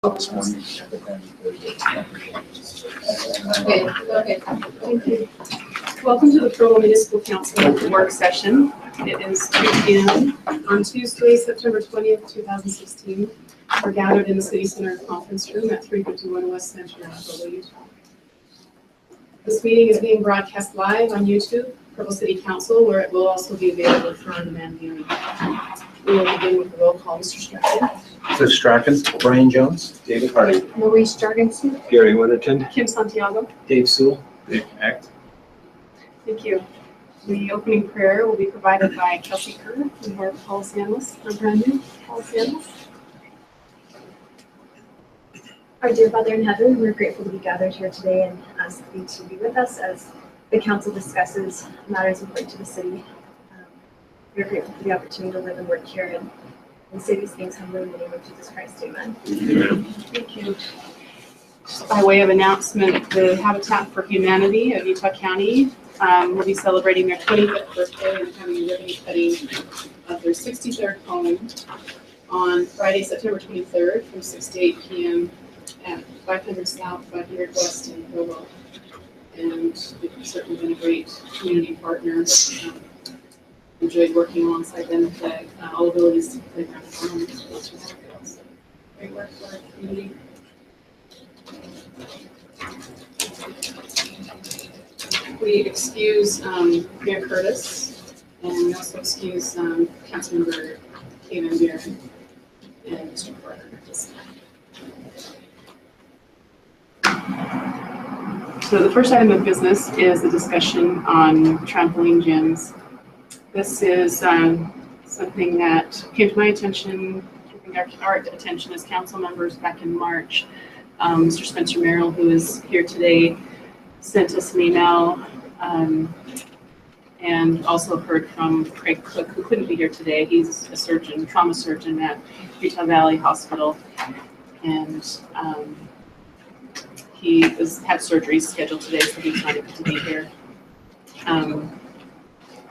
This morning, but then Okay, thank you. Welcome to the Provo Municipal Council work session. It is 2 p.m. on Tuesday, September 20th, 2016. We're gathered in the City Center Conference Room at 351 West Center, Provo, Utah. This meeting is being broadcast live on YouTube, Provo City Council, where it will also be available for on-demand viewing. We will begin with the roll call. Mr. Strachan. Cliff Strachan, Brian Jones, David Hardy, Maurice Jorgensen. Gary Winterton, Kim Santiago. Dave Sewell, Dave Act. Thank you. The opening prayer will be provided by Kelsey Kerr, who is our policy analyst, our brand new policy analyst. Our dear Father in heaven, we're grateful to be gathered here today and ask you to be with us as the council discusses matters important to the city. We're grateful for the opportunity to live and work here, and we say these things humbly in the name of Jesus Christ. Amen. Thank you. Just by way of announcement, the Habitat for Humanity of Utah County will be celebrating their 25th birthday and having a ribbon cutting of their 63rd home on Friday, September 23rd from 6 to 8 p.m. at 500 South, 500 West in Provo. And they've certainly been a great community partner. Enjoyed working alongside them with all abilities to play around the room. So great work for our community. We excuse Mayor Curtis, and we also excuse Councilmember Kevin Beer and Mr. Porter. So the first item of business is a discussion on trampoline gyms. This is something that came to my attention, our attention as council members back in March. Mr. Spencer Merrill, who is here today, sent us an email and also heard from Craig Cook, who couldn't be here today. He's a surgeon, trauma surgeon at Utah Valley Hospital, and he had surgery scheduled today, so he's not able to be here.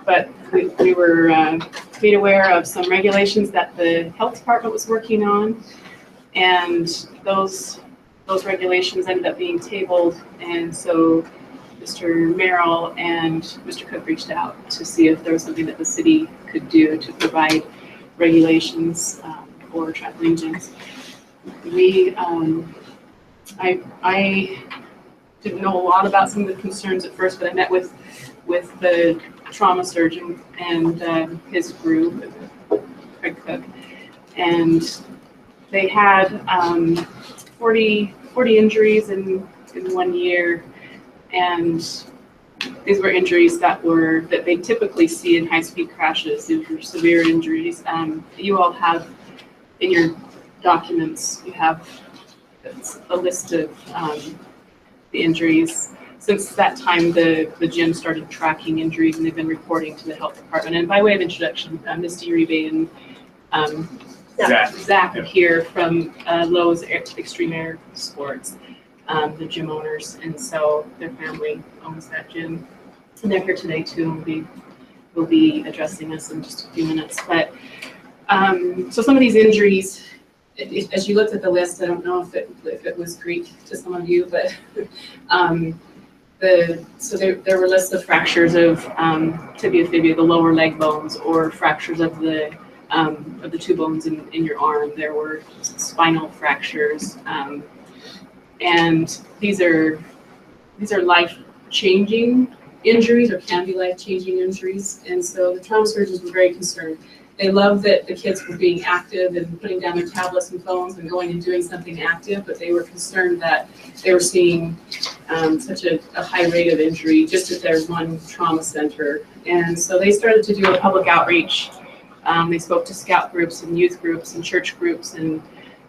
But we were made aware of some regulations that the health department was working on, and those regulations ended up being tabled, and so Mr. Merrill and Mr. Cook reached out to see if there was something that the city could do to provide regulations for trampoline gyms. I didn't know a lot about some of the concerns at first, but I met with the trauma surgeon and his group, Craig Cook, and they had 40 injuries in 1 year, and these were injuries that they typically see in high-speed crashes. These were severe injuries. You all have in your documents, you have a list of the injuries. Since that time, the gym started tracking injuries, and they've been reporting to the health department. And by way of introduction, Misty Uribe and Zach are here from Lowe's Extreme Air Sports, the gym owners, and so their family owns that gym, and they're here today too, and we'll be addressing this in just a few minutes. But so some of these injuries, as you looked at the list, I don't know if it was Greek to some of you, but so there were lists of fractures of tibia, fibula, the lower leg bones, or fractures of the two bones in your arm. There were spinal fractures, and these are life-changing injuries, or can be life-changing injuries. And so the trauma surgeons were very concerned. They loved that the kids were being active and putting down their tablets and phones and going and doing something active, but they were concerned that they were seeing such a high rate of injury just at their one trauma center. And so they started to do a public outreach. They spoke to scout groups and youth groups and church groups and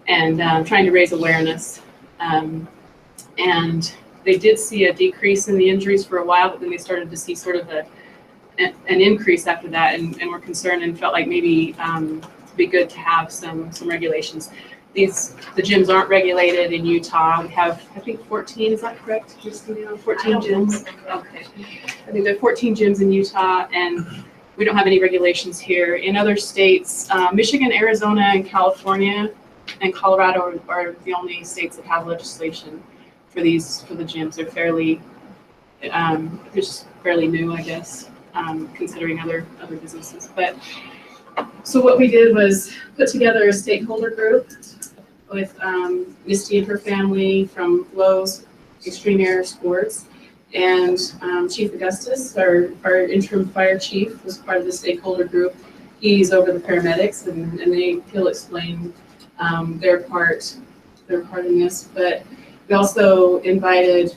trying to raise awareness. And they did see a decrease in the injuries for a while, but then they started to see sort of an increase after that, and were concerned and felt like maybe it'd be good to have some regulations. The gyms aren't regulated in Utah. We have, I think, 14. Is that correct, Christina? 14 gyms. Okay. I think there are 14 gyms in Utah, and we don't have any regulations here. In other states, Michigan, Arizona, and California and Colorado are the only states that have legislation for the gyms. They're fairly, they're just fairly new, I guess, considering other businesses. But so what we did was put together a stakeholder group with Misty and her family from Lowe's Extreme Air Sports, and Chief Augustus, our interim fire chief, was part of the stakeholder group. He's over the paramedics, and he'll explain their part in this. But we also invited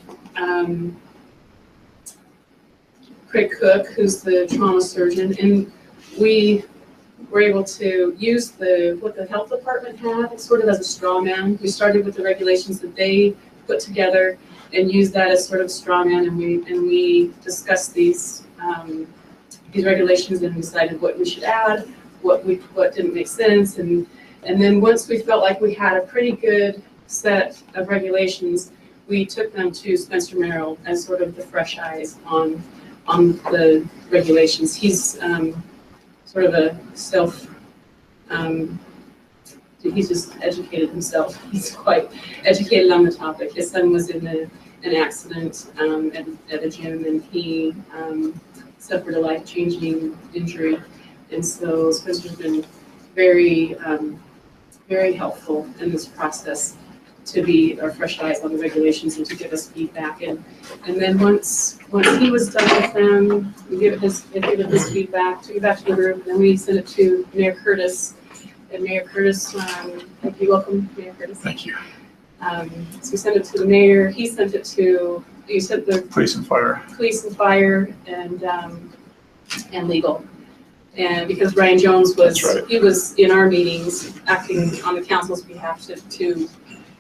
Craig Cook, who's the trauma surgeon, and we were able to use what the health department had sort of as a straw man. We started with the regulations that they put together and used that as sort of straw man, and we discussed these regulations and decided what we should add, what didn't make sense, and then once we felt like we had a pretty good set of regulations, we took them to Spencer Merrill as sort of the fresh eyes on the regulations. He's sort of a he's just educated himself. He's quite educated on the topic. His son was in an accident at a gym, and he suffered a life-changing injury. And so Spencer's been very, very helpful in this process to be our fresh eyes on the regulations and to give us feedback. And then once he was done with them, we give his feedback, took it back to the group, and then we sent it to Mayor Curtis. And Mayor Curtis, thank you, welcome, Mayor Curtis. Thank you. So we sent it to the mayor. He sent it to, you sent the Police and fire. police and fire and legal. And because Brian Jones was, That's right. he was in our meetings acting on the council's behalf to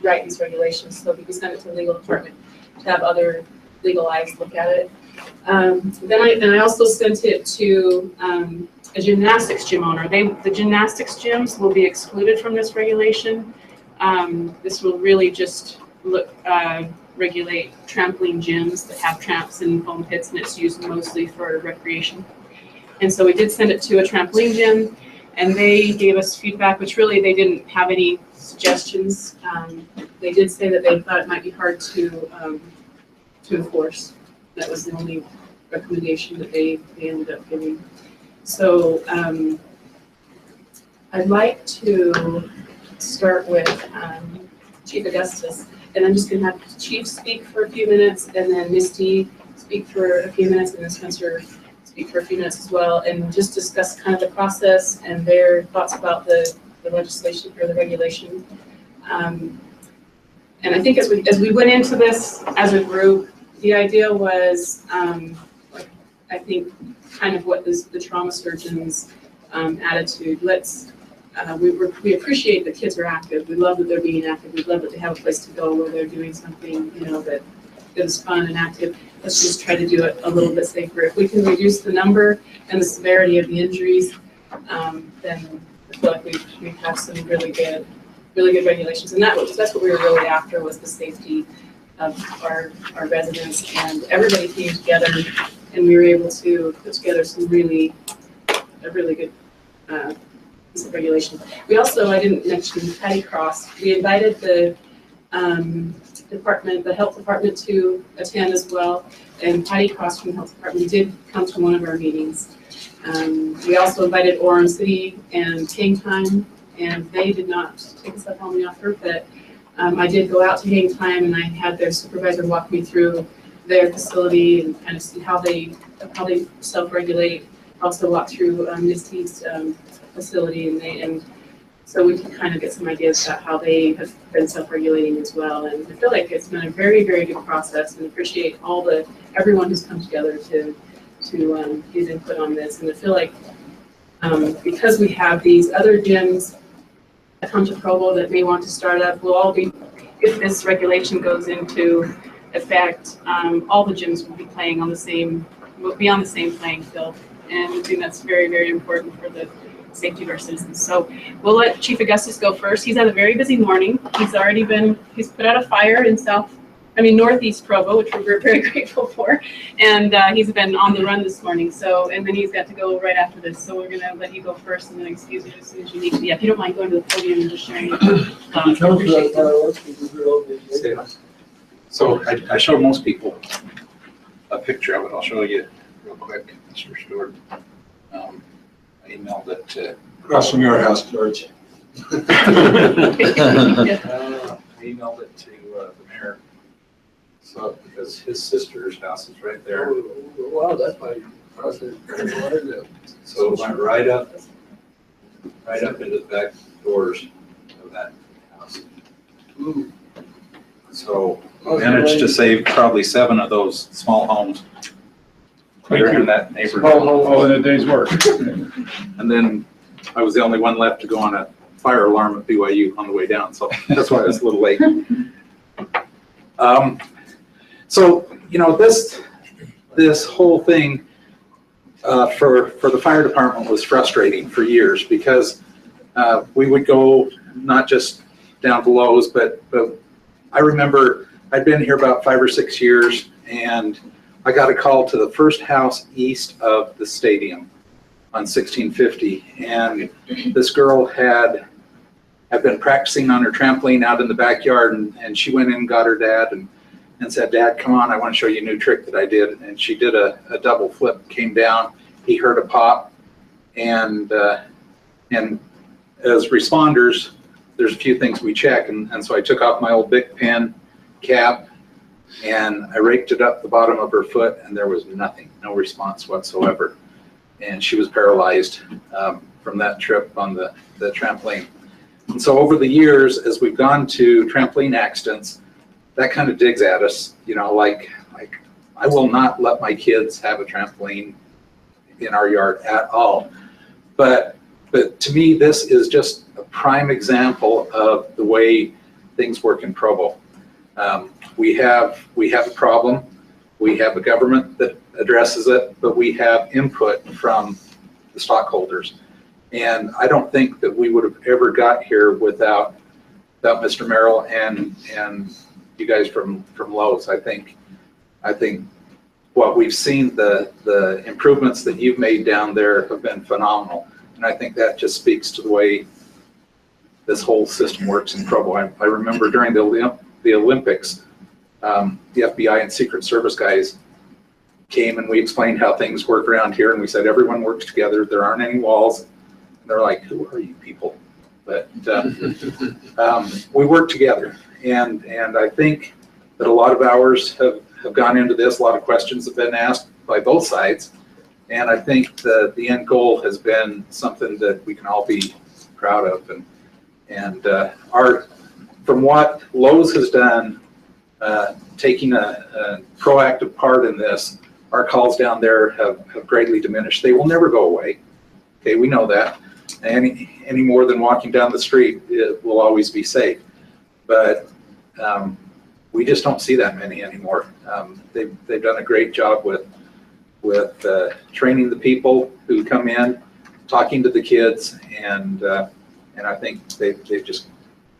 write these regulations. So we sent it to the legal department to have other legal eyes look at it. Then I also sent it to a gymnastics gym owner. The gymnastics gyms will be excluded from this regulation. This will really just regulate trampoline gyms that have tramps and foam pits, and it's used mostly for recreation. And so we did send it to a trampoline gym, and they gave us feedback, which really they didn't have any suggestions. They did say that they thought it might be hard to enforce. That was the only recommendation that they ended up giving. So I'd like to start with Chief Augustus, and I'm just going to have Chief speak for a few minutes, and then Misty speak for a few minutes, and then Spencer speak for a few minutes as well, and just discuss kind of the process and their thoughts about the legislation or the regulation. And I think as we went into this as a group, the idea was, I think, kind of what is the trauma surgeon's attitude. We appreciate that kids are active. We love that they're being active. We love that they have a place to go where they're doing something, that is fun and active. Let's just try to do it a little bit safer. If we can reduce the number and the severity of the injuries, then I feel like we have some really good regulations. And that's what we were really after, was the safety of our residents. And everybody came together, and we were able to put together a really good piece of regulation. We also, I didn't mention Patty Cross. We invited the health department to attend as well, and Patty Cross from the health department did come to one of our meetings. We also invited Orem City and Hang Time, and they did not take us up on the offer, but I did go out to Hang Time, and I had their supervisor walk me through their facility and kind of see how they self-regulate. Also walk through Misty's facility, and so we can kind of get some ideas about how they have been self-regulating as well. And I feel like it's been a very, very good process, and appreciate everyone who's come together to give input on this. And I feel like because we have these other gyms that come to Provo that may want to start up, if this regulation goes into effect, all the gyms will be on the same playing field. And I think that's very, very important for the safety of our citizens. So we'll let Chief Augustus go first. He's had a very busy morning. He's put out a fire in South Northeast Provo, which we're very grateful for. And he's been on the run this morning. So, and then he's got to go right after this. So we're going to let you go first and then excuse you as soon as you need to. Yeah, if you don't mind going to the podium and just sharing your thoughts. I appreciate it. So I showed most people a picture of it. I'll show you real quick, Mr. Stewart. I emailed it to. Across from your house, George. I emailed it to the mayor. So because his sister's house is right there. Wow, that's my process. So it went right up into the back doors of that house. So managed to save probably 7 of those small homes that are in that neighborhood. All in a day's work. And then I was the only one left to go on a fire alarm at BYU on the way down, so that's why I was a little late. So, you know, this whole thing for the fire department was frustrating for years because we would go not just down to Lowe's, but I remember I'd been here about 5 or 6 years, and I got a call to the first house east of the stadium on 1650, and this girl had been practicing on her trampoline out in the backyard, and she went in and got her dad and said, "Dad, come on, I want to show you a new trick that I did." And she did a double flip, came down, he heard a pop, and as responders, there's a few things we check, and so I took off my old Bic pen cap, and I raked it up the bottom of her foot, and there was nothing, no response whatsoever. And she was paralyzed from that trip on the trampoline. And so over the years, as we've gone to trampoline accidents, that kind of digs at us, you know, like I will not let my kids have a trampoline in our yard at all. But to me, this is just a prime example of the way things work in Provo. We have a problem. We have a government that addresses it, but we have input from the stockholders. And I don't think that we would have ever got here without Mr. Merrill and you guys from Lowe's. I think what we've seen, the improvements that you've made down there have been phenomenal. And I think that just speaks to the way this whole system works in Provo. I remember during the Olympics, the FBI and Secret Service guys came and we explained how things work around here, and we said everyone works together, there aren't any walls. And they're like, "Who are you people?" But we work together, and I think that a lot of hours have gone into this, a lot of questions have been asked by both sides, and I think the end goal has been something that we can all be proud of. And from what Lowe's has done, taking a proactive part in this, our calls down there have greatly diminished. They will never go away. Okay, we know that. Any more than walking down the street, it will always be safe. But we just don't see that many anymore. They've done a great job with training the people who come in, talking to the kids, and I think they've just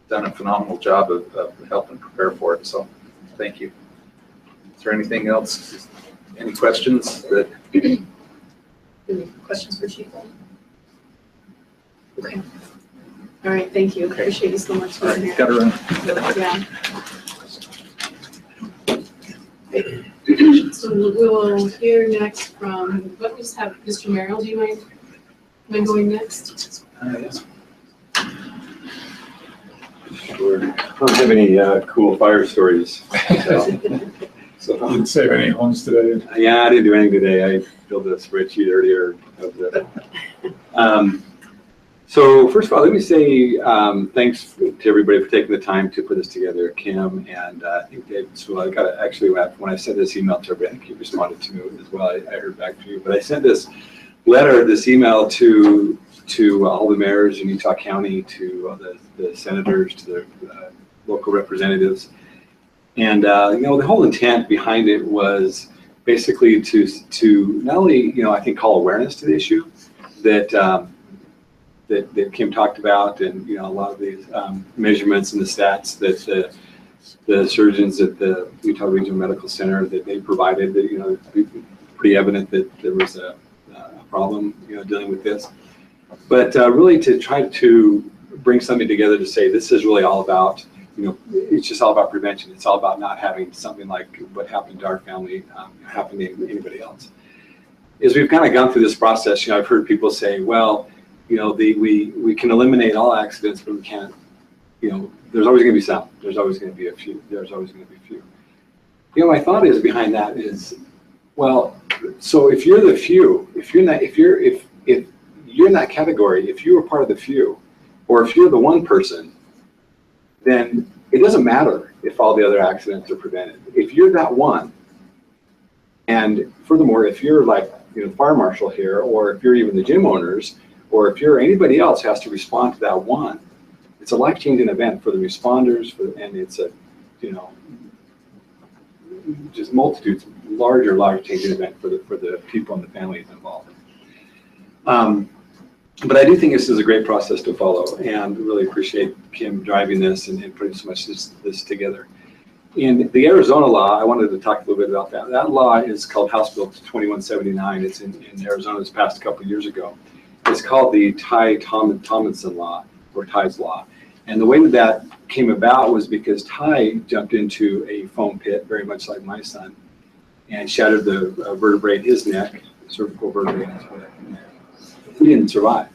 done a phenomenal job of helping prepare for it. So thank you. Is there anything else? Any questions? Any questions for Chief? Okay. All right, thank you. Appreciate you so much for being here. Got to run. Yeah. So we'll hear next from, let me just have Mr. Merrill, do you mind going next? Yes. Sure. I don't have any cool fire stories. So, You didn't save any homes today. yeah, I didn't do anything today. I built a spreadsheet earlier of the. So first of all, let me say thanks to everybody for taking the time to put this together, Kim and I think David. So I got to actually, when I sent this email to everybody, I think you responded to me as well. I heard back to you, but I sent this email to all the mayors in Utah County, to the senators, to the local representatives. And you know, the whole intent behind it was basically to not only, I think call awareness to the issue that Kim talked about, and a lot of these measurements and the stats that the surgeons at the Utah Regional Medical Center that they provided, that, you know, pretty evident that there was a problem, you know, dealing with this. But really to try to bring something together to say this is really all about, you know, it's just all about prevention. It's all about not having something like what happened to our family happen to anybody else. As we've kind of gone through this process, you know, I've heard people say, well, you know, we can eliminate all accidents, but we can't, you know, there's always going to be some. There's always going to be a few. There's always going to be a few. You know, my thought is behind that is, well, so if you're the few, if you're in that category, if you were part of the few, or if you're the one person, then it doesn't matter if all the other accidents are prevented. If you're that one, and furthermore, if you're like, you know, the fire marshal here, or if you're even the gym owners, or if you're anybody else has to respond to that one, it's a life-changing event for the responders, and it's a, you know, just multitudes, larger life-changing event for the people and the families involved. But I do think this is a great process to follow, and really appreciate Kim driving this and putting so much this together. In the Arizona law, I wanted to talk a little bit about that. That law is called House Bill 2179. It's in Arizona. It's passed a couple of years ago. It's called the Ty-Tomlinson law, or Ty's law. And the way that came about was because Ty jumped into a foam pit, very much like my son, and shattered the vertebrae in his neck, cervical vertebrae in his neck. He didn't survive.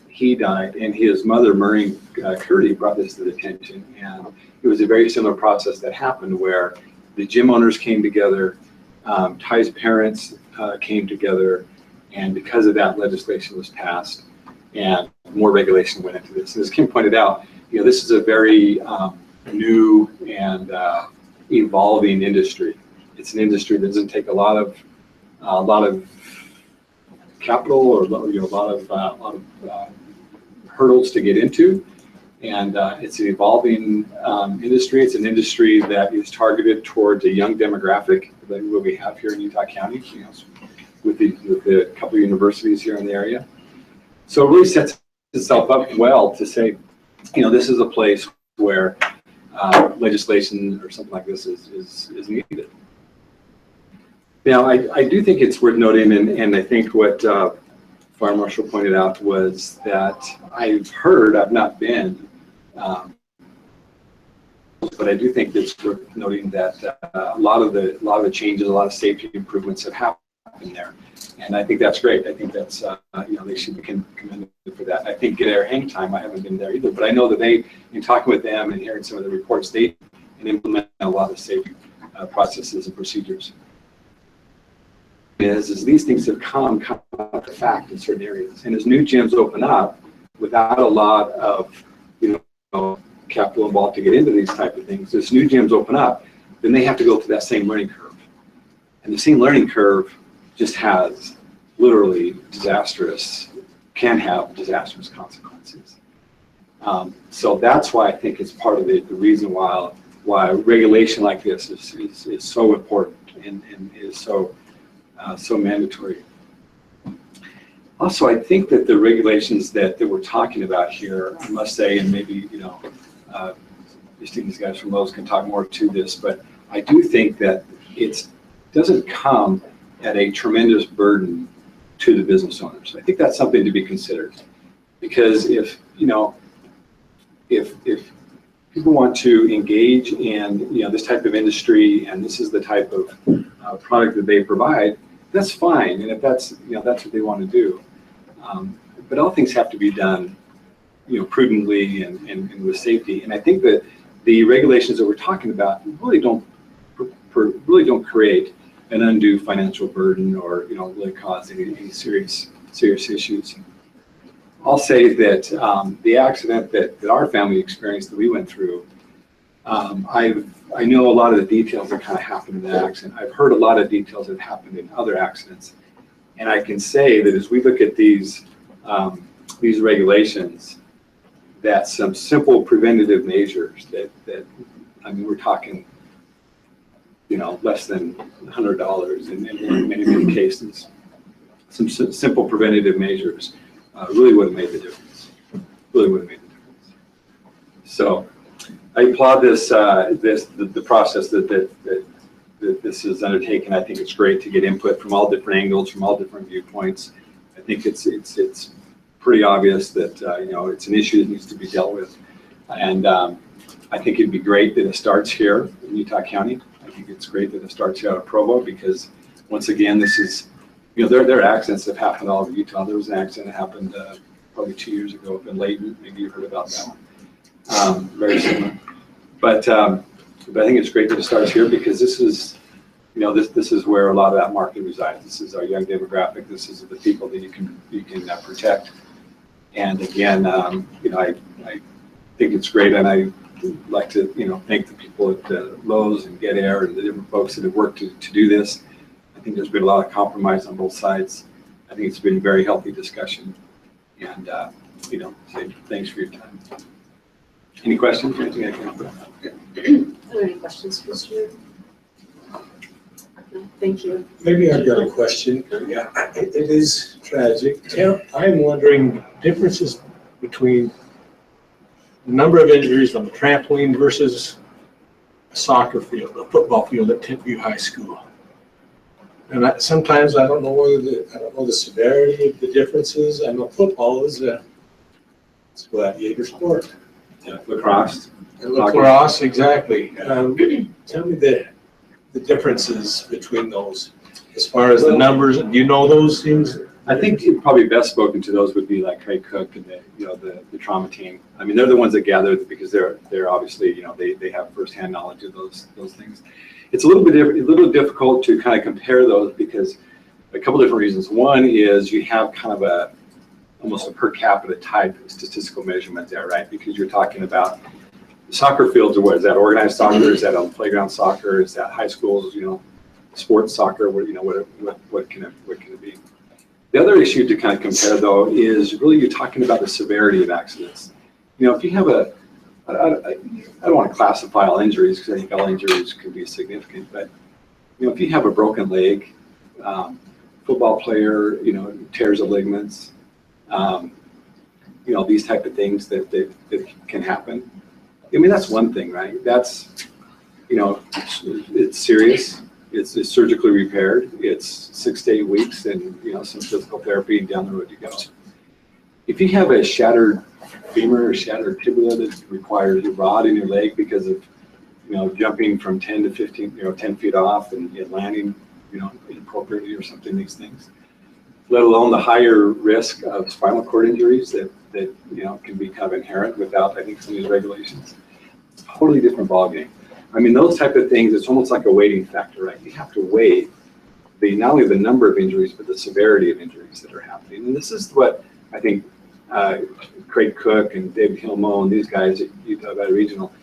He died, and his mother, Maureen Curdy, brought this to the attention. And it was a very similar process that happened where the gym owners came together, Ty's parents came together, and because of that, legislation was passed, and more regulation went into this. And as Kim pointed out, you know, this is a very new and evolving industry. It's an industry that doesn't take a lot of capital, or, you know, a lot of hurdles to get into, and it's an evolving industry. It's an industry that is targeted towards a young demographic, like what we have here in Utah County, you know, with the couple of universities here in the area. So it really sets itself up well to say, you know, this is a place where legislation or something like this is needed. Now, I do think it's worth noting, and I think what Fire Marshal pointed out was that I've not been, but I do think it's worth noting that a lot of the changes, a lot of safety improvements have happened there, and I think that's great. I think that's you know, they should be commended for that. I think at their hang time, I haven't been there either, but I know that they, in talking with them and hearing some of the reports, they implement a lot of safety processes and procedures. Is these things have come out to fact in certain areas, and as new gyms open up without a lot of, you know, capital involved to get into these type of things, as new gyms open up, then they have to go through that same learning curve, and the same learning curve just has literally can have disastrous consequences. So that's why I think it's part of the reason why regulation like this is so important and is so mandatory. Also, I think that the regulations that we're talking about here, I must say, and maybe, you know, these guys from Lowe's can talk more to this, but I do think that it doesn't come at a tremendous burden to the business owners. I think that's something to be considered, because if people want to engage in, you know, this type of industry, and this is the type of product that they provide, that's fine, and if that's, you know, that's what they want to do. But all things have to be done, you know, prudently and with safety. And I think that the regulations that we're talking about really don't create an undue financial burden, or, you know, really cause any serious issues. I'll say that the accident that our family experienced, that we went through, I know a lot of the details that kind of happened in that accident. I've heard a lot of details that happened in other accidents, and I can say that as we look at these regulations, that some simple preventative measures that I mean, we're talking, you know, less than $100 in many cases. Some simple preventative measures really would have made the difference. Really would have made the difference. So I applaud the process that this is undertaken. I think it's great to get input from all different angles, from all different viewpoints. I think it's pretty obvious that it's an issue that needs to be dealt with, and I think it'd be great that it starts here in Utah County. I think it's great that it starts here out of Provo, because once again, this is, there are accidents that have happened all over Utah. There was an accident that happened probably 2 years ago up in Layton. Maybe you heard about that one. Very similar. But I think it's great that it starts here, because this is, this is where a lot of that market resides. This is our young demographic. This is the people that you can protect. And again, I think it's great, and I like to thank the people at Lowe's and Get Air and the different folks that have worked to do this. I think there's been a lot of compromise on both sides. I think it's been a very healthy discussion, and say thanks for your time. Any questions? Anything I can help with? Are there any questions, Mr. No, thank you. Maybe I've got a question. Yeah, it is tragic. I'm wondering differences between the number of injuries on the trampoline versus a soccer field, a football field at Tentview High School. And sometimes I don't know the severity of the differences. I know football is it's a gladiator sport. Yeah, lacrosse. And lacrosse, exactly. Tell me the differences between those as far as the numbers. Do you know those things? I think probably best spoken to those would be like Craig Cook and the trauma team. I mean, they're the ones that gather, because they're obviously they have firsthand knowledge of those things. It's a little bit difficult to kind of compare those, because a couple different reasons. One is you have kind of almost a per capita type statistical measurement there, right? Because you're talking about soccer fields, or what is that? Organized soccer? Is that on playground soccer? Is that high schools? Sports soccer? What can it be? The other issue to kind of compare, though, is really you're talking about the severity of accidents. If you have I don't want to classify all injuries, because I think all injuries can be significant, but if you have a broken leg, football player, tears of ligaments, these type of things that can happen. I mean, that's one thing, right? That's, it's serious. It's surgically repaired. It's 6 to 8 weeks, and some physical therapy, and down the road you go. If you have a shattered femur or shattered tibia that requires a rod in your leg because of jumping from 10 to 15, 10 feet off and landing inappropriately or something, these things, let alone the higher risk of spinal cord injuries that can be kind of inherent without, I think, some of these regulations. It's a totally different ballgame. I mean, those type of things, it's almost like a weighting factor, right? You have to weigh not only the number of injuries, but the severity of injuries that are happening. And this is what I think Craig Cook and David Hilmo and these guys at Utah Valley Regional,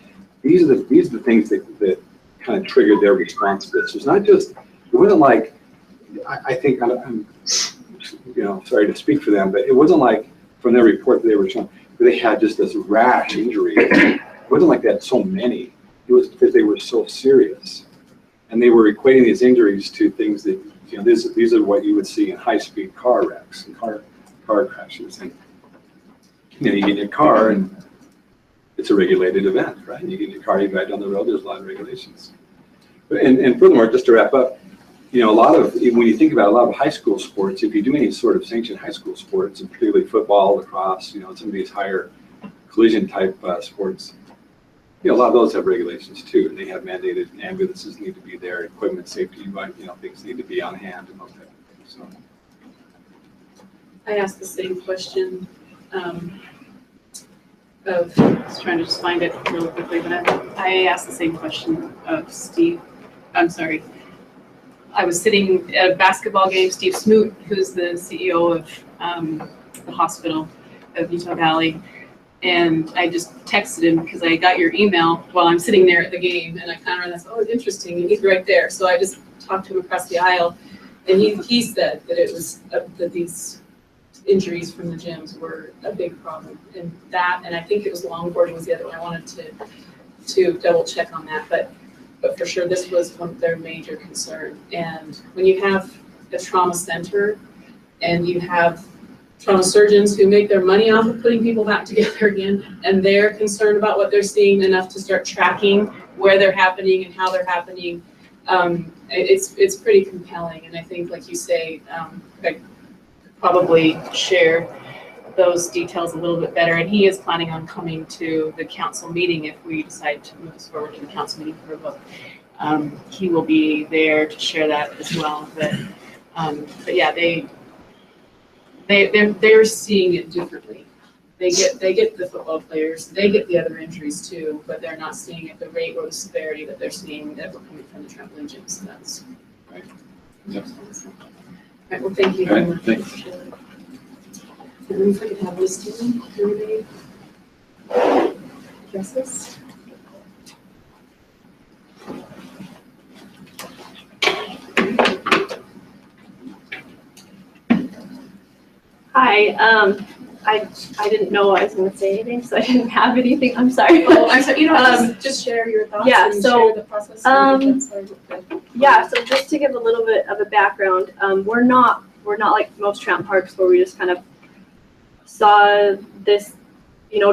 these are the things that kind of triggered their response to this. It's not just, it wasn't like, I think, I'm sorry to speak for them, but it wasn't like from their report that they were showing, they had just this rash injury. It wasn't like they had so many. It was because they were so serious. And they were equating these injuries to things that, these are what you would see in high-speed car wrecks and car crashes. And you get in your car, and it's a regulated event, right? You get in your car, you ride down the road, there's a lot of regulations. And furthermore, just to wrap up, a lot of, when you think about a lot of high school sports, if you do any sort of sanctioned high school sports, and particularly football, lacrosse, some of these higher collision type sports, a lot of those have regulations too, and they have mandated ambulances need to be there, equipment, safety, things need to be on hand, and those type of things. So. I asked the same question I was trying to just find it really quickly, but I asked the same question of Steve. I'm sorry. I was sitting at a basketball game, Steve Smoot, who's the CEO of the hospital of Utah Valley, and I just texted him because I got your email while I'm sitting there at the game, and I kind of realized, oh, interesting, and he's right there. So I just talked to him across the aisle, and he said that it was that these injuries from the gyms were a big problem, and I think it was longboarding was the other one. I wanted to double check on that, but for sure this was one of their major concern. And when you have a trauma center and you have trauma surgeons who make their money off of putting people back together again, and they're concerned about what they're seeing enough to start tracking where they're happening and how they're happening. It's pretty compelling, and I think, like you say, I could probably share those details a little bit better, and he is planning on coming to the council meeting if we decide to move this forward to the council meeting for a vote. He will be there to share that as well, but yeah, they're seeing it differently. They get the football players, they get the other injuries too, but they're not seeing it the rate or the severity that they're seeing that we're coming from the trampoline gyms. So that's Right. Yep. Right, well, thank you All very right, much. thanks. And then if I could have listing, everybody address this. Hi, I didn't know I was gonna say anything, so I didn't have anything, I'm sorry. Oh, I'm sorry, just share your thoughts yeah, and so, share the process. So Yeah, so just to give a little bit of a background, we're not like most tramp parks where we just kind of saw this,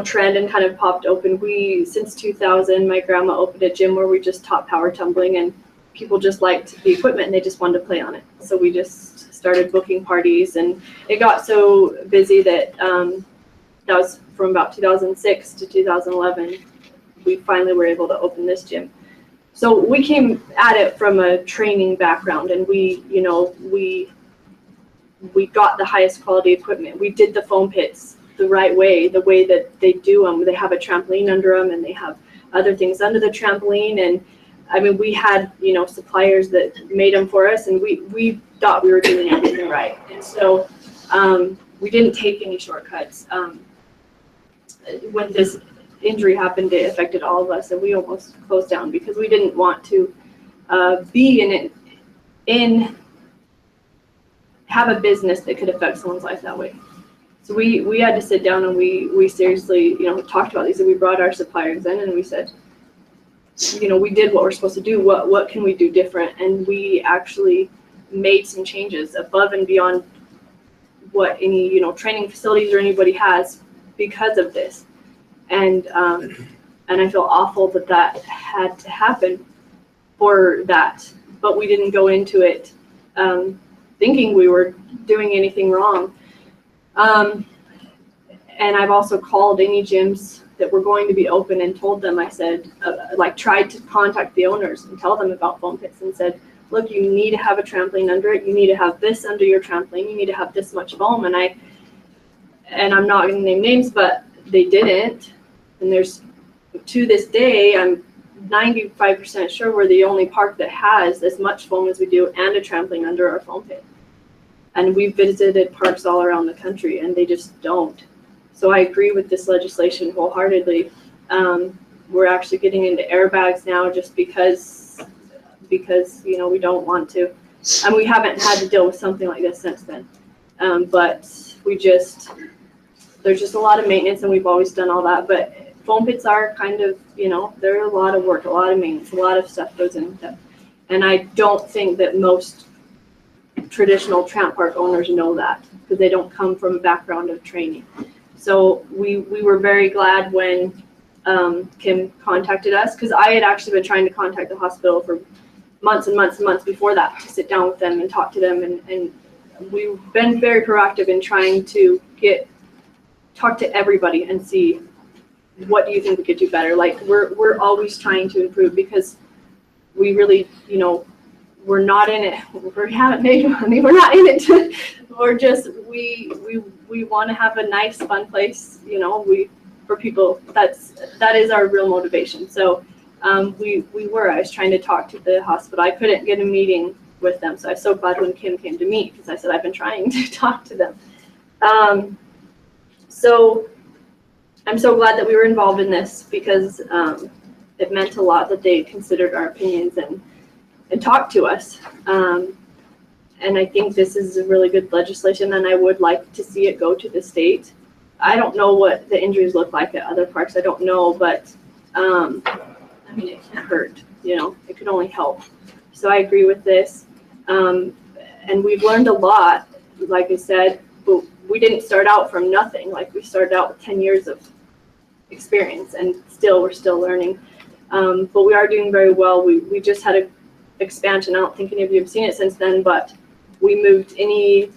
trend and kind of popped open. Since 2000, my grandma opened a gym where we just taught power tumbling, and people just liked the equipment and they just wanted to play on it. So we just started booking parties, and it got so busy that that was from about 2006 to 2011. We finally were able to open this gym. So we came at it from a training background, and we got the highest quality equipment. We did the foam pits the right way, the way that they do them. They have a trampoline under them, and they have other things under the trampoline. And I mean, we had, suppliers that made them for us, and we thought we were doing everything right. And so we didn't take any shortcuts. When this injury happened, it affected all of us, and we almost closed down because we didn't want to be have a business that could affect someone's life that way. So we had to sit down and we seriously, talked about these, and we brought our suppliers in and we said, we did what we're supposed to do. What can we do different? And we actually made some changes above and beyond what any, training facilities or anybody has because of this. And I feel awful that had to happen for that, but we didn't go into it thinking we were doing anything wrong. And I've also called any gyms that were going to be open and told them, I said, tried to contact the owners and tell them about foam pits and said, look, you need to have a trampoline under it. You need to have this under your trampoline. You need to have this much foam. And I'm not going to name names, but they didn't. And to this day, I'm 95% sure we're the only park that has as much foam as we do and a trampoline under our foam pit. And we've visited parks all around the country, and they just don't. So I agree with this legislation wholeheartedly. We're actually getting into airbags now just because we don't want to. And we haven't had to deal with something like this since then. But there's just a lot of maintenance, and we've always done all that. But foam pits are kind of, they're a lot of work, a lot of maintenance, a lot of stuff goes into them. And I don't think that most traditional tramp park owners know that because they don't come from a background of training. So we were very glad when Kim contacted us, because I had actually been trying to contact the hospital for months and months and months before that to sit down with them and talk to them. And we've been very proactive in trying to talk to everybody and see, what do you think we could do better? Like we're always trying to improve because we really, we're not in it. We haven't made money. We're not in it. We're just, we want to have a nice, fun place, for people. That is our real motivation. So I was trying to talk to the hospital. I couldn't get a meeting with them. So I was so glad when Kim came to me, because I said, I've been trying to talk to them. So I'm so glad that we were involved in this because it meant a lot that they considered our opinions and talked to us. And I think this is a really good legislation, and I would like to see it go to the state. I don't know what the injuries look like at other parks. I don't know, but it can't hurt. It could only help. So I agree with this. And we've learned a lot, like I said, but we didn't start out from nothing. Like, we started out with 10 years of experience, and we're still learning. But we are doing very well. We just had a expansion. I don't think any of you have seen it since then, but we moved any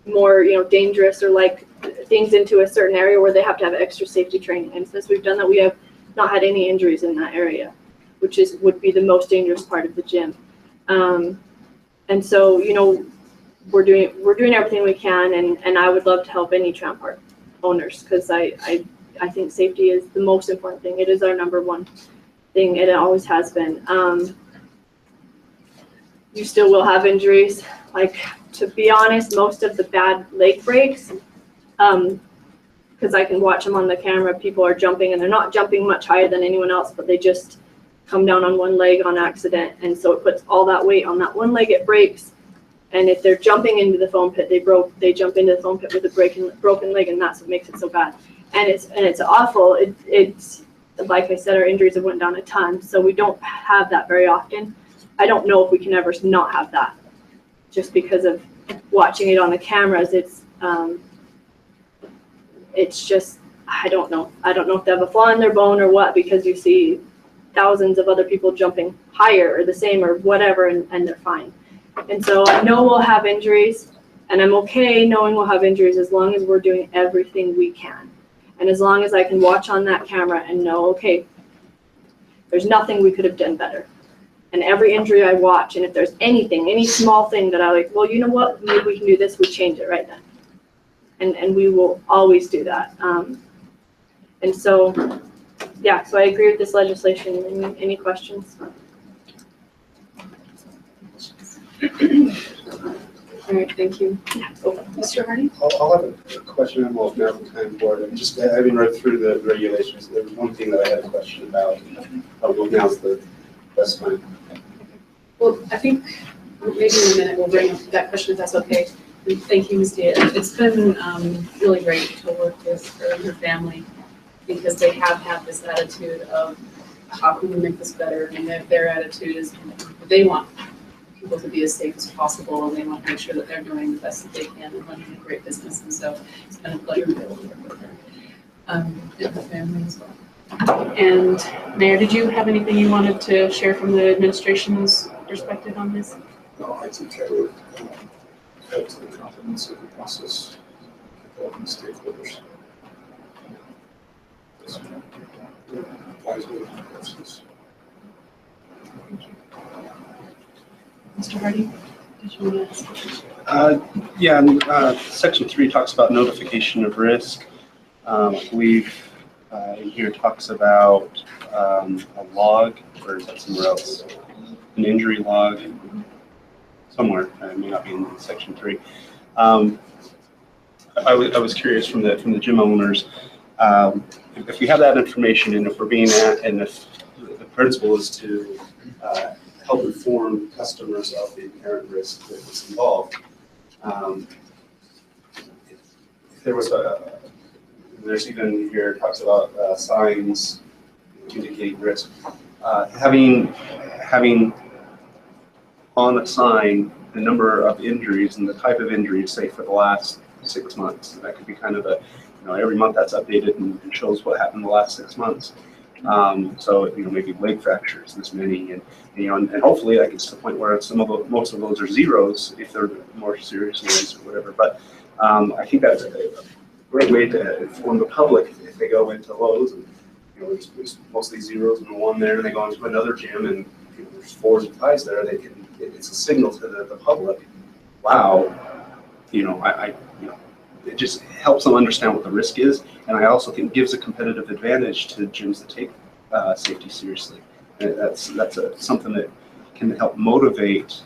more, dangerous or like things into a certain area where they have to have extra safety training. And since we've done that, we have not had any injuries in that area, which would be the most dangerous part of the gym. And so, we're doing everything we can, and I would love to help any tramp park owners, because I think safety is the most important thing. It is our number one thing, and it always has been. You still will have injuries. Like, to be honest, most of the bad leg breaks, because I can watch them on the camera, people are jumping, and they're not jumping much higher than anyone else, but they just come down on one leg on accident, and so it puts all that weight on that one leg. It breaks, and if they're jumping into the foam pit, they jump into the foam pit with a broken leg, and that's what makes it so bad. And it's awful. It's like I said, our injuries have went down a ton, so we don't have that very often. I don't know if we can ever not have that, just because of watching it on the cameras. It's just, I don't know if they have a flaw in their bone or what, because you see thousands of other people jumping higher or the same or whatever, and they're fine. And so I know we'll have injuries, and I'm okay knowing we'll have injuries as long as we're doing everything we can. And as long as I can watch on that camera and know, okay, there's nothing we could have done better. And every injury I watch, and if there's anything, any small thing that I like, well, you know what, maybe we can do this, we change it right then. And we will always do that. And so, yeah, so I agree with this legislation. Any questions? All right, thank you. Yeah. Mr. Hardy? I'll have a question on both now the time board. And just having read through the regulations, there was one thing that I had a question about. Well, now's the best time. Well, I think maybe in a minute we'll bring up that question if that's okay. And thank you, Ms. Dia. It's been really great to work with her and her family, because they have had this attitude of how can we make this better, and their attitude is they want people to be as safe as possible, and they want to make sure that they're doing the best that they can and running a great business. And so it's been a pleasure to be able to work with her and her family as well. And Mayor, did you have anything you wanted to share from the administration's perspective on this? No, I think I would add to the compliments of the process, involving stakeholders. Mr. Hardy, did you want to ask? Yeah, and section 3 talks about notification of risk. We've in here talks about a log, or is that somewhere else? An injury log somewhere. It may not be in section 3. I was curious from the gym owners, if we have that information, and if we're being and if the principle is to help inform customers of the inherent risk that is involved. If there was there's even here talks about signs indicating risk. Having on a sign the number of injuries and the type of injuries, say for the last 6 months. That could be kind of a, every month that's updated and shows what happened in the last 6 months. So maybe leg fractures, this many, and hopefully that gets to the point where most of those are zeros if they're more serious ones or whatever. But I think that's a great way to inform the public if they go into Lowe's and there's mostly zeros and 1 there, and they go into another gym and there's 4s and 5s there. It's a signal to the public. Wow, it just helps them understand what the risk is, and I also think gives a competitive advantage to gyms that take safety seriously. And that's something that can help motivate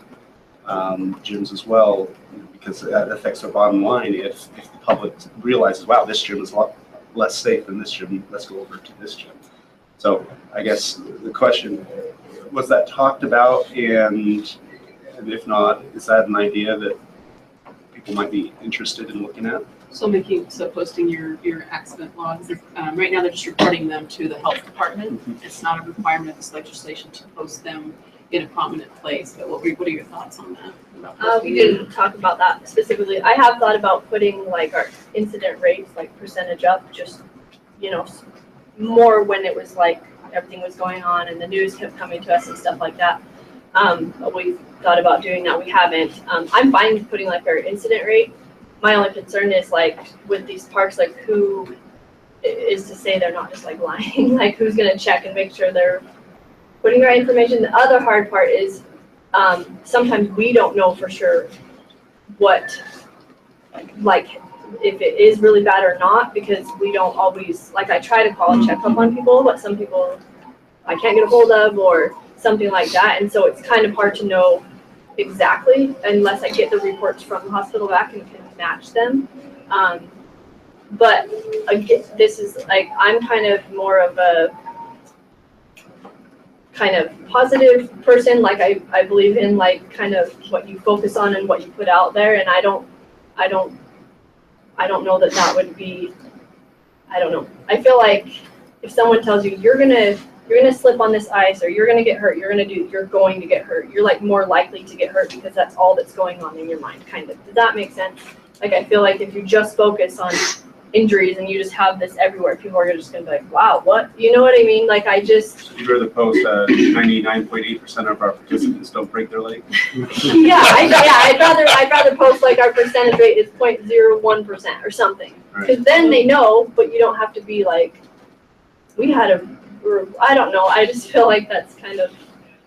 gyms as well, because that affects their bottom line. If the public realizes, wow, this gym is a lot less safe than this gym, let's go over to this gym. So I guess the question, was that talked about, and if not, is that an idea that people might be interested in looking at? So posting your accident logs. Right now they're just reporting them to the health department. It's not a requirement of this legislation to post them in a prominent place, but what are your thoughts on that? We didn't talk about that specifically. I have thought about putting like our incident rates, like percentage up, just, you know, more when it was like everything was going on and the news kept coming to us and stuff like that. But we've thought about doing that. We haven't. I'm fine with putting like our incident rate. My only concern is like with these parks, like who is to say they're not just like lying, like who's going to check and make sure they're putting the right information. The other hard part is sometimes we don't know for sure what, like, if it is really bad or not, because we don't always, like, I try to call and check up on people, but some people I can't get a hold of or something like that. And so it's kind of hard to know exactly unless I get the reports from the hospital back and can match them. But again, this is like, I'm kind of more of a kind of positive person. Like I believe in like kind of what you focus on and what you put out there. And I don't know that that would be, I don't know. I feel like if someone tells you you're gonna slip on this ice or you're gonna get hurt, you're going to get hurt. You're like more likely to get hurt because that's all that's going on in your mind, kind of. Does that make sense? Like I feel like if you just focus on injuries and you just have this everywhere, people are just gonna be like, wow, what? You know what I mean? Like I just. You'd rather post 99.8% of our participants don't break their leg? I'd rather post like our percentage rate is 0.01% or something. Because then they know, but you don't have to be like, I don't know. I just feel like that's kind of.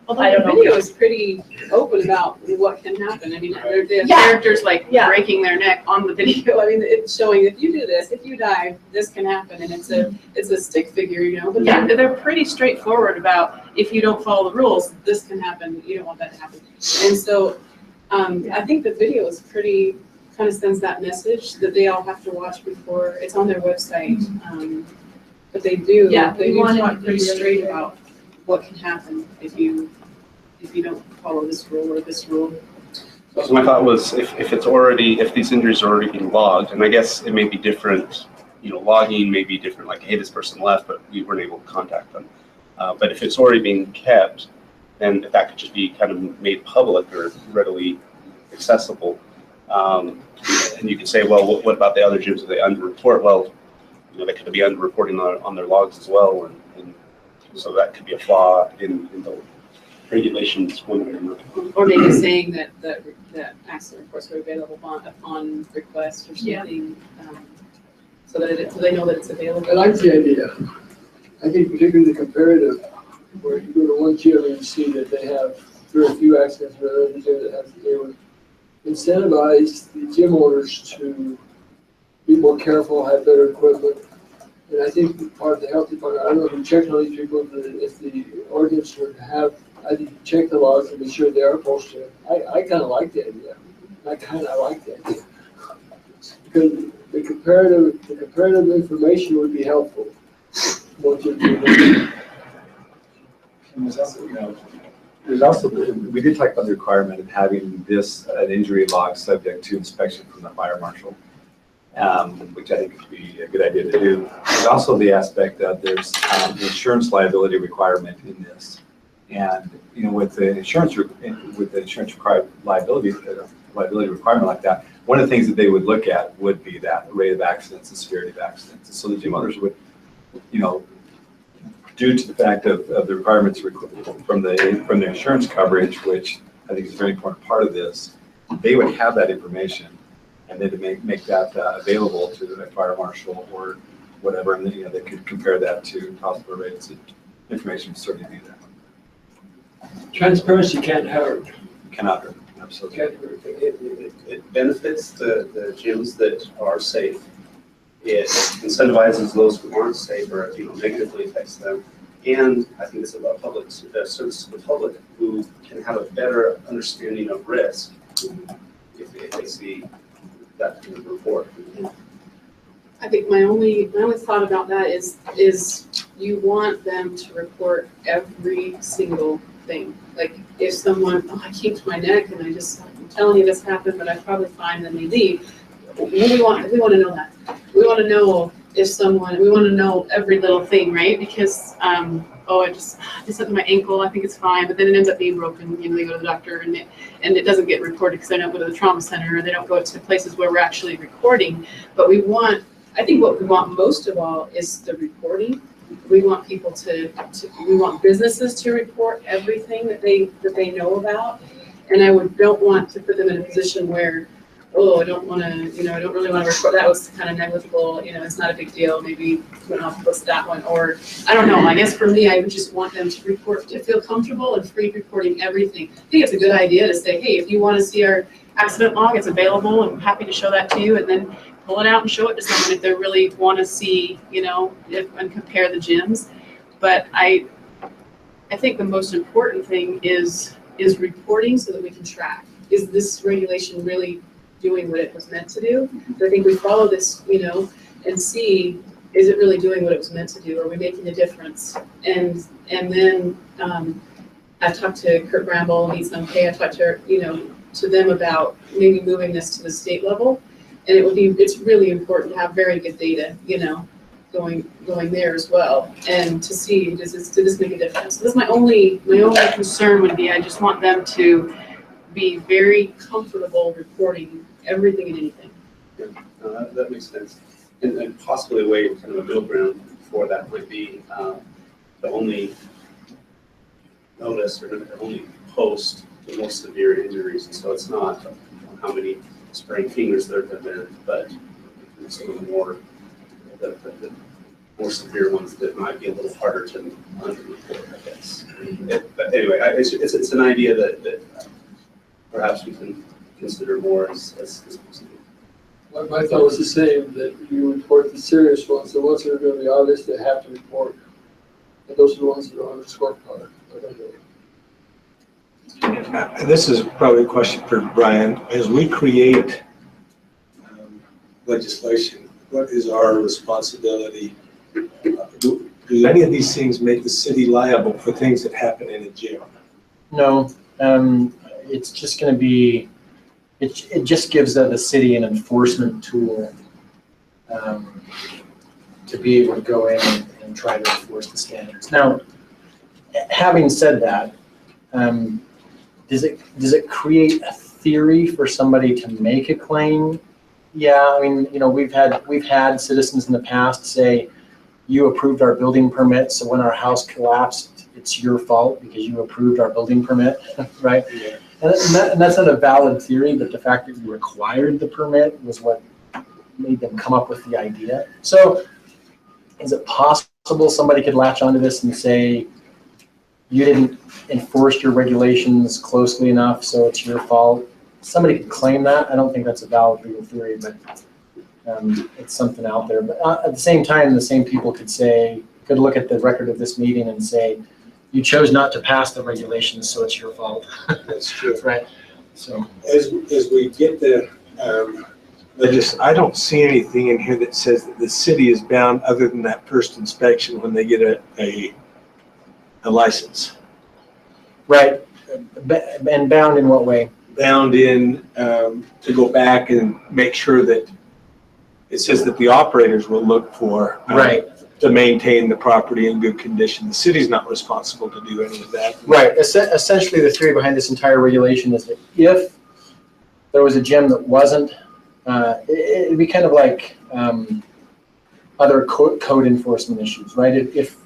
Although the video is pretty open about what can happen. I mean, the characters like breaking their neck on the video. I mean, it's showing if you do this, if you dive, this can happen, and it's a stick figure, you know. But they're pretty straightforward about if you don't follow the rules, this can happen. You don't want that to happen. And so, I think the video is pretty kind of sends that message that they all have to watch before it's on their website. But they do talk pretty straight about what can happen if you don't follow this rule or this rule. So my thought was if these injuries are already being logged, and I guess it may be different, you know, logging may be different, like, hey, this person left, but we weren't able to contact them. But if it's already being kept, then that could just be kind of made public or readily accessible. And you could say, well, what about the other gyms? Are they underreport? Well, you know, they could be underreporting on their logs as well, and so that could be a flaw in the regulations one way or another. Or maybe saying that accident reports are available upon request or something, so they know that it's available. I like the idea. I think particularly the comparative, where you go to one gym and you see that they have very few accidents, or another gym that has, they would incentivize the gym owners to be more careful, have better equipment. And I think part of the health department, I don't know if you checked on these people, but if the ordinance would have, I think, check the laws and be sure they are posted. I kind of like the idea. I like the idea. Because the comparative information would be helpful. There's also, we did talk about the requirement of having an injury log subject to inspection from the fire marshal. Which I think would be a good idea to do. There's also the aspect of there's insurance liability requirement in this, and you know with the insurance required liability requirement like that, one of the things that they would look at would be that rate of accidents and severity of accidents. And so the gym owners would, you know, due to the fact of the requirements from the insurance coverage, which I think is a very important part of this, they would have that information. And then to make that available to the fire marshal or whatever, and then, you know, they could compare that to hospital rates. Information would certainly be there. Transparency can't hurt. Cannot hurt, absolutely. Can't hurt. It benefits the gyms that are safe. It incentivizes those who aren't safe or, you know, negatively affects them. And I think it's about public service to the public who can have a better understanding of risk if they see that kind of report. I think my only thought about that is you want them to report every single thing. Like if someone, I kinked my neck and I'm telling you this happened, but I'm probably fine, then they leave. We want to know that. We want to know if someone, we want to know every little thing, right? Because, I just something my ankle, I think it's fine, but then it ends up being broken. You know, they go to the doctor and it doesn't get reported because they don't go to the trauma center or they don't go to places where we're actually recording. But I think what we want most of all is the reporting. We want people we want businesses to report everything that they know about. And don't want to put them in a position where, I don't want to, I don't really want to report, that was kind of negligible, it's not a big deal, maybe we don't have to list that one, or, I don't know, I guess for me, I would just want them to report, to feel comfortable and free reporting everything. I think it's a good idea to say, hey, if you want to see our accident log, it's available, I'm happy to show that to you, and then pull it out and show it to someone if they really want to see, and compare the gyms. But I think the most important thing is reporting so that we can track. Is this regulation really doing what it was meant to do? So I think we follow this, and see, is it really doing what it was meant to do? Are we making a difference? And then I talked to Kurt Bramble, he's okay. I talked to them about maybe moving this to the state level. And it's really important to have very good data, going there as well, and to see, did this make a difference? So this is my only concern would be, I just want them to be very comfortable reporting everything and anything. Yeah, that makes sense. And possibly a way, kind of a middle ground for that would be to only notice or to only post the most severe injuries. And so it's not how many sprained fingers there have been, but some of the more severe ones that might be a little harder to underreport, I guess. But anyway, it's an idea that perhaps we can consider more as possible. My thought was the same, that you report the serious ones, the ones that are going to be obvious, they have to report. And those are the ones that are on the scorecard. This is probably a question for Brian. As we create legislation, what is our responsibility? Do any of these things make the city liable for things that happen in a gym? No, it's just going to be, it just gives the city an enforcement tool to be able to go in and try to enforce the standards. Now, having said that, does it create a theory for somebody to make a claim? Yeah, I mean, we've had citizens in the past say, you approved our building permit, so when our house collapsed, it's your fault because you approved our building permit, right? Yeah. And that's not a valid theory, but the fact that you required the permit was what made them come up with the idea. So is it possible somebody could latch onto this and say, you didn't enforce your regulations closely enough, so it's your fault? Somebody could claim that. I don't think that's a valid legal theory, but it's something out there. But at the same time, the same people could look at the record of this meeting and say, you chose not to pass the regulations, so it's your fault. That's true. Right. So as we get the I don't see anything in here that says that the city is bound other than that first inspection when they get a license. Right. And bound in what way? Bound in to go back and make sure that it says that the operators will look for right to maintain the property in good condition. The city's not responsible to do any of that. Right. Essentially, the theory behind this entire regulation is that if there was a gym that wasn't, it'd be kind of like other code enforcement issues, right? If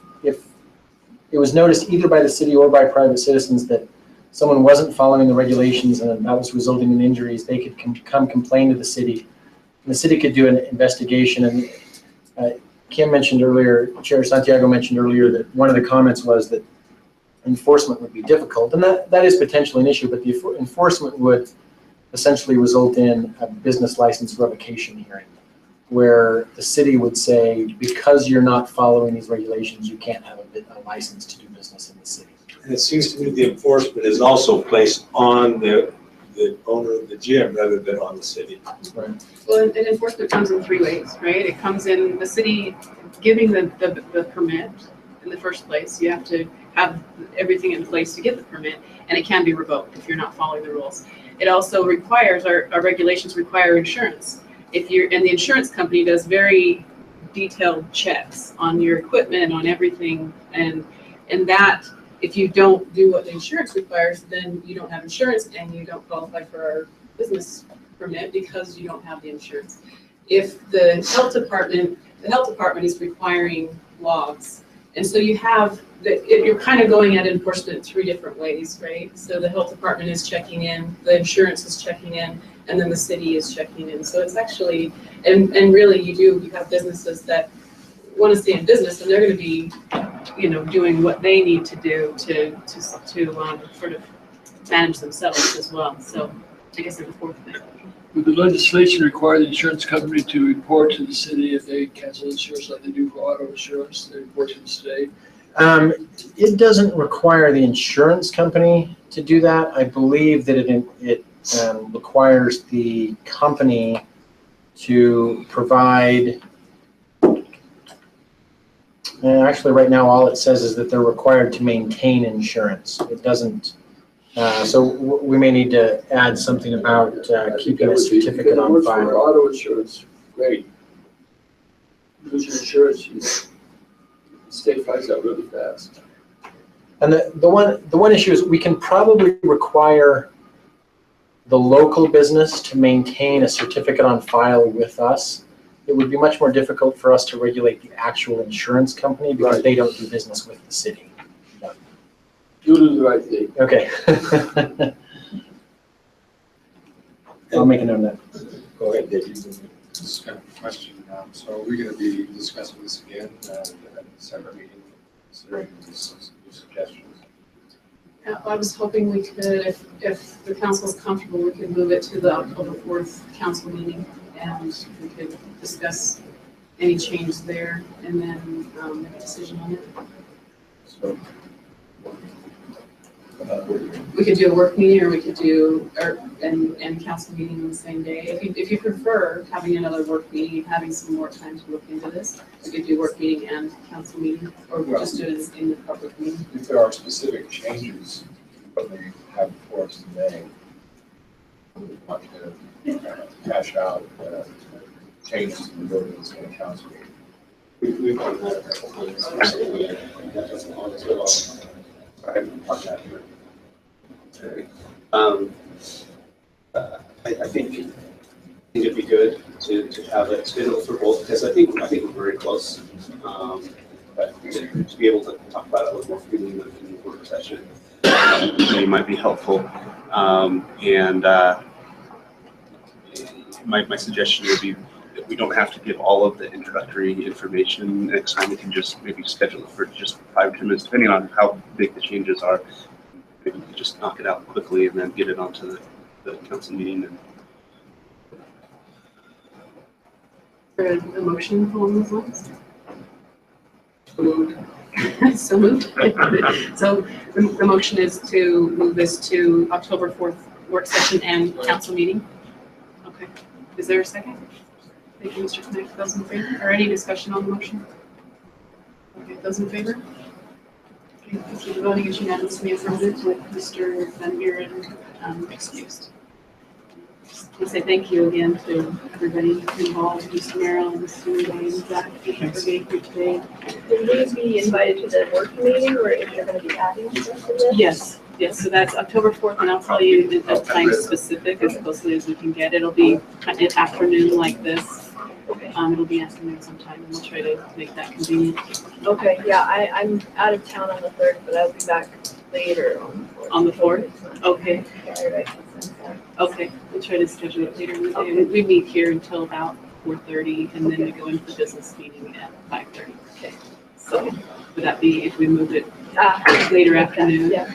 it was noticed either by the city or by private citizens that someone wasn't following the regulations and that was resulting in injuries, they could come complain to the city. And the city could do an investigation. And Kim mentioned earlier, Chair Santiago mentioned earlier that one of the comments was that enforcement would be difficult. And that is potentially an issue, but the enforcement would essentially result in a business license revocation hearing, where the city would say, because you're not following these regulations, you can't have a license to do business in the city. And it seems to me the enforcement is also placed on the owner of the gym rather than on the city. Right. Well, and enforcement comes in three ways, right? It comes in the city giving the permit in the first place. You have to have everything in place to get the permit, and it can be revoked if you're not following the rules. It also requires, our regulations require insurance. And the insurance company does very detailed checks on your equipment, on everything, and that, if you don't do what the insurance requires, then you don't have insurance and you don't qualify for our business permit because you don't have the insurance. If the health department is requiring logs, and so you have, you're kind of going at enforcement 3 different ways, right? So the health department is checking in, the insurance is checking in, and then the city is checking in. So it's actually, and really you have businesses that want to stay in business, and they're going to be, doing what they need to do to sort of manage themselves as well. So I guess there's a 4th thing. Would the legislation require the insurance company to report to the city if they cancel insurance like they do for auto insurance? They report to the state? It doesn't require the insurance company to do that. I believe that it requires the company to provide. Actually, right now, all it says is that they're required to maintain insurance. It doesn't. So we may need to add something about keeping a certificate on file. For auto insurance, great. Lose your insurance, the state finds out really fast. And the one issue is we can probably require the local business to maintain a certificate on file with us. It would be much more difficult for us to regulate the actual insurance company because Right. they don't do business with the city. You'll do the right thing. Okay. I'll make a note of that. Go ahead, Dave. Just kind of a question. So are we going to be discussing this again at a separate meeting, considering these new suggestions? I was hoping we could, if the council is comfortable, we could move it to the October 4th council meeting, and we could discuss any change there, and then make a decision on it. So, We could do a work meeting, or we could do, and council meeting on the same day. If you prefer having another work meeting and having some more time to look into this, we could do work meeting and council meeting, or we'll just do it in the public meeting. if there are specific changes what they have before us today, we want to hash out changes in the buildings and council meeting. We've done that a couple times. That's long as well. I haven't talked that here. I think it'd be good to have it scheduled for both, because I think we're very close. But to be able to talk about it a little more freely in the work session, maybe might be helpful. My suggestion would be that we don't have to give all of the introductory information next time. We can just maybe schedule it for just 5 or 10 minutes, depending on how big the changes are. Maybe we can just knock it out quickly and then get it onto the council meeting. For a motion along those lines? So moved. So the motion is to move this to October 4th work session and council meeting. Okay. Is there a second? Thank you, Mr. Knight. Those in favor? Or any discussion on the motion? Okay, those in favor? Okay, thank you. The voting is unanimously affirmative with Mr. Van Buren excused. I say thank you again to everybody involved, Mr. Merrill, Mr. Wayne, Zach, thank you for being here today. Will we be invited to the work meeting, or if you're going to be adding stuff to this? Yes, so that's October 4th, and I'll tell you the time specific as closely as we can get. It'll be an afternoon like this. It'll be afternoon sometime, and we'll try to make that convenient. Okay, yeah, I'm out of town on the 3rd, but I'll be back later on the 4th. On the 4th? Okay. Okay. Okay, we'll try to schedule it later in the day. We meet here until about 4:30, and then we go into the business meeting at 5:30. Okay. So would that be if we moved it later afternoon? Yeah.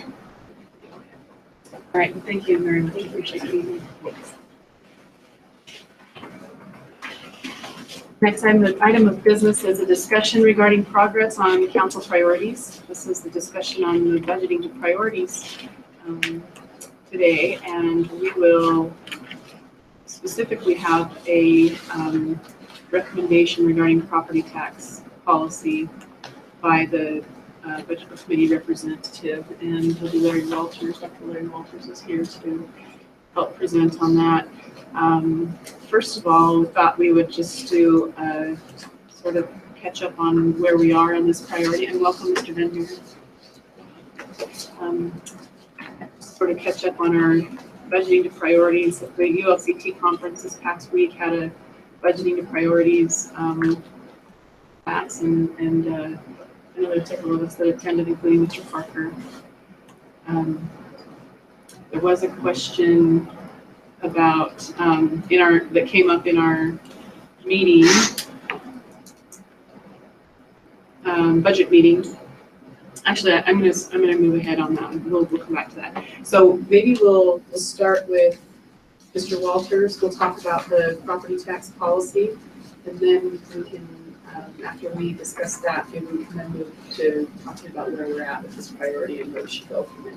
All right, thank you very much. Appreciate you being here. Next item of business is a discussion regarding progress on council priorities. This is the discussion on the budgeting priorities today, and we will specifically have a recommendation regarding property tax policy by the budget committee representative, and it'll be Larry Walters. Dr. Larry Walters is here to help present on that. First of all, we thought we would just do a sort of catch up on where we are on this priority. And welcome, Mr. Van Buren. Sort of catch up on our budgeting to priorities. The ULCT conference this past week had a budgeting to priorities class, and I know there were several of us that attended, including Mr. Parker. There was a question about that came up in our meeting, budget meeting. Actually, I'm gonna move ahead on that one. We'll come back to that. So maybe we'll start with Mr. Walters. We'll talk about the property tax policy, and then we can, after we discuss that, maybe we can then move to talking about where we're at with this priority and where we should go from there.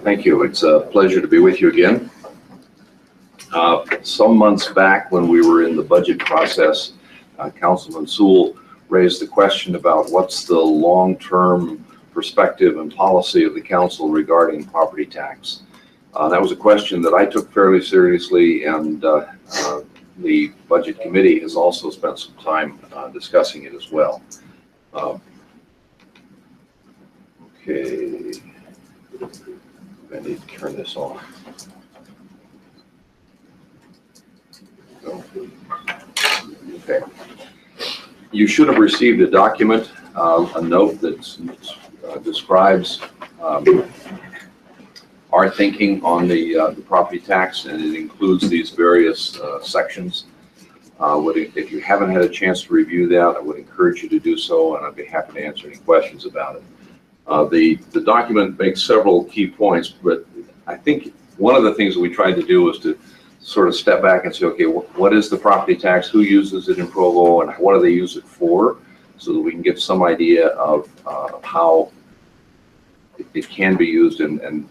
Thank you. It's a pleasure to be with you again. Some months back when we were in the budget process, Councilman Sewell raised the question about what's the long-term perspective and policy of the council regarding property tax. That was a question that I took fairly seriously, and the budget committee has also spent some time discussing it as well. Okay. I need to turn this on. Okay. You should have received a document, a note that describes our thinking on the property tax, and it includes these various sections. If you haven't had a chance to review that, I would encourage you to do so, and I'd be happy to answer any questions about it. The document makes several key points, but I think one of the things that we tried to do was to sort of step back and say, okay, what is the property tax? Who uses it in Provo, and what do they use it for? So that we can get some idea of how it can be used, and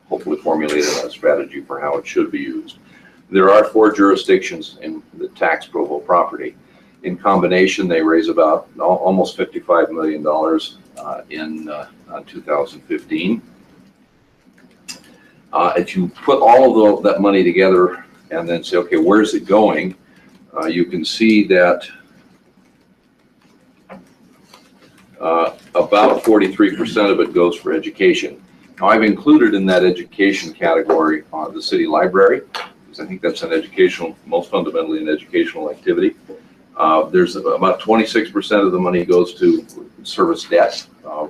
hopefully formulate a strategy for how it should be used. There are 4 jurisdictions in the tax Provo property. In combination, they raise about almost $55 million in 2015. If you put all of that money together and then say, okay, where's it going? You can see that about 43% of it goes for education. Now, I've included in that education category the city library, because I think that's an educational, most fundamentally an educational activity. There's about 26% of the money goes to service debt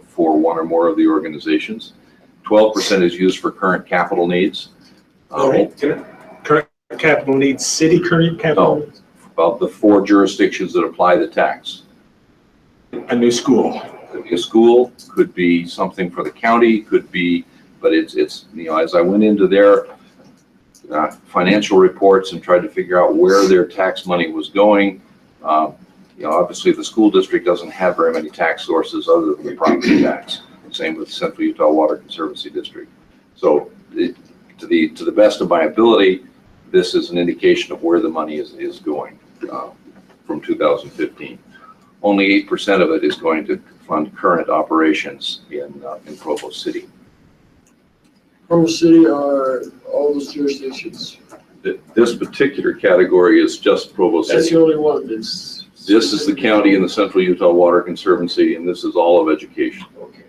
for one or more of the organizations. 12% is used for current capital needs. Current capital needs, city current capital needs? About the 4 jurisdictions that apply the tax. A new school. Could be a school, could be something for the county, could be, but it's as I went into their financial reports and tried to figure out where their tax money was going, obviously the school district doesn't have very many tax sources other than the property tax. Same with Central Utah Water Conservancy District. So to the best of my ability, this is an indication of where the money is going from 2015. Only 8% of it is going to fund current operations in Provo City. Provo City are all those jurisdictions. This particular category is just Provo City. That's the only one that's. This is the county and the Central Utah Water Conservancy, and this is all of education. Okay.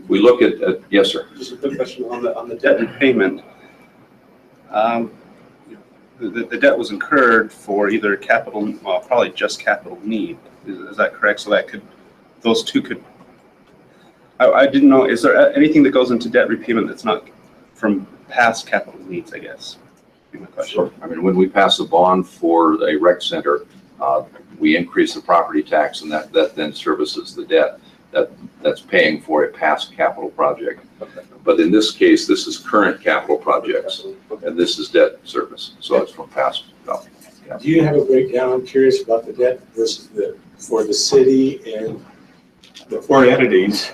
We look at yes, sir. Just a quick question on the debt repayment. The debt was incurred for either capital, well, probably just capital need. Is that correct? So that those two could. I didn't know. Is there anything that goes into debt repayment that's not from past capital needs? I guess. Would be my question. Sure. I mean, when we pass a bond for a rec center, we increase the property tax, and that then services the debt. That's paying for a past capital project. Okay. But in this case, this is current capital projects, and this is debt service. So it's from past. Yeah. Do you have a breakdown? I'm curious about the debt versus for the city and the 4 entities,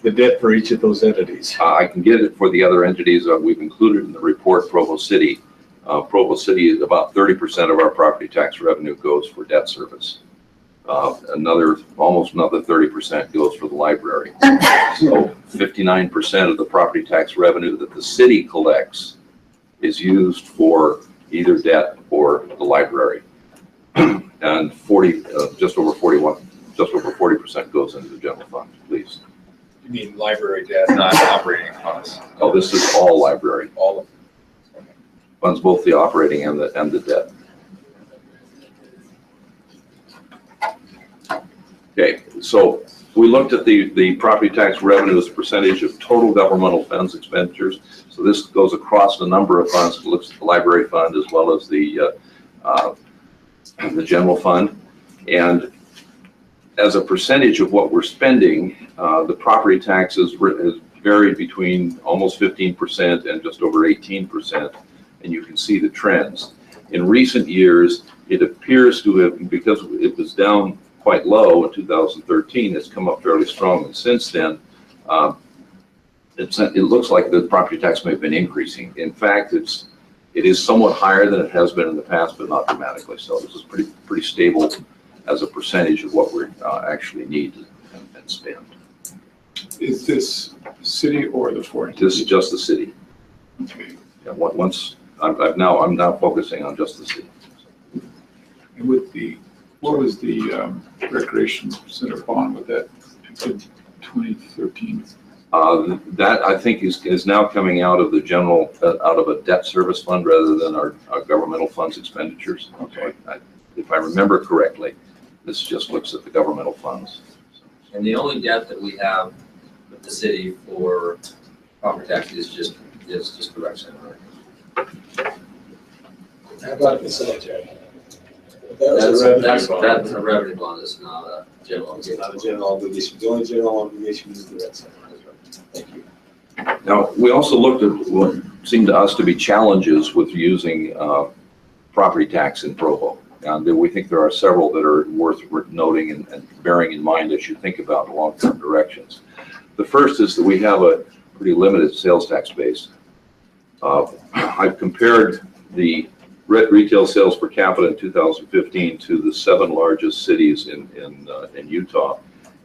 the debt for each of those entities. I can get it for the other entities. We've included in the report Provo City. Provo City, about 30% of our property tax revenue goes for debt service. Almost another 30% goes for the library. So 59% of the property tax revenue that the city collects is used for either debt or the library. And just over 40% goes into the general fund, please. You mean library debt, not operating costs? Oh, this is all library. All of it. Funds both the operating and the debt. Okay, so we looked at the property tax revenue as a percentage of total governmental funds expenditures. So this goes across a number of funds. It looks at the library fund as well as the general fund. And as a percentage of what we're spending, the property taxes has varied between almost 15% and just over 18%. And you can see the trends. In recent years, it appears to have, because it was down quite low in 2013, it's come up fairly strong. And since then, it looks like the property tax may have been increasing. In fact, it is somewhat higher than it has been in the past, but not dramatically so. This is pretty stable as a percentage of what we actually need and spend. Is this city or the foreign? This is just the city. Okay. Yeah, I'm now focusing on just the city. And with what was the recreation center bond with that in 2013? That I think is now coming out of the general, out of a debt service fund rather than our governmental funds expenditures. Okay. If I remember correctly, this just looks at the governmental funds. And the only debt that we have with the city for property tax is just the rec center, right? How about the cemetery? That's a revenue bond, it's not a general obligation. Not a general obligation. The only general obligation is the rec center. Thank you. Now, we also looked at what seemed to us to be challenges with using property tax in Provo. And we think there are several that are worth noting and bearing in mind as you think about long-term directions. The first is that we have a pretty limited sales tax base. I've compared the retail sales per capita in 2015 to the 7 largest cities in Utah,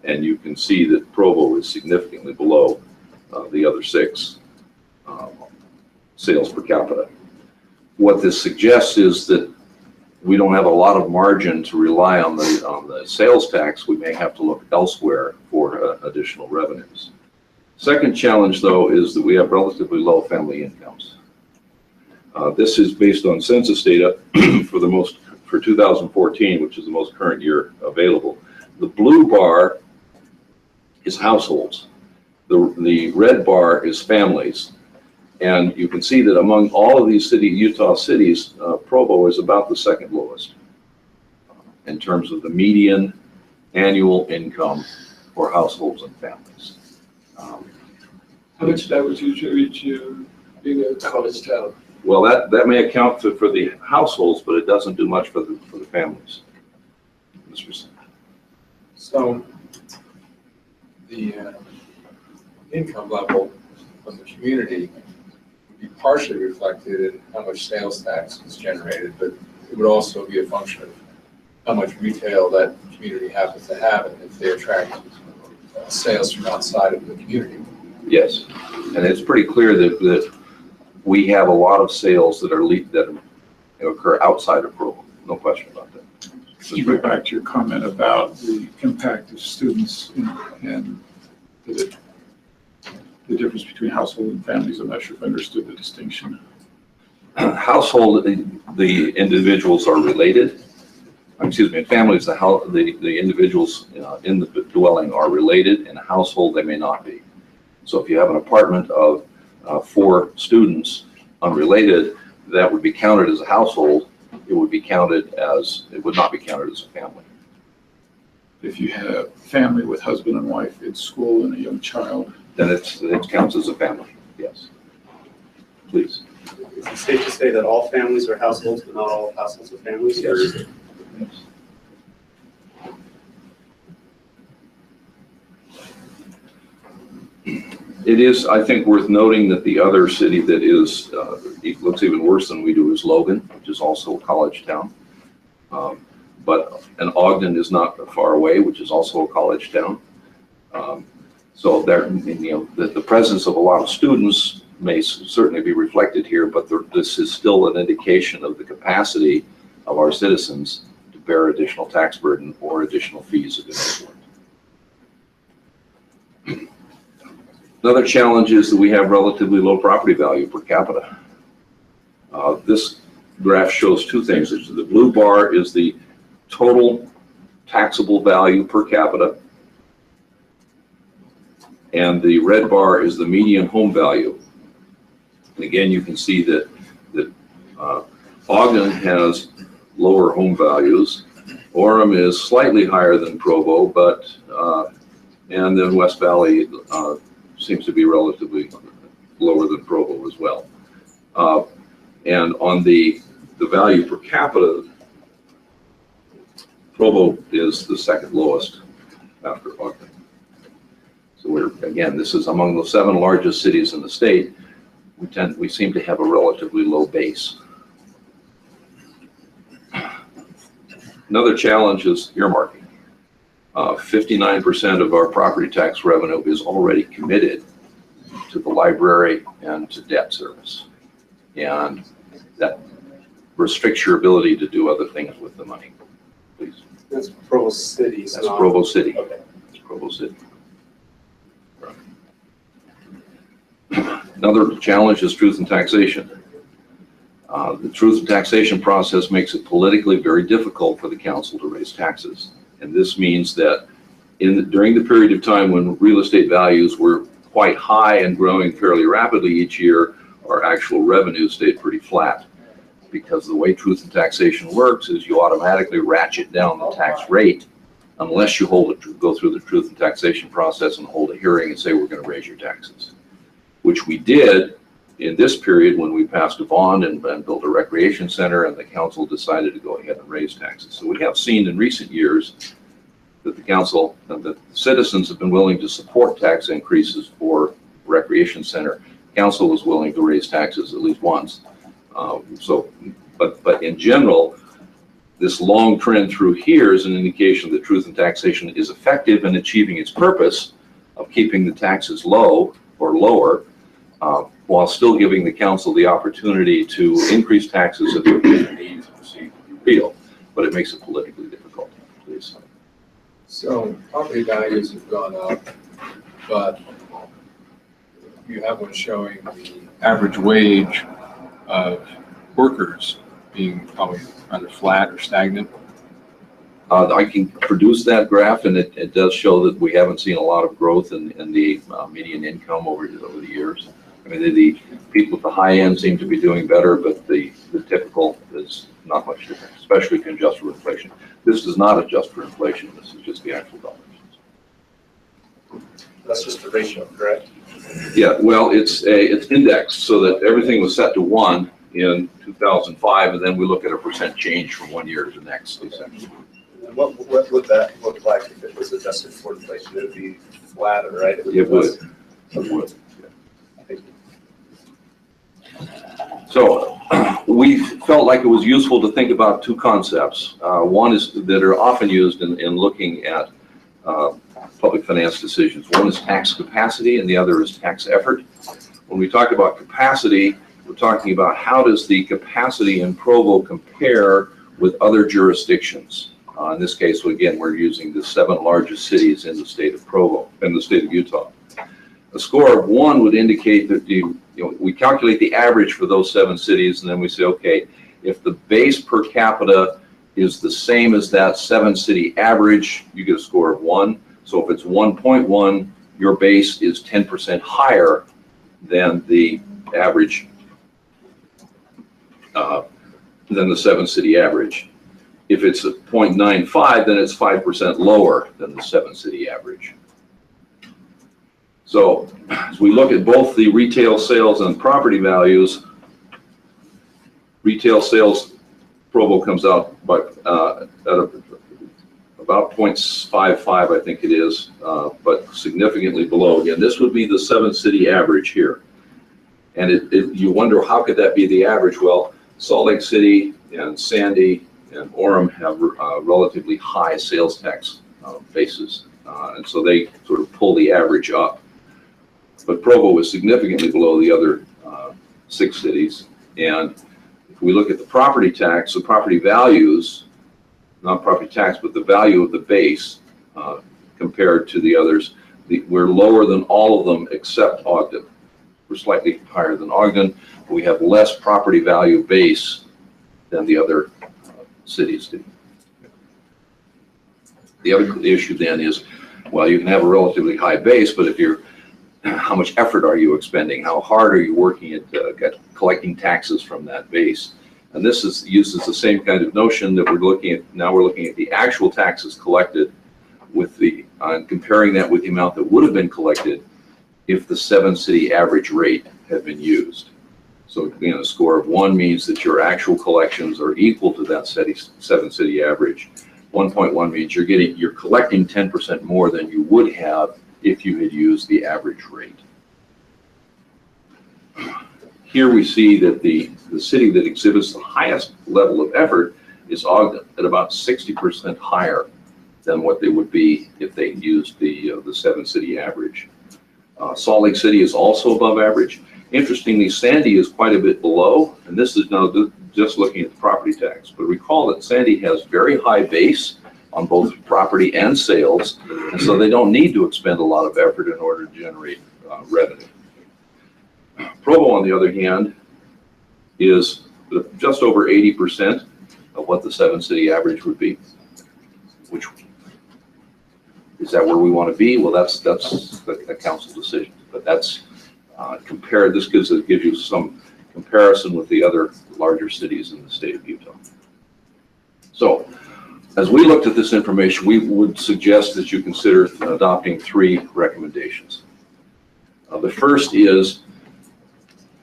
and you can see that Provo is significantly below the other 6 sales per capita. What this suggests is that we don't have a lot of margin to rely on the sales tax. We may have to look elsewhere for additional revenues. Second challenge, though, is that we have relatively low family incomes. This is based on census data for 2014, which is the most current year available. The blue bar is households. The red bar is families. And you can see that among all of these Utah cities, Provo is about the second lowest in terms of the median annual income for households and families. How much of that was usually to being a college town? Well, that may account for the households, but it doesn't do much for the families. So the income level of the community would be partially reflected in how much sales tax is generated, but it would also be a function of how much retail that community happens to have and if they attract sales from outside of the community. Yes, and it's pretty clear that we have a lot of sales that occur outside of Provo. No question about that. Let's go back to your comment about the impact of students and the difference between household and families. I'm not sure if I understood the distinction. Household, the individuals are related. Excuse me, in families, the individuals in the dwelling are related. In a household, they may not be. So if you have an apartment of 4 students unrelated, that would be counted as a household. It would not be counted as a family. If you have family with husband and wife in school and a young child, then it counts as a family. Yes. Please. Is it safe to say that all families are households, but not all households are families? Yes. Yes. It is, I think, worth noting that the other city that is looks even worse than we do is Logan, which is also a college town. And Ogden is not far away, which is also a college town. So there, the presence of a lot of students may certainly be reflected here, but this is still an indication of the capacity of our citizens to bear additional tax burden or additional fees of any sort. Another challenge is that we have relatively low property value per capita. This graph shows two things. The blue bar is the total taxable value per capita, and the red bar is the median home value. And again, you can see that Ogden has lower home values. Orem is slightly higher than Provo, and then West Valley seems to be relatively lower than Provo as well. And on the value per capita, Provo is the second lowest after Ogden. So again, this is among the 7 largest cities in the state. We seem to have a relatively low base. Another challenge is earmarking. 59% of our property tax revenue is already committed to the library and to debt service. And that restricts your ability to do other things with the money. Please. That's Provo City. That's Provo City. Okay. That's Provo City. Another challenge is truth in taxation. The truth in taxation process makes it politically very difficult for the council to raise taxes. And this means that during the period of time when real estate values were quite high and growing fairly rapidly each year, our actual revenue stayed pretty flat. Because the way truth in taxation works is you automatically ratchet down the tax rate unless you go through the truth in taxation process and hold a hearing and say we're going to raise your taxes, which we did in this period when we passed a bond and built a recreation center, and the council decided to go ahead and raise taxes. So we have seen in recent years that the council and the citizens have been willing to support tax increases for recreation center. Council was willing to raise taxes at least once. But in general, this long trend through here is an indication that truth in taxation is effective in achieving its purpose of keeping the taxes low or lower, while still giving the council the opportunity to increase taxes if the needs seem real, but it makes it politically difficult. Please. So property values have gone up, but you have one showing the average wage of workers being probably either flat or stagnant. I can produce that graph, and it does show that we haven't seen a lot of growth in the median income over the years. I mean, the people at the high end seem to be doing better, but the typical is not much different, especially if you adjust for inflation. This does not adjust for inflation. This is just the actual dollars. That's just the ratio, correct? Yeah, well, it's indexed so that everything was set to 1 in 2005, and then we look at a percent change from one year to the next. Essentially. And what would that look like if it was adjusted for inflation? It would be flatter, right? It would. It would. Thank you. So we felt like it was useful to think about two concepts. One is that are often used in looking at public finance decisions. One is tax capacity and the other is tax effort. When we talk about capacity, we're talking about how does the capacity in Provo compare with other jurisdictions. In this case, again, we're using the 7 largest cities in the state of Provo, in the state of Utah. A score of 1 would indicate that we calculate the average for those 7 cities, and then we say, okay, if the base per capita is the same as that 7-city average, you get a score of 1. So if it's 1.1, your base is 10% higher than the average, than the 7-city average. If it's a 0.95, then it's 5% lower than the 7-city average. So as we look at both the retail sales and property values, retail sales, Provo comes out by, at about 0.55, I think it is, but significantly below. Again, this would be the 7-city average here. And you wonder, how could that be the average? Well, Salt Lake City and Sandy and Orem have relatively high sales tax bases. And so they sort of pull the average up. But Provo is significantly below the other 6 cities. And if we look at the property tax, the property values, not property tax, but the value of the base compared to the others, we're lower than all of them except Ogden. We're slightly higher than Ogden. We have less property value base than the other cities do. The other issue then is, well, you can have a relatively high base, but if you're, how much effort are you expending? How hard are you working at collecting taxes from that base? And this uses the same kind of notion that we're looking at. Now we're looking at the actual taxes collected with comparing that with the amount that would have been collected if the 7-city average rate had been used. So, a score of 1 means that your actual collections are equal to that 7-city average. 1.1 means you're collecting 10% more than you would have if you had used the average rate. Here we see that the city that exhibits the highest level of effort is Ogden, at about 60% higher than what they would be if they used the 7-city average. Salt Lake City is also above average. Interestingly, Sandy is quite a bit below, and this is now just looking at the property tax. But recall that Sandy has very high base on both property and sales, and so they don't need to expend a lot of effort in order to generate revenue. Provo, on the other hand, is just over 80% of what the 7-city average would be. Which is that where we want to be? Well, that's a council decision, but that's compared. This gives you some comparison with the other larger cities in the state of Utah. So, as we looked at this information, we would suggest that you consider adopting 3 recommendations. The first is,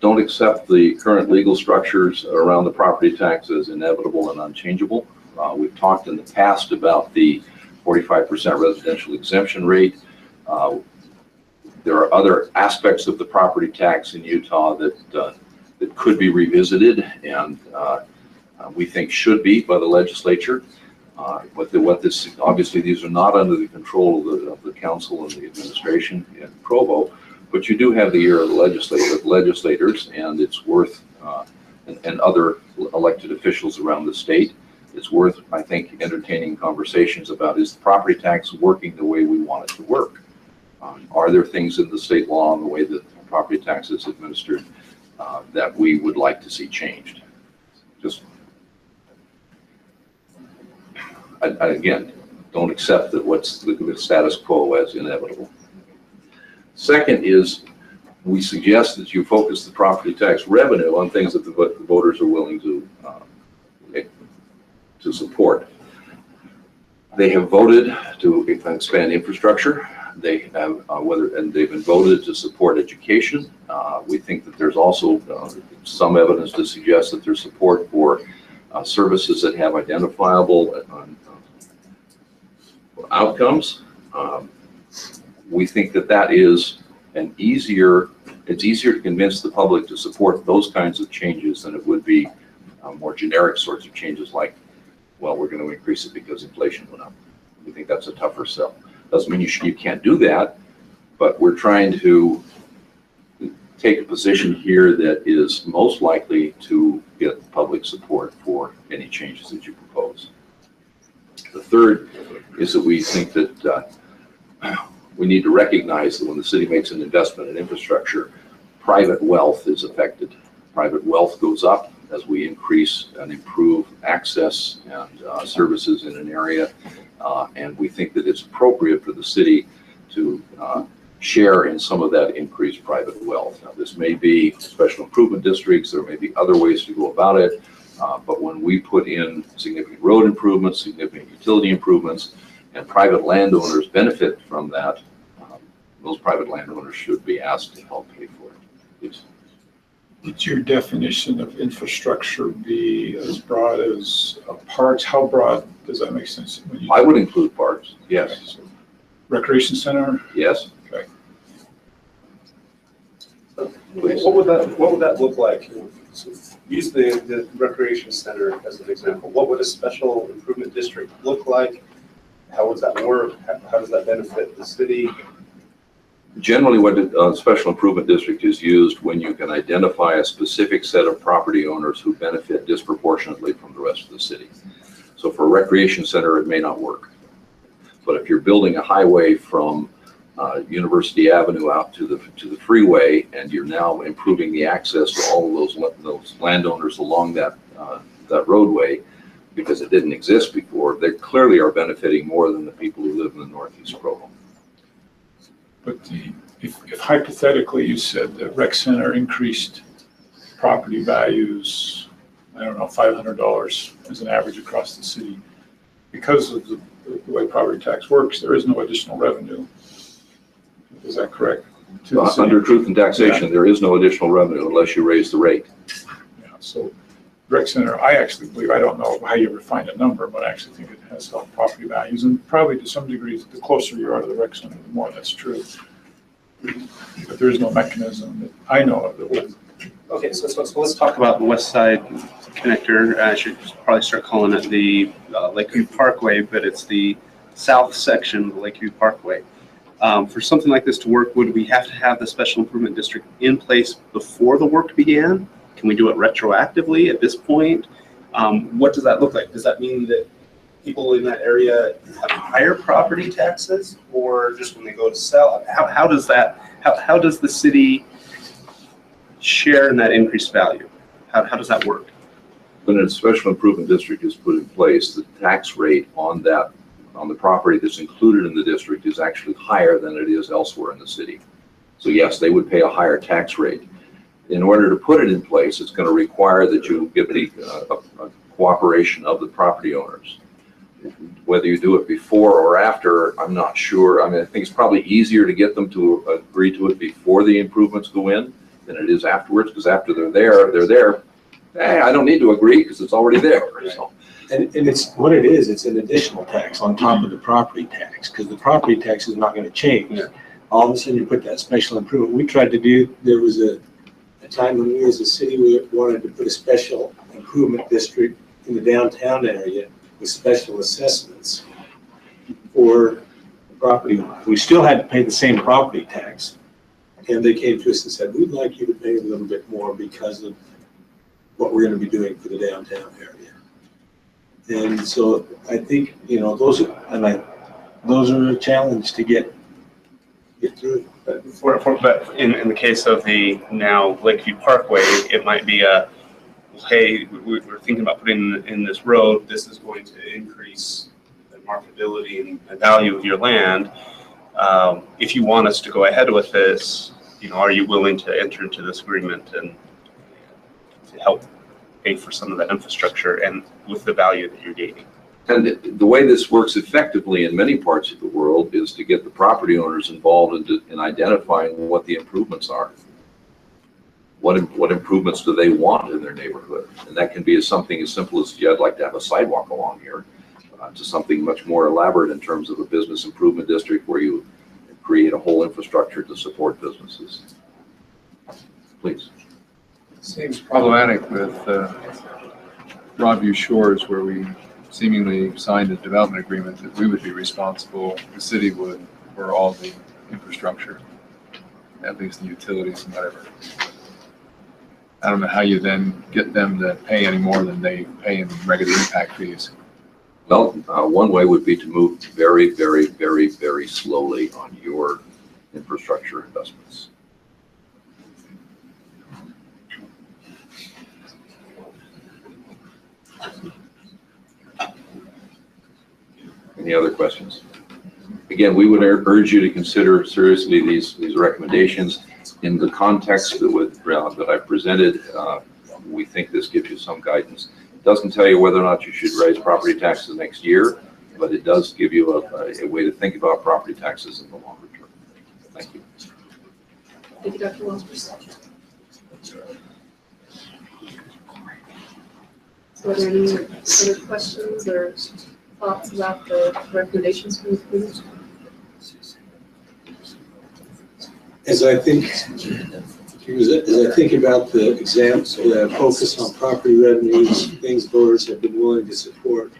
don't accept the current legal structures around the property tax as inevitable and unchangeable. We've talked in the past about the 45% residential exemption rate. There are other aspects of the property tax in Utah that could be revisited and we think should be by the legislature. Obviously these are not under the control of the council and the administration in Provo, but you do have the ear of the legislators, and it's worth, and other elected officials around the state, it's worth, I think, entertaining conversations about, is the property tax working the way we want it to work? Are there things in the state law and the way that the property tax is administered that we would like to see changed? Just, again, don't accept that what's the status quo as inevitable. Second is, we suggest that you focus the property tax revenue on things that the voters are willing to support. They have voted to expand infrastructure. They have they've been voted to support education. We think that there's also some evidence to suggest that there's support for services that have identifiable outcomes. We think that is it's easier to convince the public to support those kinds of changes than it would be more generic sorts of changes like, well, we're going to increase it because inflation went up. We think that's a tougher sell. Doesn't mean you can't do that, but we're trying to take a position here that is most likely to get public support for any changes that you propose. The third is that we think that we need to recognize that when the city makes an investment in infrastructure, private wealth is affected. Private wealth goes up as we increase and improve access and services in an area. And we think that it's appropriate for the city to share in some of that increased private wealth. Now, this may be special improvement districts, there may be other ways to go about it, but when we put in significant road improvements, significant utility improvements, and private landowners benefit from that, those private landowners should be asked to help pay for it. Please. Would your definition of infrastructure be as broad as parks? How broad does that make sense? I would include parks, yes. Okay, so recreation center? Yes. Okay. What would that look like? Use the recreation center as an example. What would a special improvement district look like? How would that work? How does that benefit the city? Generally, what a special improvement district is used when you can identify a specific set of property owners who benefit disproportionately from the rest of the city. So for a recreation center, it may not work. But if you're building a highway from University Avenue out to the freeway, and you're now improving the access to all of those landowners along that roadway, because it didn't exist before, they clearly are benefiting more than the people who live in the northeast Provo. But if hypothetically you said the rec center increased property values, I don't know, $500 as an average across the city, because of the way property tax works, there is no additional revenue. Is that correct? Under truth and taxation, there is no additional revenue unless you raise the rate. Yeah, so rec center, I actually believe, I don't know how you ever find a number, but I actually think it has helped property values, and probably to some degree, the closer you are to the rec center, the more that's true. But there is no mechanism that I know of that would. Okay, so let's talk about the west side connector. I should probably start calling it the Lakeview Parkway, but it's the south section of the Lakeview Parkway. For something like this to work, would we have to have the special improvement district in place before the work began? Can we do it retroactively at this point? What does that look like? Does that mean that people in that area have higher property taxes, or just when they go to sell? How does the city share in that increased value? How does that work? When a special improvement district is put in place, the tax rate on the property that's included in the district is actually higher than it is elsewhere in the city. So yes, they would pay a higher tax rate. In order to put it in place, it's going to require that you get the cooperation of the property owners. Whether you do it before or after, I'm not sure. I mean, I think it's probably easier to get them to agree to it before the improvements go in than it is afterwards, because after they're there. Hey, I don't need to agree because it's already there. So. And it's what it is. It's an additional tax on top of the property tax, because the property tax is not going to change. Yeah. All of a sudden, you put that special improvement. We tried to do. There was a time when we, as a city, we wanted to put a special improvement district in the downtown area with special assessments for the property owners. We still had to pay the same property tax, and they came to us and said, "We'd like you to pay a little bit more because of what we're going to be doing for the downtown area." And so I think, those are a challenge to get through. But in the case of the now Lakeview Parkway, it might be hey, we're thinking about putting in this road. This is going to increase the marketability and the value of your land. If you want us to go ahead with this, are you willing to enter into this agreement and to help pay for some of that infrastructure and with the value that you're gaining? And the way this works effectively in many parts of the world is to get the property owners involved in identifying what the improvements are. What improvements do they want in their neighborhood? And that can be something as simple as, I'd like to have a sidewalk along here, to something much more elaborate in terms of a business improvement district where you create a whole infrastructure to support businesses. Please. Seems problematic with Broadview Shores, where we seemingly signed a development agreement that we would be responsible, the city would, for all the infrastructure, at least the utilities and whatever. I don't know how you then get them to pay any more than they pay in regular impact fees. Well, one way would be to move very, very, very, very slowly on your infrastructure investments. Any other questions? Again, we would urge you to consider seriously these recommendations in the context that I've presented. We think this gives you some guidance. It doesn't tell you whether or not you should raise property taxes next year, but it does give you a way to think about property taxes in the longer term. Thank you. Thank you, Dr. Wells. So are there any other questions or thoughts about the recommendations from the committee? As I think Because as I think about the exams, the focus on property revenues, things voters have been willing to support,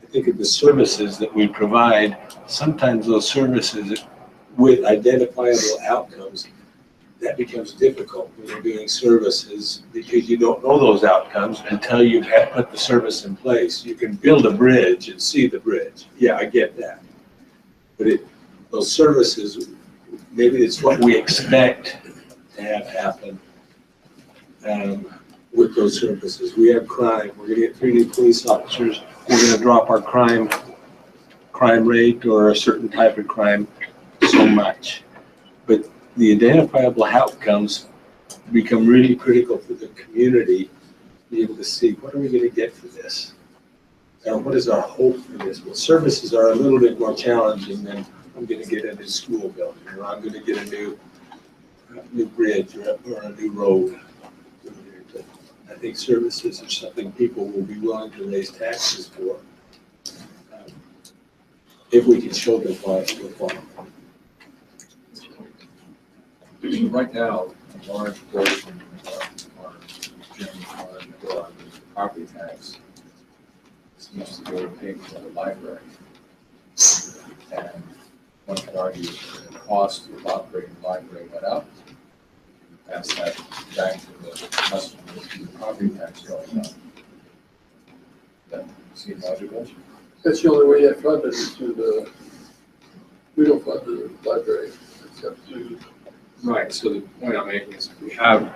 I think of the services that we provide, sometimes those services with identifiable outcomes, that becomes difficult when you're doing services because you don't know those outcomes until you've put the service in place. You can build a bridge and see the bridge. Yeah, I get that. But those services, maybe it's what we expect to have happen with those services. We have crime. We're going to get 3 new police officers. We're going to drop our crime rate or a certain type of crime so much. But the identifiable outcomes become really critical for the community to be able to see what are we going to get for this? And what is our hope for this? Well, services are a little bit more challenging than I'm going to get a new school building, or I'm going to get a new bridge or a new road. I think services are something people will be willing to raise taxes for if we can show them why it's worthwhile. Right now, a large portion of our general fund or property tax seems to go to pay for the library. And one could argue that the cost of operating the library went up. Pass that back to the customers, the property tax going up. That seems logical. That's the only way you fund it is through we don't fund the library except through. Right, so the point I'm making is if we have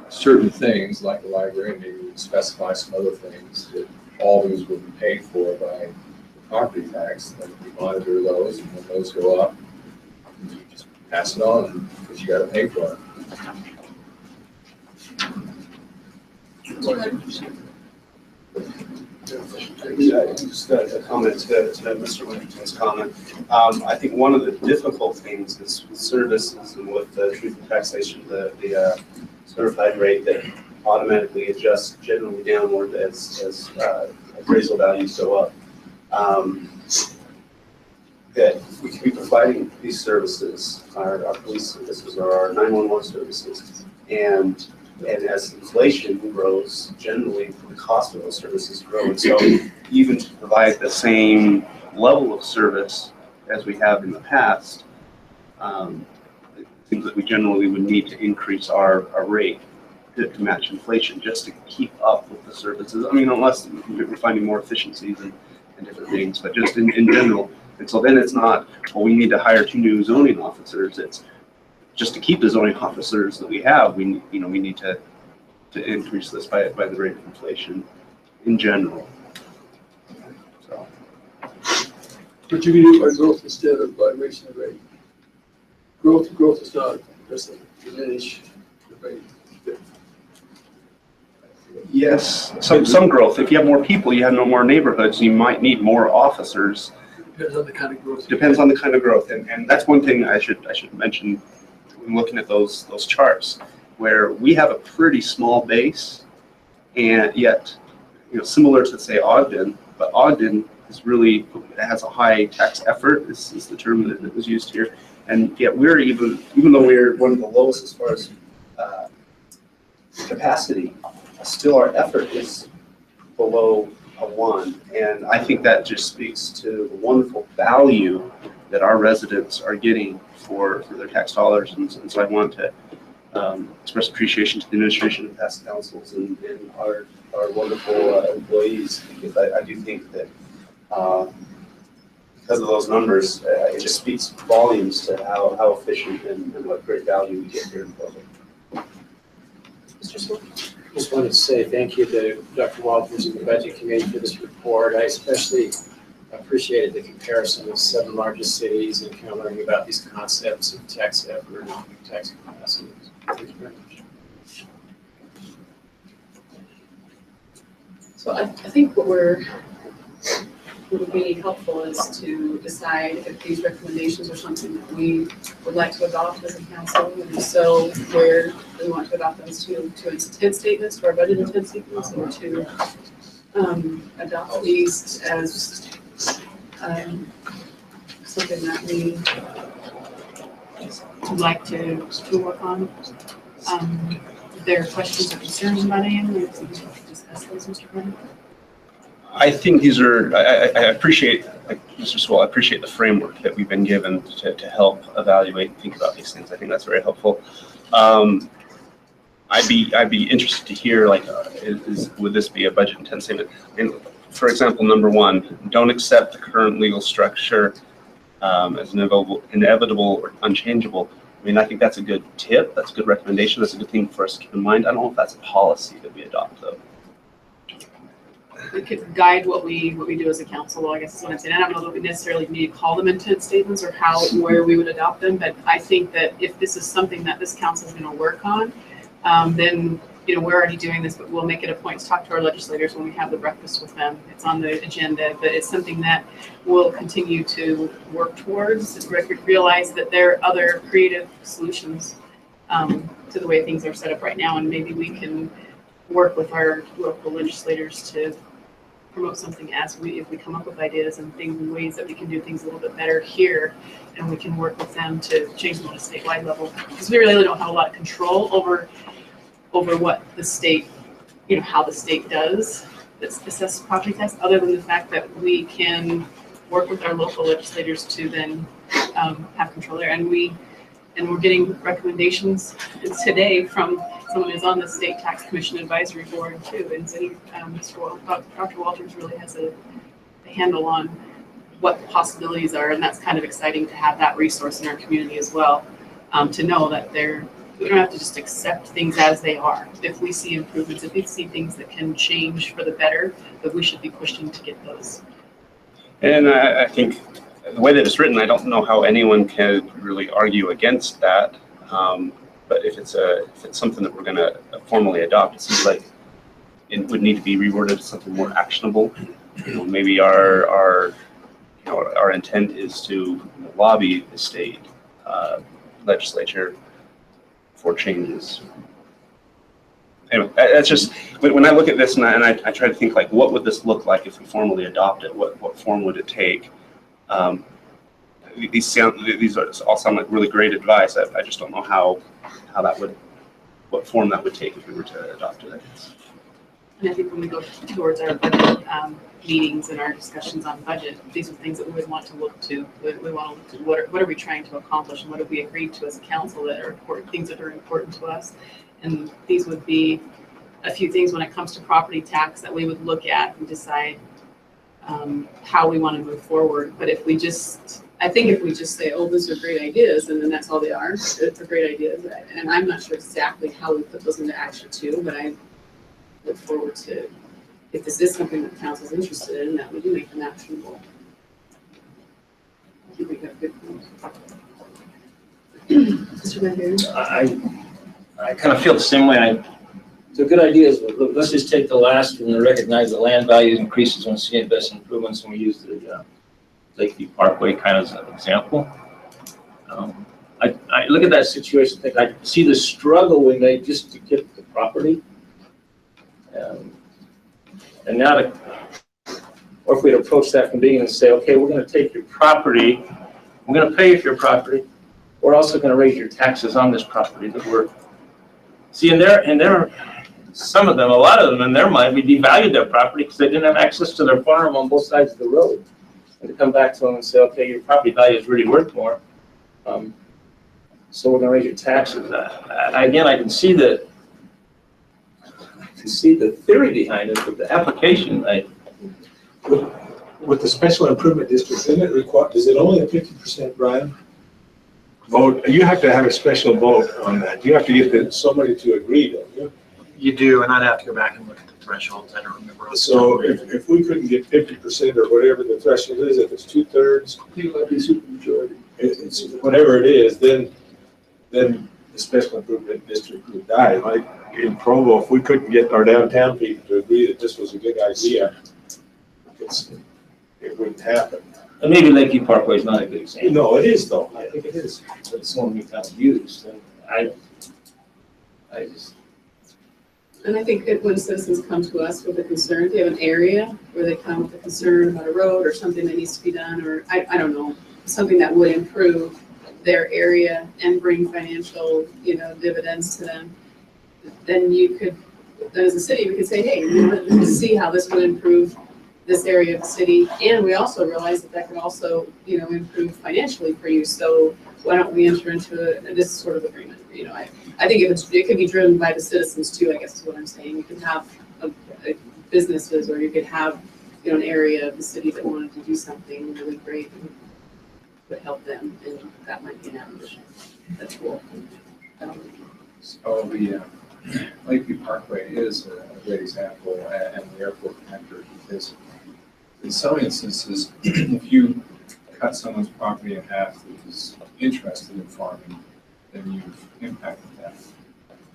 certain things like the library, maybe we specify some other things that all those will be paid for by the property tax, then we monitor those, and when those go up, you just pass it on because you got to pay for it. Just a comment to Mr. Winterton's comment. I think one of the difficult things is with services and with the truth in taxation, the certified rate that automatically adjusts generally downward as appraisal values go up. That we can be providing these services, our police services or our 911 services, and as inflation grows, generally the cost of those services grow. And so even to provide the same level of service as we have in the past, it seems that we generally would need to increase our rate to match inflation just to keep up with the services. I mean, unless we're finding more efficiencies and different things, but just in general. And so then it's not, well, we need to hire 2 new zoning officers. It's just to keep the zoning officers that we have, we need to increase this by the rate of inflation in general. So. But you can do it by growth instead of by raising the rate. Growth is not, doesn't diminish the rate. Yes, some growth. If you have more people, you have no more neighborhoods, you might need more officers. Depends on the kind of growth. Depends on the kind of growth, and that's one thing I should mention when looking at those charts, where we have a pretty small base, and yet, similar to say Ogden, but Ogden is really has a high tax effort. This is the term that was used here, and yet we're even though we're one of the lowest as far as capacity, still our effort is below a 1, and I think that just speaks to the wonderful value that our residents are getting for their tax dollars, and so I want to express appreciation to the administration and past councils and our wonderful employees, because I do think that because of those numbers, it just speaks volumes to how efficient and what great value we get here in Provo. Mr. Swift? Just wanted to say thank you to Dr. Walters and the Budget Committee for this report. I especially appreciated the comparison of 7 largest cities and kind of learning about these concepts of tax effort and tax capacity. Thank you very much. So I think what would be helpful is to decide if these recommendations are something that we would like to adopt as a council, and if so, where we want to adopt those to intent statements, to our budget intent statements, or to adopt these as something that we would like to work on. There are questions or concerns about any of them? We can discuss those, Mr. Gordon. I think these are, I appreciate, like Mr. Swell, I appreciate the framework that we've been given to help evaluate and think about these things. I think that's very helpful. I'd be interested to hear, like, would this be a budget intense statement? And for example, number one, don't accept the current legal structure as inevitable or unchangeable. I mean, I think that's a good tip. That's a good recommendation. That's a good thing for us to keep in mind. I don't know if that's a policy that we adopt, though. It could guide what we do as a council, I guess is what I'm saying. I don't know that we necessarily need to call them intent statements or where we would adopt them, but I think that if this is something that this council is going to work on, then, you know, we're already doing this, but we'll make it a point to talk to our legislators when we have the breakfast with them. It's on the agenda, but it's something that we'll continue to work towards. Realize that there are other creative solutions to the way things are set up right now, and maybe we can work with our local legislators to promote something if we come up with ideas and things and ways that we can do things a little bit better here, and we can work with them to change them on a statewide level, because we really don't have a lot of control over what the state, you know, how the state does assess property tax, other than the fact that we can work with our local legislators to then have control there. And we're getting recommendations today from someone who's on the State Tax Commission Advisory Board too. And so Dr. Walters really has a handle on what the possibilities are, and that's kind of exciting to have that resource in our community as well, to know that we don't have to just accept things as they are. If we see improvements, if we see things that can change for the better, that we should be pushing to get those. And I think the way that it's written, I don't know how anyone can really argue against that. But if it's something that we're going to formally adopt, it seems like it would need to be reworded to something more actionable. You know, maybe our intent is to lobby the state legislature for changes. Anyway, that's just, when I look at this and I try to think, like, what would this look like if we formally adopt it? What form would it take? These all sound like really great advice. I just don't know how what form that would take if we were to adopt it, I guess. And I think when we go towards our budget meetings and our discussions on budget, these are things that we would want to look to. We want to look to what are we trying to accomplish, and what have we agreed to as a council that are important, things that are important to us. And these would be a few things when it comes to property tax that we would look at and decide how we want to move forward. But if we just say, oh, those are great ideas, and then that's all they are, it's a great idea. And I'm not sure exactly how we put those into action too, but I look forward to, if this is something that the council's interested in, that we do make them actionable. I think we have good points. Mr. Van I kind of feel the same way. So good ideas. Let's just take the last one and recognize that land value increases when we invest in improvements, and we use the Lakeview Parkway kind of as an example. I look at that situation, think I see the struggle we made just to get the property. And now or if we'd approach that from beginning and say, okay, we're going to take your property, we're going to pay for your property, we're also going to raise your taxes on this property that we're, see, and there, some of them, a lot of them in their mind, we devalued their property because they didn't have access to their farm on both sides of the road. And to come back to them and say, okay, your property value is really worth more, so we're going to raise your taxes. Again, I can see the theory behind it, but the application, with the special improvement district, is it only a 50%, Brian? Vote. You have to have a special vote on that. You have to get somebody to agree, don't you? You do, and I'd have to go back and look at the thresholds. I don't remember. So if we couldn't get 50% or whatever the threshold is, if it's 2/3, supermajority, it's whatever it is, then the special improvement district would die. Like in Provo, if we couldn't get our downtown people to agree that this was a good idea, it wouldn't happen. and maybe Lakeview Parkway is not a good example. No, it is though. I think it is. But it's one we kind of used, and I just. And I think that when citizens come to us with a concern, if they have an area where they come with a concern about a road or something that needs to be done, or I don't know, something that would improve their area and bring financial, dividends to them, then you could, as a city, we could say, hey, we want to see how this would improve this area of the city. And we also realize that could also, improve financially for you. So why don't we enter into this sort of agreement? I think it could be driven by the citizens too, I guess is what I'm saying. You could have businesses, or you could have, an area of the city that wanted to do something really great and would help them, and that might be an ambition. That's cool. So the Lakeview Parkway is a great example, and the airport connector, because in some instances, if you cut someone's property in half that is interested in farming, then you've impacted them.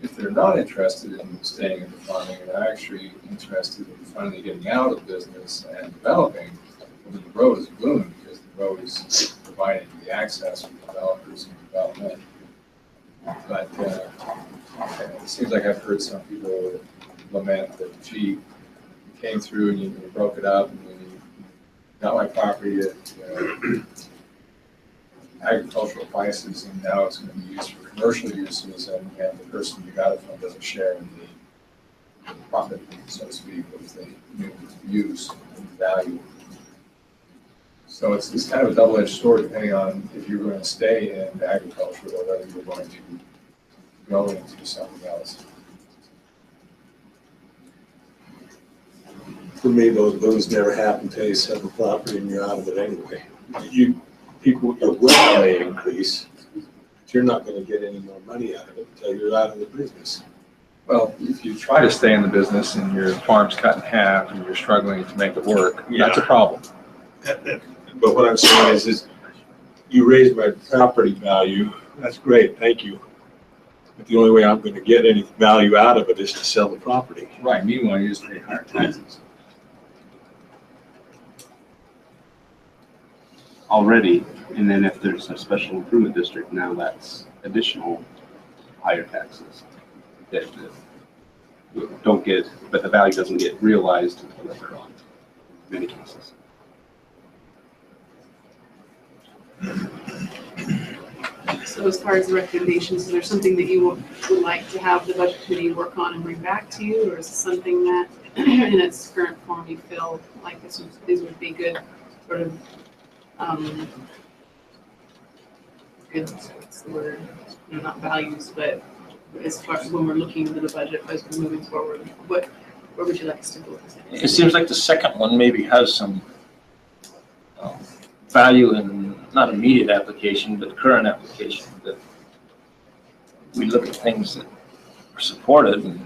If they're not interested in staying in the farming and are actually interested in finally getting out of business and developing, well, the road is a boon, because the road is providing the access for developers and development. But it seems like I've heard some people lament that, gee, you came through and you broke it up, and you got my property at agricultural prices, and now it's going to be used for commercial uses, and the person you got it from doesn't share in the profit, so to speak, of the new use and value. So it's kind of a double-edged sword, depending on if you're going to stay in agriculture or whether you're going to go into something else. For me, those never happen until you sell the property and you're out of it anyway. People, your wealth may increase, but you're not going to get any more money out of it until you're out of the business. Well, if you try to stay in the business and your farm's cut in half and you're struggling to make it work, that's a problem. But what I'm saying is you raised my property value. That's great, thank you. But the only way I'm going to get any value out of it is to sell the property. Right, meanwhile, you just pay higher taxes. Already, and then if there's a special improvement district, now that's additional higher taxes that don't get, but the value doesn't get realized until later on, in many cases. So as far as the recommendations, is there something that you would like to have the budget committee work on and bring back to you, or is it something that in its current form you feel like these would be good sort of good, what's the word, not values, but as far as when we're looking into the budget as we're moving forward, where would you like us to go with this? It seems like the second one maybe has some value in not immediate application, but current application, that we look at things that are supported and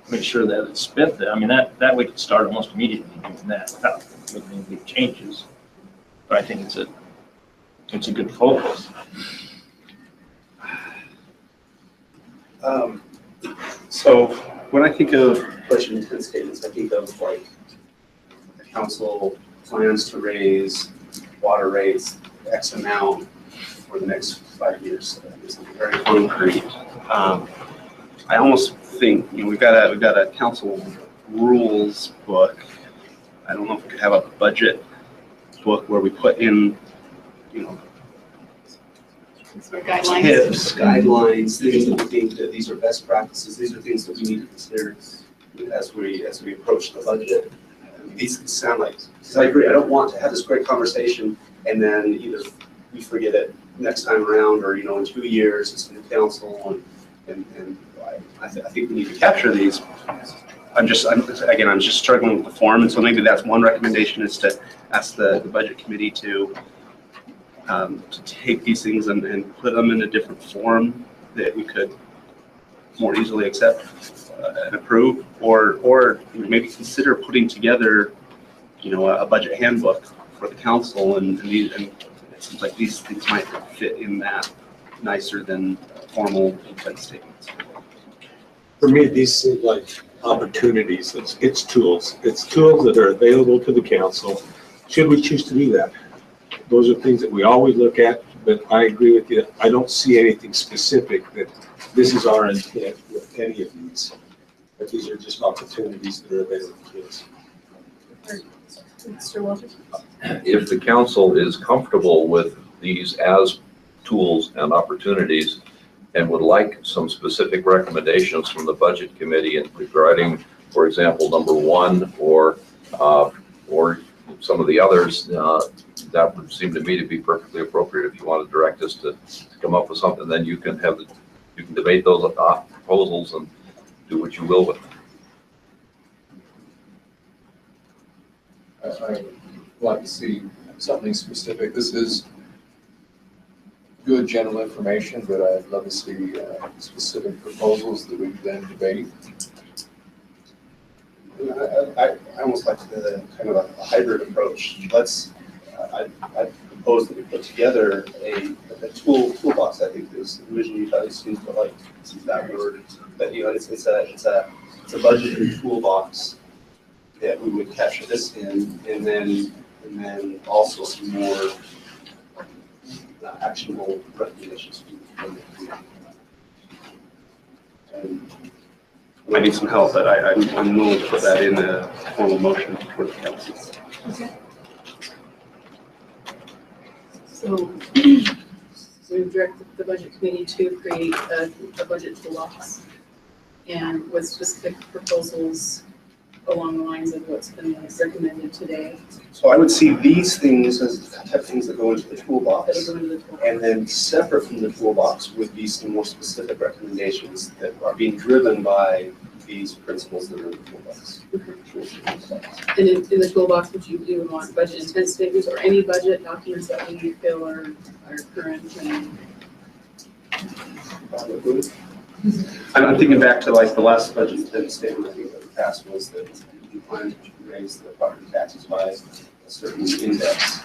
make sure that it's spent there. I mean, that we could start almost immediately doing that without making any big changes. But I think it's a good focus. So when I think of budget intent statements, I think of like the council plans to raise water rates X amount for the next 5 years. It's very concrete. I almost think, we've got a council rules book. I don't know if we could have a budget book where we put in, Guidelines. tips, guidelines, things that we think that these are best practices. These are things that we need to consider as we approach the budget. These sound like, because I agree, I don't want to have this great conversation and then either we forget it next time around, or in 2 years it's new council, and I think we need to capture these. I'm just struggling with the form, and so maybe that's one recommendation, is to ask the budget committee to take these things and put them in a different form that we could more easily accept and approve, or maybe consider putting together, a budget handbook for the council, and it seems like these things might fit in that nicer than formal intent statements. For me, these seem like opportunities. It's tools. It's tools that are available to the council. Should we choose to do that? Those are things that we always look at, but I agree with you. I don't see anything specific that this is our intent with any of these. But these are just opportunities that are available to us. Mr. Walters? If the council is comfortable with these as tools and opportunities, and would like some specific recommendations from the budget committee in regarding, for example, number 1 or some of the others, that would seem to me to be perfectly appropriate. If you want to direct us to come up with something, then you can debate those proposals and do what you will with them. I'd like to see something specific. This is good general information, but I'd love to see specific proposals that we can then debate. I almost like the kind of a hybrid approach. I propose that we put together a toolbox. I think is originally probably seems to like that word, but it's a budgeting toolbox that we would capture this in, and then also some more actionable recommendations from the community. And Might need some help, but I'm willing to put that in a formal motion for the council. Okay. So we've directed the budget committee to create a budget toolbox and with specific proposals along the lines of what's been recommended today. so I would see these things as the type of things that go into the toolbox. That'll go into the toolbox. And then separate from the toolbox would be some more specific recommendations that are being driven by these principles that are in the toolbox. And in the toolbox, would you want budget intent statements or any budget documents that we feel are current and I'm thinking back to like the last budget intent statement I think that passed was that you plan to raise the property taxes by a certain index.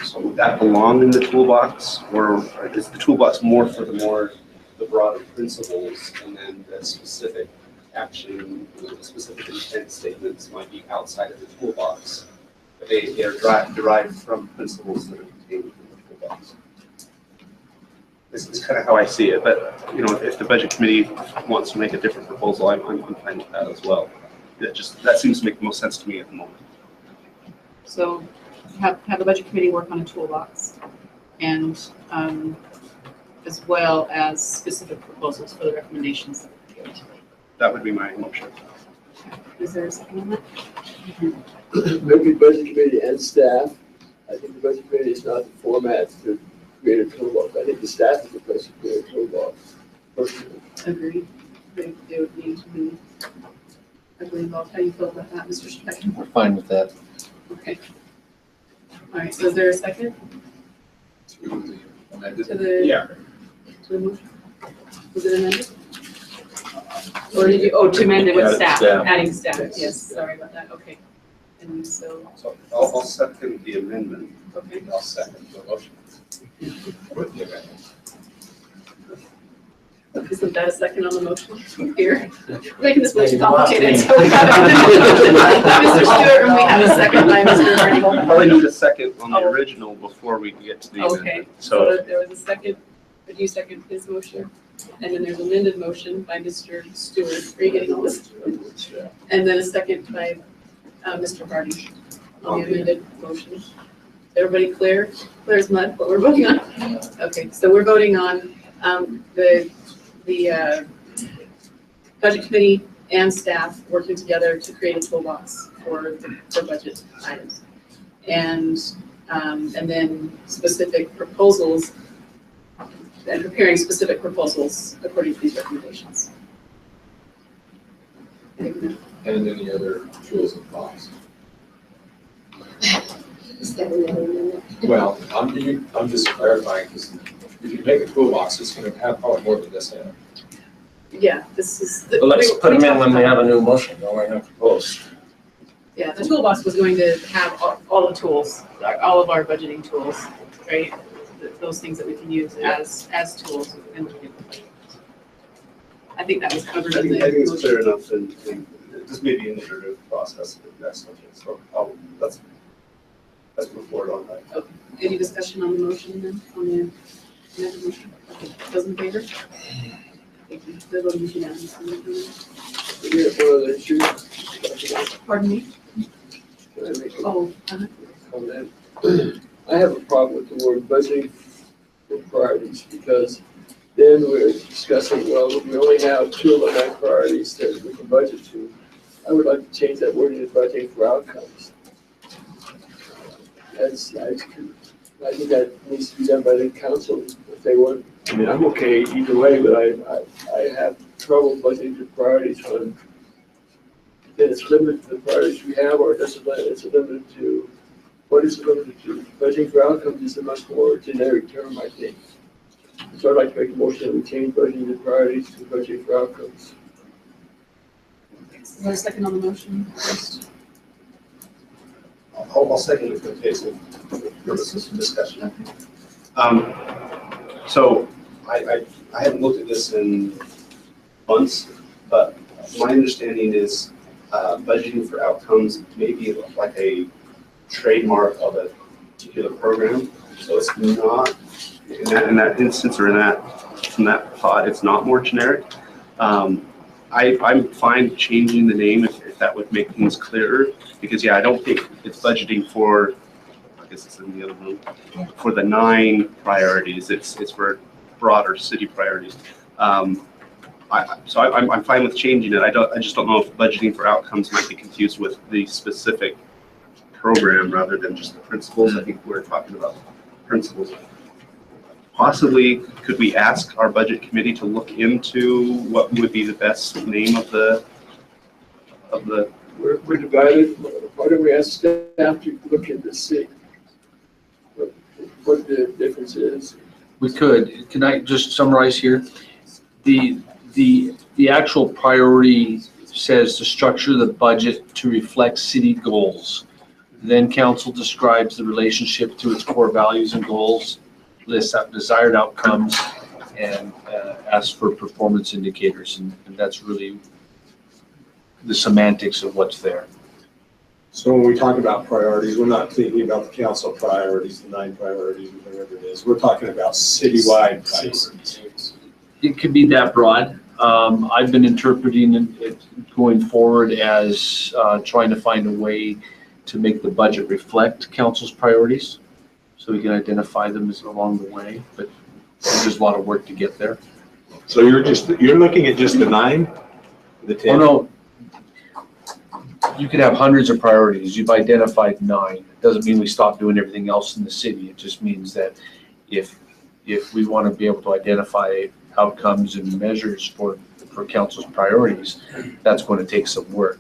So would that belong in the toolbox, or is the toolbox more for the broader principles, and then the specific action, the specific intent statements might be outside of the toolbox? But they are derived from principles that are contained in the toolbox. This is kind of how I see it, but if the budget committee wants to make a different proposal, I'm fine with that as well. That seems to make the most sense to me at the moment. so have the budget committee work on a toolbox and as well as specific proposals for the recommendations that we're giving today. That would be my motion. Is there a second on that? Maybe budget committee and staff. I think the budget committee is not the format to create a toolbox. I think the staff is the place to create a toolbox. Personally. Agreed. They would need to be agreed about. How do you feel about that, Mr. Speck? We're fine with that. Okay. All right, so is there a second to the? Yeah. To the motion? Was it amended? Or did you, to amend it with staff, adding staff, yes, sorry about that, okay. And so, I'll second the amendment. okay, I'll second the motion with the amendment. isn't that a second on the motion here? We're making this much Hey, you lost complicated, me. so we have Mr. Stewart, and we have a second by Mr. Hardy. Probably need a second on the original before we can get to the Okay, amendment. so there was a second, but you second his motion, and then there's an amended motion by Mr. Stewart, are you getting all this? And then a second by Mr. Hardy on the amended motion. Is everybody clear? Clear as mud, what we're voting on? Okay, so we're voting on the budget committee and staff working together to create a toolbox for budget items. And then specific proposals, and preparing specific proposals according to these recommendations. And any other tools in the box. Well, I'm just clarifying, because if you make a toolbox, it's going to have probably more than this in it. Yeah, this is. Well, let's put them in when we have a new motion, don't we have to propose? Yeah, the toolbox was going to have all the tools, all of our budgeting tools, right? Those things that we can use as tools. I think that was covered in the I think it's motion. clear enough, and this may be an iterative process, but that's okay. So let's move forward on that. Okay. Any discussion on the motion then, on the amended motion? Okay, those in favor? Thank you. The vote is unanimous. We have one other issue. Pardon me? Can I make a Oh, comment? I have a problem with the word budgeting for priorities, because then we're discussing, well, we only have 2 of the 9 priorities that we can budget to. I would like to change that wording to budgeting for outcomes. I think that needs to be done by the council if they want. I mean, I'm okay either way, but I have trouble budgeting the priorities when it's limited to the priorities we have, or it's limited to, what is it limited to? Budgeting for outcomes is a much more generic term, I think. So I'd like to make a motion that we change budgeting the priorities to budgeting for outcomes. Is there a second on the motion first? I'll second it for the case of purposes of discussion. So I haven't looked at this in months, but my understanding is budgeting for outcomes may be like a trademark of a particular program. So it's not, in that instance or in that thought, it's not more generic. I'm fine changing the name if that would make things clearer, because I don't think it's budgeting for, I guess it's in the other room, for the 9 priorities. It's for broader city priorities. So I'm fine with changing it. I just don't know if budgeting for outcomes might be confused with the specific program rather than just the principles. I think we're talking about principles. Possibly, could we ask our budget committee to look into what would be the best name of the? We're divided. Why don't we ask staff to look at this, see what the difference is? We could. Can I just summarize here? The actual priority says to structure the budget to reflect city goals. Then council describes the relationship to its core values and goals, lists out desired outcomes, and asks for performance indicators. And that's really the semantics of what's there. So when we talk about priorities, we're not thinking about the council priorities, the 9 priorities, or whatever it is. We're talking about citywide priorities. It could be that broad. I've been interpreting it going forward as trying to find a way to make the budget reflect council's priorities, so we can identify them as along the way. But there's a lot of work to get there. So you're looking at just the 9, the 10. Oh no, you could have hundreds of priorities. You've identified 9. It doesn't mean we stop doing everything else in the city. It just means that if we want to be able to identify outcomes and measures for council's priorities, that's going to take some work,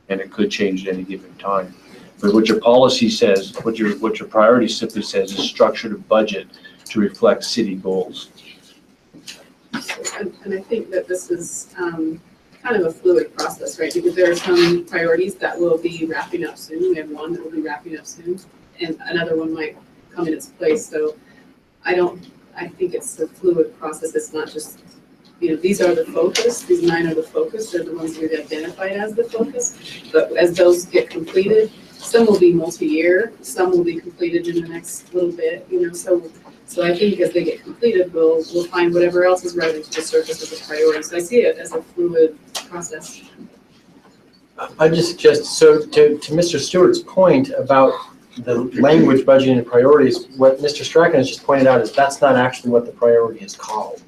and it could change at any given time. But what your policy says, what your priority simply says, is structure a budget to reflect city goals. And I think that this is kind of a fluid process, right? Because there are some priorities that will be wrapping up soon. We have one that will be wrapping up soon, and another one might come in its place. So I think it's a fluid process. It's not just, these are the focus. These 9 are the focus. They're the ones we've identified as the focus. But as those get completed, some will be multi-year, some will be completed in the next little bit, So I think as they get completed, we'll find whatever else is rising to the surface as a priority. So I see it as a fluid process. I just so to Mr. Stewart's point about the language, budgeting, and priorities, what Mr. Strachan has just pointed out is that's not actually what the priority is called.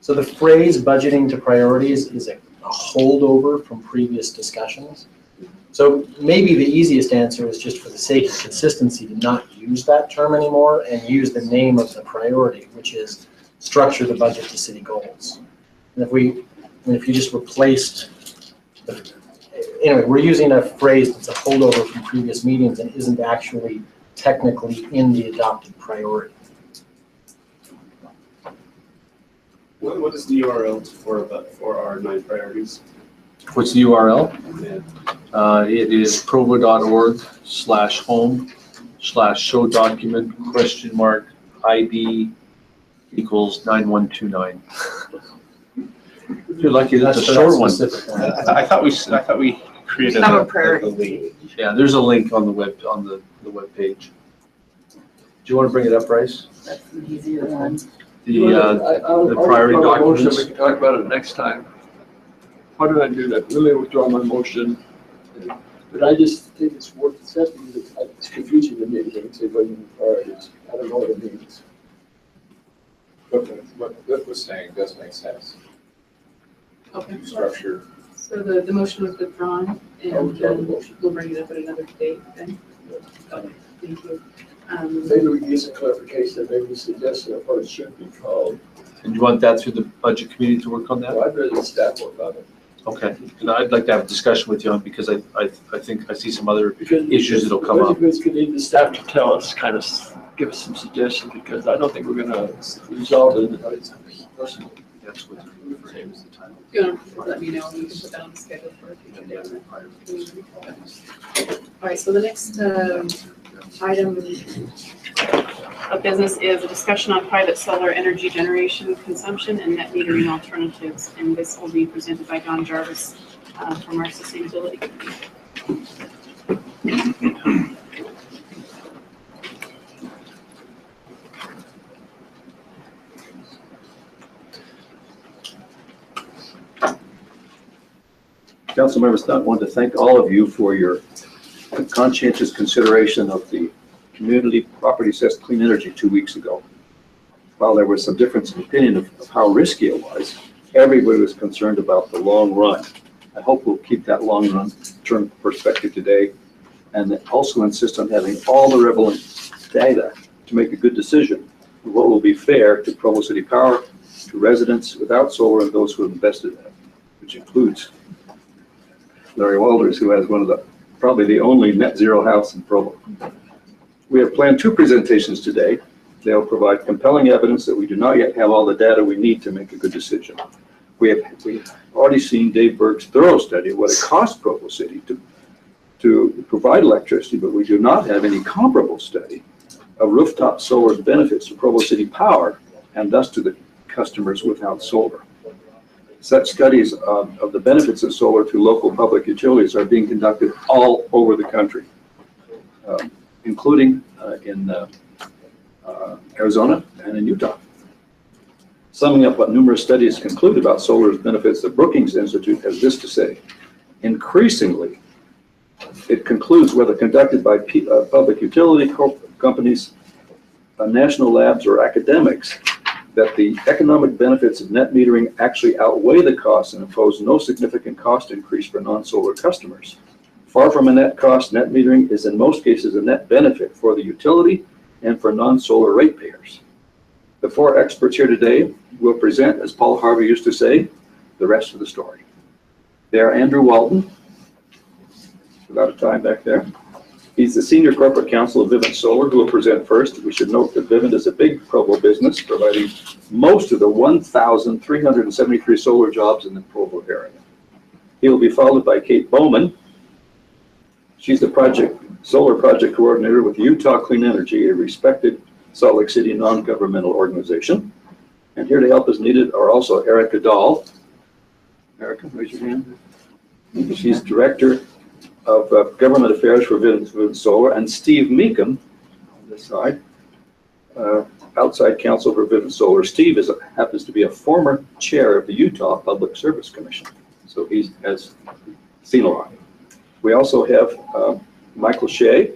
So the phrase budgeting to priorities is a holdover from previous discussions. So maybe the easiest answer is just for the sake of consistency to not use that term anymore and use the name of the priority, which is structure the budget to city goals. And if you just replaced, anyway, we're using a phrase that's a holdover from previous meetings and isn't actually technically in the adopted priority. What is the URL for our 9 priorities? What's the URL? Yeah. It is provo.org/home/show document ?ID = 9129. You're lucky that's a short one. I thought we created Have a priority. link. Yeah, there's a link on the web page. Do you want to bring it up, Bryce? That's the easier one. The priority documents. We can talk about it next time. How did I do that? Let me withdraw my motion. But I just think it's worth accepting that it's confusing to me when you say budgeting priorities. I don't know what it means. What Cliff was saying does make sense. Okay. Structure. So the motion was withdrawn, and we'll bring it up at another date then. Okay, thank you. Maybe we can get some clarification, maybe suggestion of what it should be called. And you want that through the budget committee to work on that? Well, I'd rather staff work on it. Okay, and I'd like to have a discussion with you on, because I think I see some other Because issues that'll come up. Budget could need the staff to tell us, kind of give us some suggestions, because I don't think we're gonna resolve it personally. That's what You want to let me know, and we can put that on the schedule for a future day. All right, so the next item of business is a discussion on private solar energy generation consumption and net metering alternatives. And this will be presented by Don Jarvis from our sustainability committee. Council members, I want to thank all of you for your conscientious consideration of the community property assessed clean energy 2 weeks ago. While there was some difference in opinion of how risky it was, everybody was concerned about the long run. I hope we'll keep that long run term perspective today, and also insist on having all the relevant data to make a good decision of what will be fair to Provo City Power, to residents without solar, and those who have invested in it, which includes Larry Walters, who has probably the only net zero house in Provo. We have planned 2 presentations today. They'll provide compelling evidence that we do not yet have all the data we need to make a good decision. We've already seen Dave Berg's thorough study of what it costs Provo City to provide electricity, but we do not have any comparable study of rooftop solar's benefits to Provo City Power and thus to the customers without solar. Such studies of the benefits of solar to local public utilities are being conducted all over the country, including in Arizona and in Utah. Summing up what numerous studies conclude about solar's benefits, the Brookings Institute has this to say: increasingly, it concludes, whether conducted by public utility companies, national labs, or academics, that the economic benefits of net metering actually outweigh the costs and impose no significant cost increase for non-solar customers. Far from a net cost, net metering is in most cases a net benefit for the utility and for non-solar ratepayers. The 4 experts here today will present, as Paul Harvey used to say, the rest of the story. They are Andrew Walton, without a time back there. He's the Senior Corporate Counsel of Vivint Solar, who will present first. We should note that Vivint is a big Provo business, providing most of the 1,373 solar jobs in the Provo area. He will be followed by Kate Bowman. She's the solar project coordinator with Utah Clean Energy, a respected Salt Lake City non-governmental organization. And here to help as needed are also Erica Dahl. Erica, raise your hand. She's Director of Government Affairs for Vivint Solar, and Steve Meekum, on this side, outside counsel for Vivint Solar. Steve happens to be a former chair of the Utah Public Service Commission, so he has seen a lot. We also have Michael Shea.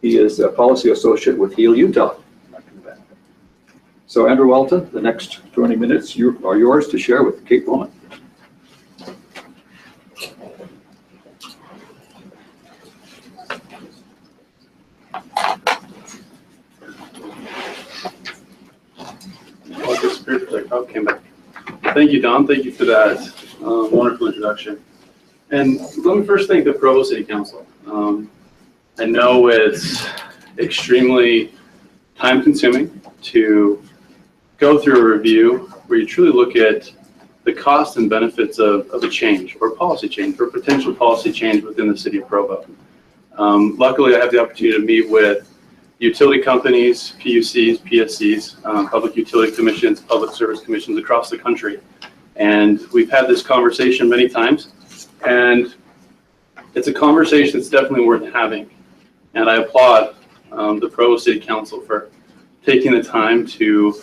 He is a policy associate with Heal Utah. So Andrew Walton, the next 20 minutes are yours to share with Kate Bowman. Okay, thank you, Don. Thank you for that wonderful introduction. And let me first thank the Provo City Council. I know it's extremely time-consuming to go through a review where you truly look at the costs and benefits of a change or policy change or potential policy change within the city of Provo. Luckily, I have the opportunity to meet with utility companies, PUCs, PSCs, public utility commissions, public service commissions across the country. And we've had this conversation many times, and it's a conversation that's definitely worth having. And I applaud the Provo City Council for taking the time to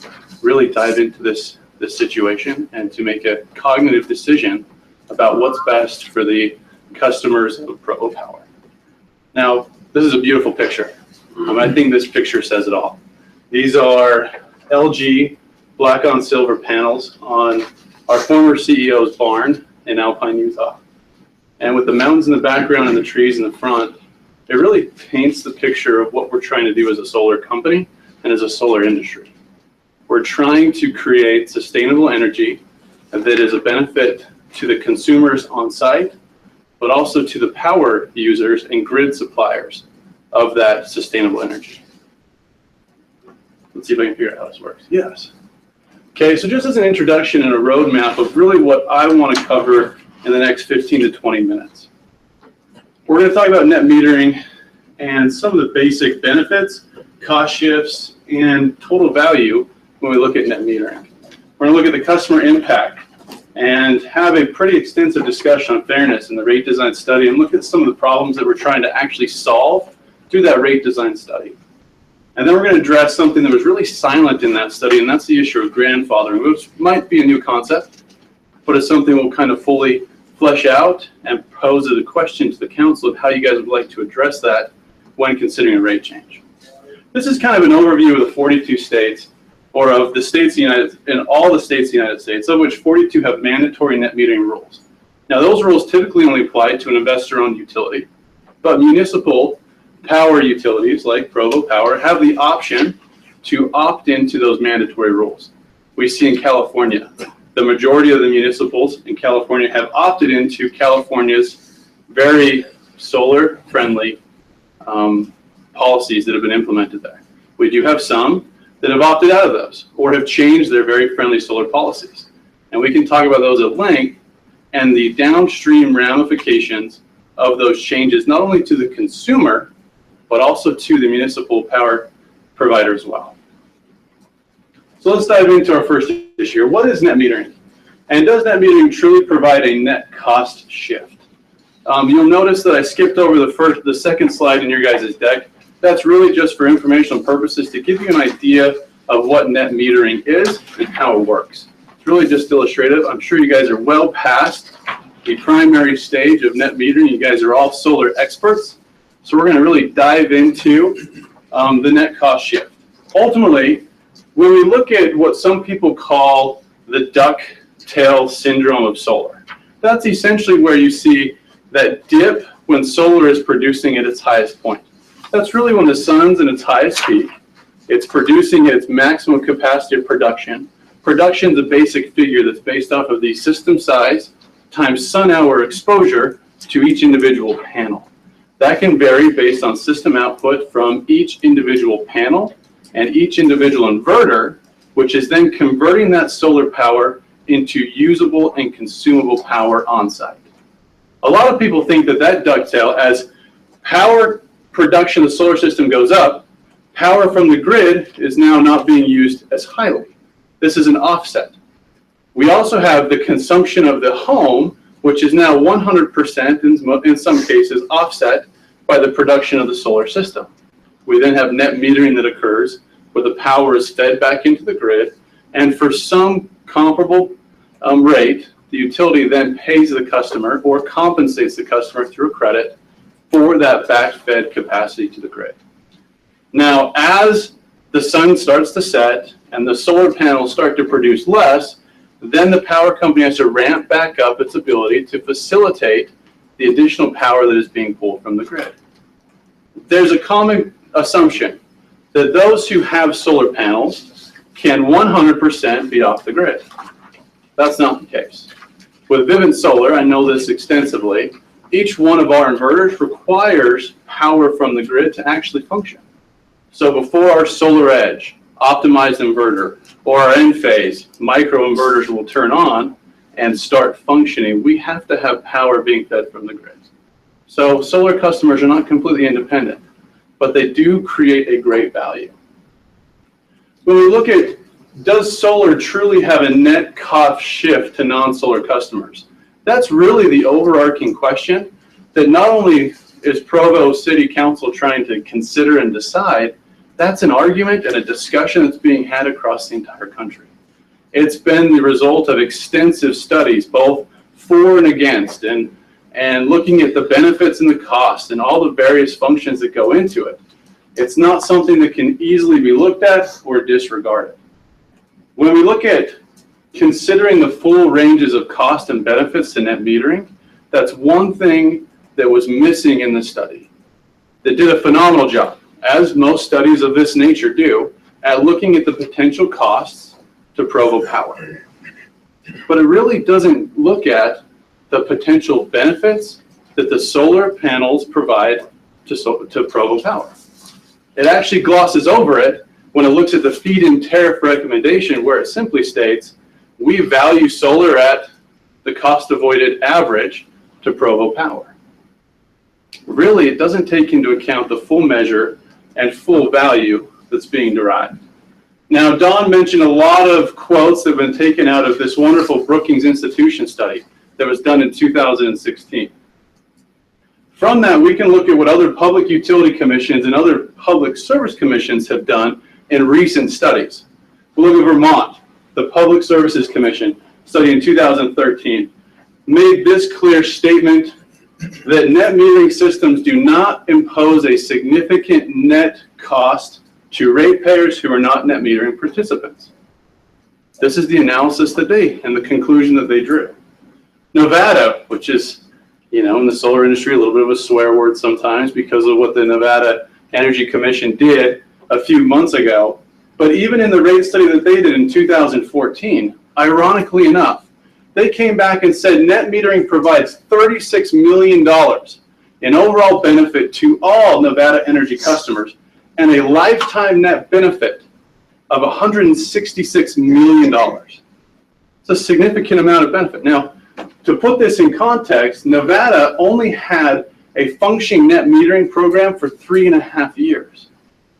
really dive into this situation and to make a cognitive decision about what's best for the customers of Provo Power. Now, this is a beautiful picture. I think this picture says it all. These are LG black on silver panels on our former CEO's barn in Alpine, Utah. And with the mountains in the background and the trees in the front, it really paints the picture of what we're trying to do as a solar company and as a solar industry. We're trying to create sustainable energy that is a benefit to the consumers on site, but also to the power users and grid suppliers of that sustainable energy. Let's see if I can figure out how this works. Yes. Okay, so just as an introduction and a roadmap of really what I want to cover in the next 15 to 20 minutes. We're going to talk about net metering and some of the basic benefits, cost shifts, and total value when we look at net metering. We're going to look at the customer impact and have a pretty extensive discussion on fairness in the rate design study and look at some of the problems that we're trying to actually solve through that rate design study. And then we're going to address something that was really silent in that study, and that's the issue of grandfathering, which might be a new concept, but it's something we'll kind of fully flesh out and pose as a question to the council of how you guys would like to address that when considering a rate change. This is kind of an overview of the 42 states, or of the states in all the states of the United States, of which 42 have mandatory net metering rules. Now those rules typically only apply to an investor-owned utility, but municipal power utilities like Provo Power have the option to opt into those mandatory rules. We see in California, the majority of the municipals in California have opted into California's very solar-friendly policies that have been implemented there. We do have some that have opted out of those or have changed their very friendly solar policies. And we can talk about those at length and the downstream ramifications of those changes, not only to the consumer, but also to the municipal power provider as well. So let's dive into our first issue. What is net metering? And does net metering truly provide a net cost shift? You'll notice that I skipped over the second slide in your guys' deck. That's really just for informational purposes to give you an idea of what net metering is and how it works. It's really just illustrative. I'm sure you guys are well past the primary stage of net metering. You guys are all solar experts. So we're going to really dive into the net cost shift. Ultimately, when we look at what some people call the duck-tail syndrome of solar, that's essentially where you see that dip when solar is producing at its highest point. That's really when the sun's in its highest peak. It's producing its maximum capacity of production. Production is a basic figure that's based off of the system size times sun hour exposure to each individual panel. That can vary based on system output from each individual panel and each individual inverter, which is then converting that solar power into usable and consumable power on site. A lot of people think that that ducktail, as power production of the solar system goes up, power from the grid is now not being used as highly. This is an offset. We also have the consumption of the home, which is now 100% in some cases offset by the production of the solar system. We then have net metering that occurs where the power is fed back into the grid, and for some comparable rate, the utility then pays the customer or compensates the customer through a credit for that back-fed capacity to the grid. Now, as the sun starts to set and the solar panels start to produce less, then the power company has to ramp back up its ability to facilitate the additional power that is being pulled from the grid. There's a common assumption that those who have solar panels can 100% be off the grid. That's not the case. With Vivint Solar, I know this extensively, each one of our inverters requires power from the grid to actually function. So before our Solar Edge optimized inverter or our Enphase micro inverters will turn on and start functioning, we have to have power being fed from the grid. So solar customers are not completely independent, but they do create a great value. When we look at, does solar truly have a net cost shift to non-solar customers? That's really the overarching question that not only is Provo City Council trying to consider and decide, that's an argument and a discussion that's being had across the entire country. It's been the result of extensive studies, both for and against, and looking at the benefits and the cost and all the various functions that go into it. It's not something that can easily be looked at or disregarded. When we look at considering the full ranges of cost and benefits to net metering, that's one thing that was missing in the study. They did a phenomenal job, as most studies of this nature do, at looking at the potential costs to Provo Power. But it really doesn't look at the potential benefits that the solar panels provide to Provo Power. It actually glosses over it when it looks at the feed-in tariff recommendation, where it simply states, we value solar at the cost avoided average to Provo Power. Really, it doesn't take into account the full measure and full value that's being derived. Now, Don mentioned a lot of quotes that have been taken out of this wonderful Brookings Institution study that was done in 2016. From that, we can look at what other public utility commissions and other public service commissions have done in recent studies. We'll look at Vermont. The Public Services Commission study in 2013 made this clear statement that net metering systems do not impose a significant net cost to ratepayers who are not net metering participants. This is the analysis that and the conclusion that they drew. Nevada, which is, you know, in the solar industry, a little bit of a swear word sometimes because of what the Nevada Energy Commission did a few months ago. But even in the rate study that they did in 2014, ironically enough, they came back and said net metering provides $36 million in overall benefit to all Nevada energy customers and a lifetime net benefit of $166 million. It's a significant amount of benefit. Now, to put this in context, Nevada only had a functioning net metering program for 3.5 years.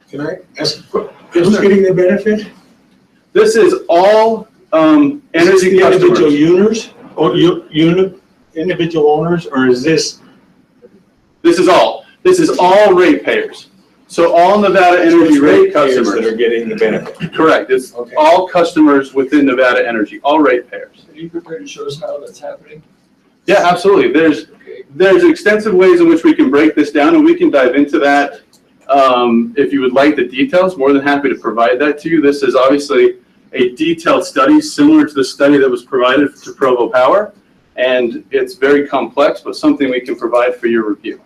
Can I ask, who's getting the benefit? This is all energy customers. Individual owners or individual owners, or is this? This is all ratepayers. So all Nevada Energy rate customers that are getting the benefit. Correct. It's all customers within Nevada Energy, all ratepayers. Are you prepared to show us how that's happening? Yeah, absolutely. There's extensive ways in which we can break this down, and we can dive into that. If you would like the details, more than happy to provide that to you. This is obviously a detailed study similar to the study that was provided to Provo Power, and it's very complex, but something we can provide for your review.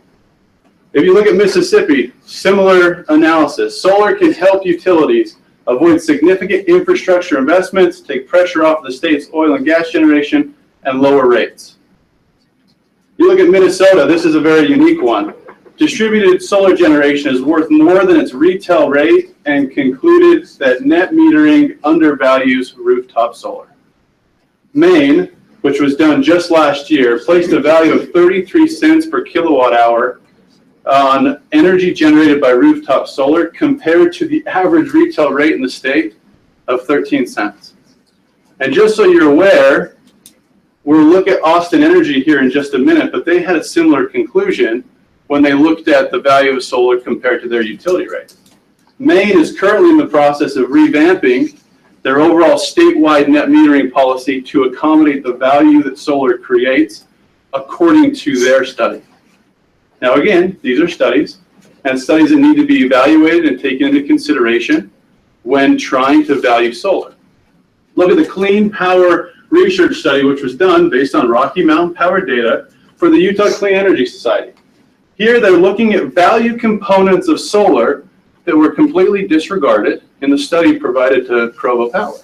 If you look at Mississippi, similar analysis. Solar can help utilities avoid significant infrastructure investments, take pressure off the state's oil and gas generation, and lower rates. You look at Minnesota, this is a very unique one. Distributed solar generation is worth more than its retail rate, and concluded that net metering undervalues rooftop solar. Maine, which was done just last year, placed a value of 33 cents per kilowatt hour on energy generated by rooftop solar compared to the average retail rate in the state of 13 cents. And just so you're aware, we'll look at Austin Energy here in just a minute, but they had a similar conclusion when they looked at the value of solar compared to their utility rate. Maine is currently in the process of revamping their overall statewide net metering policy to accommodate the value that solar creates according to their study. Now again, these are studies, and studies that need to be evaluated and taken into consideration when trying to value solar. Look at the Clean Power Research Study, which was done based on Rocky Mountain Power data for the Utah Clean Energy Society. Here they're looking at value components of solar that were completely disregarded in the study provided to Provo Power.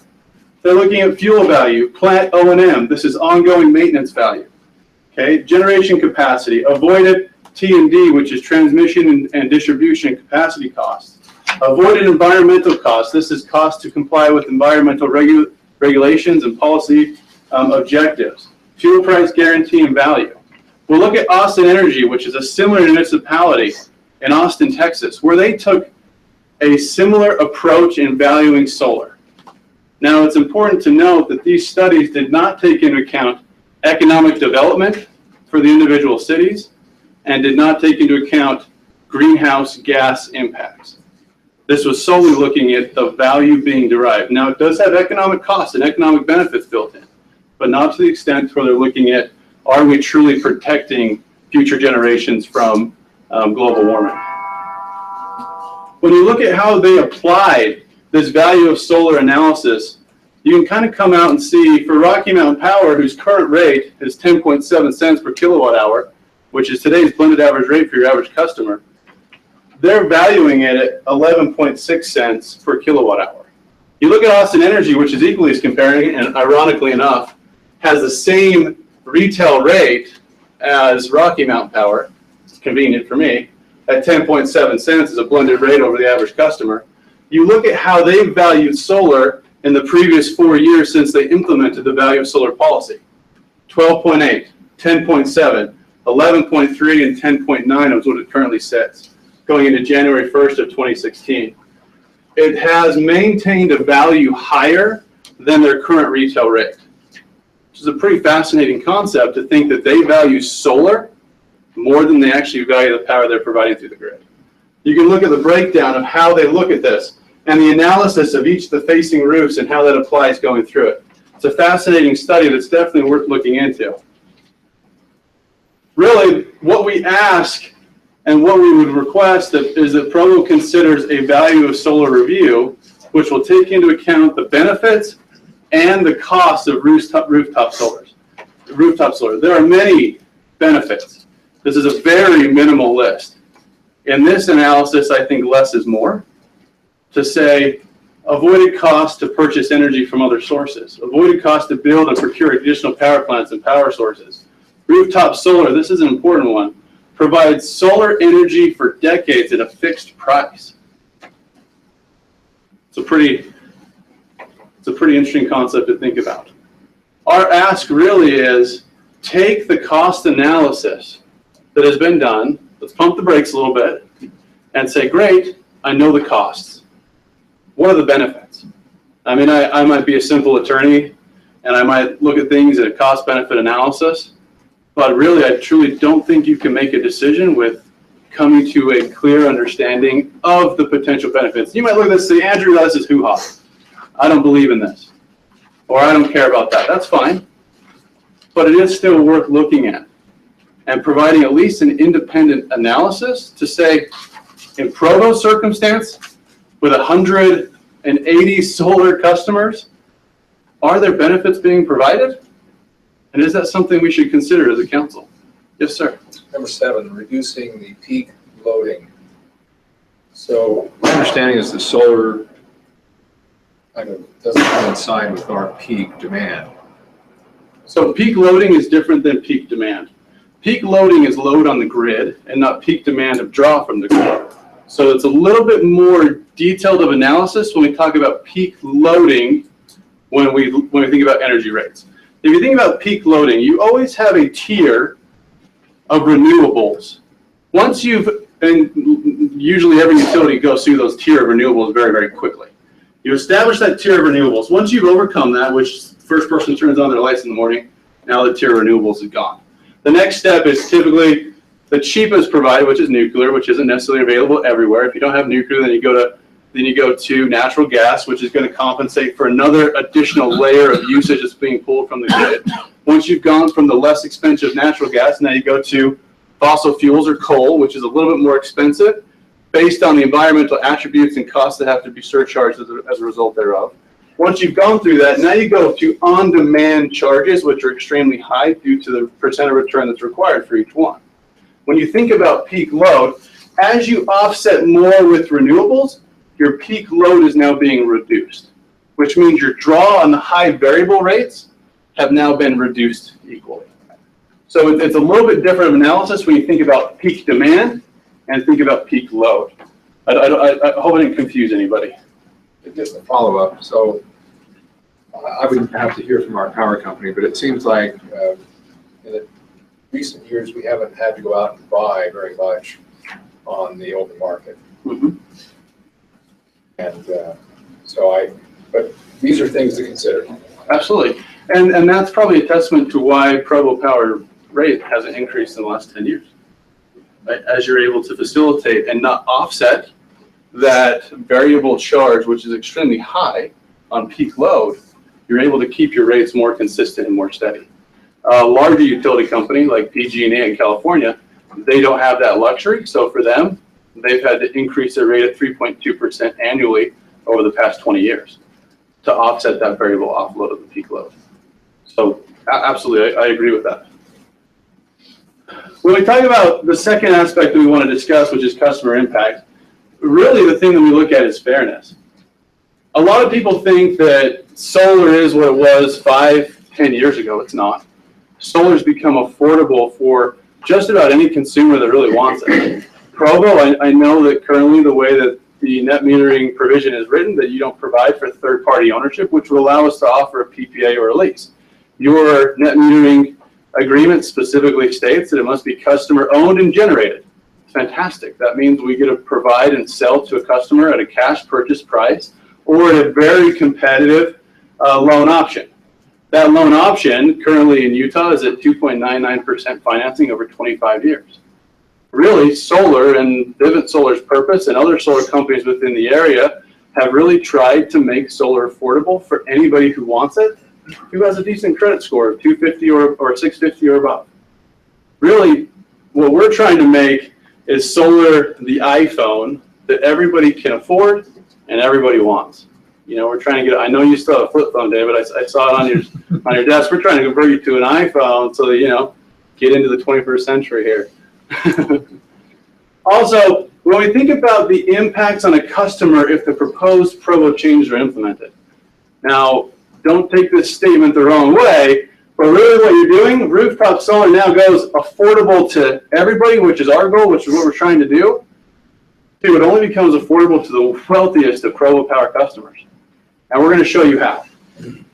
They're looking at fuel value, plant O&M, this is ongoing maintenance value. Okay, generation capacity, avoided T&D, which is transmission and distribution capacity costs. Avoided environmental costs, this is cost to comply with environmental regulations and policy objectives. Fuel price guarantee and value. We'll look at Austin Energy, which is a similar municipality in Austin, Texas, where they took a similar approach in valuing solar. Now, it's important to note that these studies did not take into account economic development for the individual cities and did not take into account greenhouse gas impacts. This was solely looking at the value being derived. Now, it does have economic costs and economic benefits built in, but not to the extent where they're looking at, are we truly protecting future generations from global warming? When you look at how they applied this value of solar analysis you can kind of come out and see for Rocky Mountain Power, whose current rate is 10.7 cents per kilowatt hour, which is today's blended average rate for your average customer, they're valuing it at 11.6 cents per kilowatt hour. You look at Austin Energy, which is equally as comparing, and ironically enough, has the same retail rate as Rocky Mountain Power. It's convenient for me. At 10.7 cents is a blended rate over the average customer. You look at how they valued solar in the previous 4 years since they implemented the value of solar policy. 12.8, 10.7, 11.3, and 10.9 is what it currently sits, going into January 1st of 2016. It has maintained a value higher than their current retail rate, which is a pretty fascinating concept to think that they value solar more than they actually value the power they're providing through the grid. You can look at the breakdown of how they look at this and the analysis of each of the facing roofs and how that applies going through it. It's a fascinating study that's definitely worth looking into. Really, what we ask and what we would request is that Provo considers a value of solar review, which will take into account the benefits and the cost of rooftop solar. There are many benefits. This is a very minimal list. In this analysis, I think less is more. To say, avoided cost to purchase energy from other sources, avoided cost to build and procure additional power plants and power sources. Rooftop solar, this is an important one, provides solar energy for decades at a fixed price. It's a pretty interesting concept to think about. Our ask really is take the cost analysis that has been done, let's pump the brakes a little bit, and say, great, I know the costs. What are the benefits? I mean, I might be a simple attorney, and I might look at things at a cost-benefit analysis, but really, I truly don't think you can make a decision with coming to a clear understanding of the potential benefits. You might look at this and say, Andrew, this is hoo-ha. I don't believe in this, or I don't care about that. That's fine, but it is still worth looking at and providing at least an independent analysis to say, in Provo's circumstance, with 180 solar customers, are there benefits being provided? And is that something we should consider as a council? Yes, sir. Number 7, reducing the peak loading. So My understanding is the solar doesn't coincide with our peak demand. So peak loading is different than peak demand. Peak loading is load on the grid and not peak demand of draw from the grid. So it's a little bit more detailed of analysis when we talk about peak loading when we think about energy rates. If you think about peak loading, you always have a tier of renewables. Once and usually every utility goes through those tier of renewables very, very quickly. You establish that tier of renewables. Once you've overcome that, which first person turns on their lights in the morning, now the tier of renewables is gone. The next step is typically the cheapest provider, which is nuclear, which isn't necessarily available everywhere. If you don't have nuclear, then you go to natural gas, which is going to compensate for another additional layer of usage that's being pulled from the grid. Once you've gone from the less expensive natural gas, now you go to fossil fuels or coal, which is a little bit more expensive based on the environmental attributes and costs that have to be surcharged as a result thereof. Once you've gone through that, now you go to on-demand charges, which are extremely high due to the percent of return that's required for each one. When you think about peak load, as you offset more with renewables, your peak load is now being reduced, which means your draw on the high variable rates have now been reduced equally. So it's a little bit different of analysis when you think about peak demand and think about peak load. I hope I didn't confuse anybody. Just a follow-up. So I would have to hear from our power company, but it seems like in the recent years, we haven't had to go out and buy very much on the open market. Mm-hmm. And but these are things to consider. Absolutely. And that's probably a testament to why Provo Power rate hasn't increased in the last 10 years. Right? As you're able to facilitate and not offset that variable charge, which is extremely high on peak load, you're able to keep your rates more consistent and more steady. A larger utility company like PG&E in California, they don't have that luxury. So for them, they've had to increase their rate at 3.2% annually over the past 20 years. to offset that variable offload of the peak load. So absolutely, I agree with that. When we talk about the second aspect that we want to discuss, which is customer impact, really the thing that we look at is fairness. A lot of people think that solar is what it was 5-10 years ago. It's not. Solar's become affordable for just about any consumer that really wants it. Provo, I know that currently the way that the net metering provision is written, that you don't provide for third-party ownership, which will allow us to offer a PPA or a lease. Your net metering agreement specifically states that it must be customer-owned and generated. Fantastic. That means we get to provide and sell to a customer at a cash purchase price or at a very competitive loan option. That loan option currently in Utah is at 2.99% financing over 25 years. Really, solar and Vivint Solar's purpose and other solar companies within the area have really tried to make solar affordable for anybody who wants it, who has a decent credit score of 250 or 650 or above. Really, what we're trying to make is solar the iPhone that everybody can afford and everybody wants. You know, we're trying to get, I know you still have a flip phone, David. I saw it on your desk. We're trying to convert you to an iPhone so that, you know, get into the 21st century here. Also, when we think about the impacts on a customer if the proposed Provo changes are implemented. Now, don't take this statement the wrong way, but really what you're doing, rooftop solar now goes affordable to everybody, which is our goal, which is what we're trying to do. It only becomes affordable to the wealthiest of Provo Power customers. And we're going to show you how.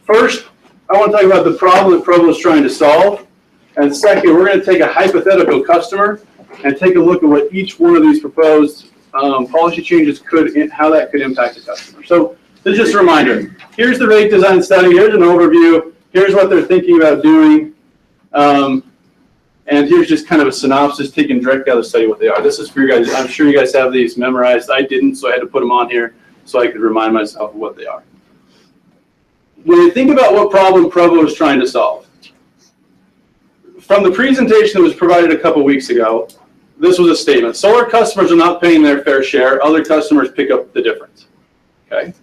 First, I want to talk about the problem that Provo is trying to solve. And second, we're going to take a hypothetical customer and take a look at what each one of these proposed policy changes how that could impact the customer. So this is just a reminder. Here's the rate design study. Here's an overview. Here's what they're thinking about doing. And here's just kind of a synopsis taken directly out of the study what they are. This is for you guys. I'm sure you guys have these memorized. I didn't, so I had to put them on here so I could remind myself of what they are. When you think about what problem Provo is trying to solve, from the presentation that was provided a couple weeks ago, this was a statement. Solar customers are not paying their fair share. Other customers pick up the difference. Okay.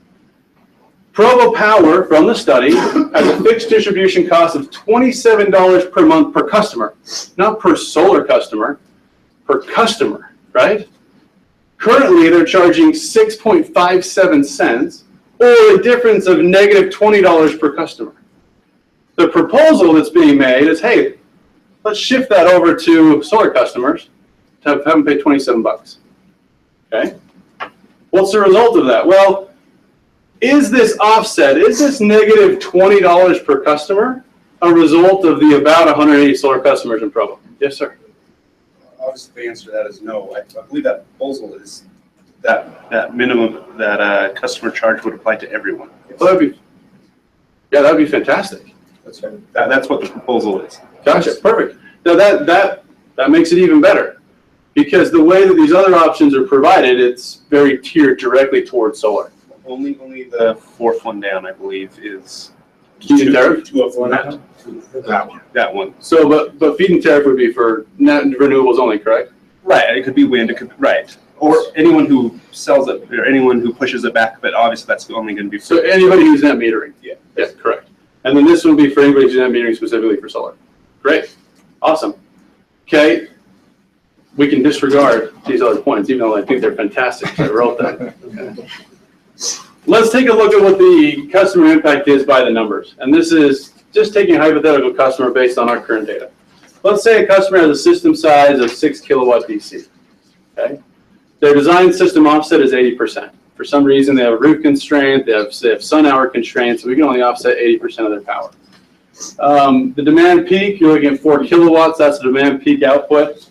Provo Power, from the study, has a fixed distribution cost of $27 per month per customer, not per solar customer, per customer, right? Currently, they're charging 6.57 cents, or a difference of negative $20 per customer. The proposal that's being made is, hey, let's shift that over to solar customers to have them pay 27 bucks. Okay? What's the result of that? Well, is this offset, is this negative $20 per customer a result of the about 180 solar customers in Provo? Yes, sir. Obviously, the answer to that is no. I believe that proposal is that minimum, that customer charge would apply to everyone. Well, that'd be fantastic. That's right. That's what the proposal is. Gotcha, perfect. Now that makes it even better, because the way that these other options are provided, it's very tiered directly towards solar. Only the fourth one down, I believe, is feed-in tariff. That one. So, but feed-in tariff would be for net renewables only, correct? Right. It could be wind. It could right. Or anyone who sells it, or anyone who pushes it back. But obviously, that's only going to be. So anybody who's net metering. Yeah. Yeah. Correct. And then this would be for anybody who's net metering specifically for solar. Great. Awesome. Okay. We can disregard these other points, even though I think they're fantastic. So I wrote that. Okay. Let's take a look at what the customer impact is by the numbers. And this is just taking a hypothetical customer based on our current data. Let's say a customer has a system size of 6 kilowatt DC. Okay. Their design system offset is 80%. For some reason, they have a roof constraint, they have sun hour constraints, so we can only offset 80% of their power. The demand peak, you're looking at 4 kilowatts, that's the demand peak output.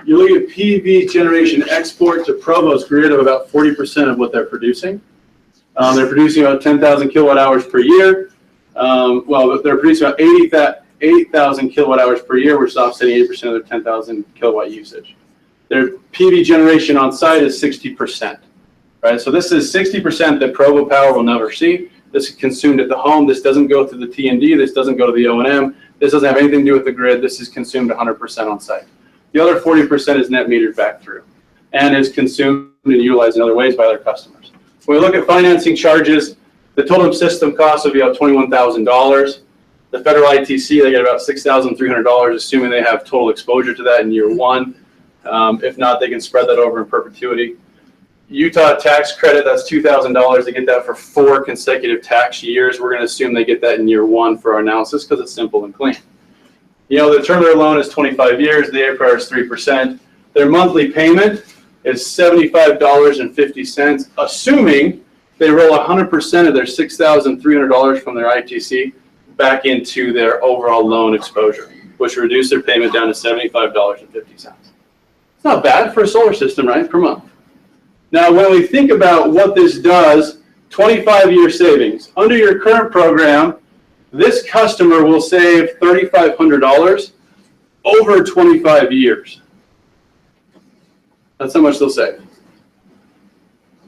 You're looking at PV generation export to Provo's grid of about 40% of what they're producing. They're producing about 10,000 kilowatt hours per year. Well, they're producing about 8,000 kilowatt hours per year, which is offsetting 80% of their 10,000 kilowatt usage. Their PV generation on site is 60%, right? So this is 60% that Provo Power will never see. This is consumed at the home. This doesn't go to the T&D. This doesn't go to the O&M. This doesn't have anything to do with the grid. This is consumed 100% on site. The other 40% is net metered back through and is consumed and utilized in other ways by their customers. When we look at financing charges, The total system cost will be about $21,000. The federal ITC, they get about $6,300, assuming they have total exposure to that in year one. If not, they can spread that over in perpetuity. Utah tax credit, that's $2,000. They get that for 4 consecutive tax years. We're going to assume they get that in year one for our analysis because it's simple and clean. You know, the term of their loan is 25 years. The APR is 3%. Their monthly payment is $75.50, assuming they roll 100% of their $6,300 from their ITC back into their overall loan exposure, which will reduce their payment down to $75.50. It's not bad for a solar system, right, per month. Now, when we think about what this does, 25-year savings. Under your current program, this customer will save $3,500 over 25 years. That's how much they'll save.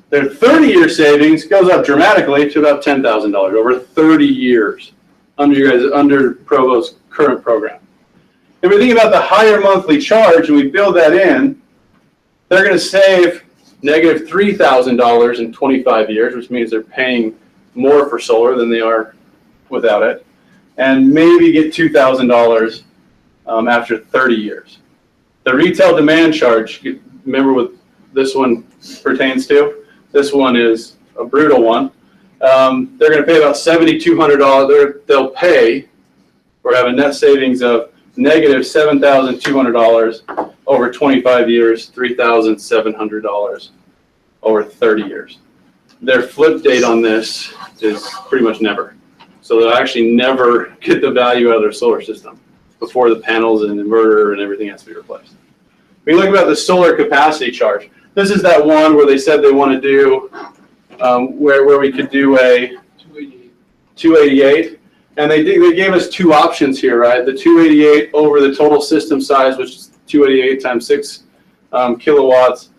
Their 30-year savings goes up dramatically to about $10,000 over 30 years under Provo's current program. If we think about the higher monthly charge and we build that in, they're going to save negative $3,000 in 25 years, which means they're paying more for solar than they are without it, and maybe get $2,000 after 30 years. The retail demand charge, remember what this one pertains to? This one is a brutal one. They're going to pay about $7,200. They'll pay or have a net savings of negative $7,200 over 25 years, $3,700 over 30 years. Their flip date on this is pretty much never. So they'll actually never get the value out of their solar system before the panels and inverter and everything has to be replaced. When you look about the solar capacity charge, this is that one where they said they want to do, where we could do a 288. And they gave us 2 options here, right? The 288 over the total system size, which is 288 times 6 kilowatts.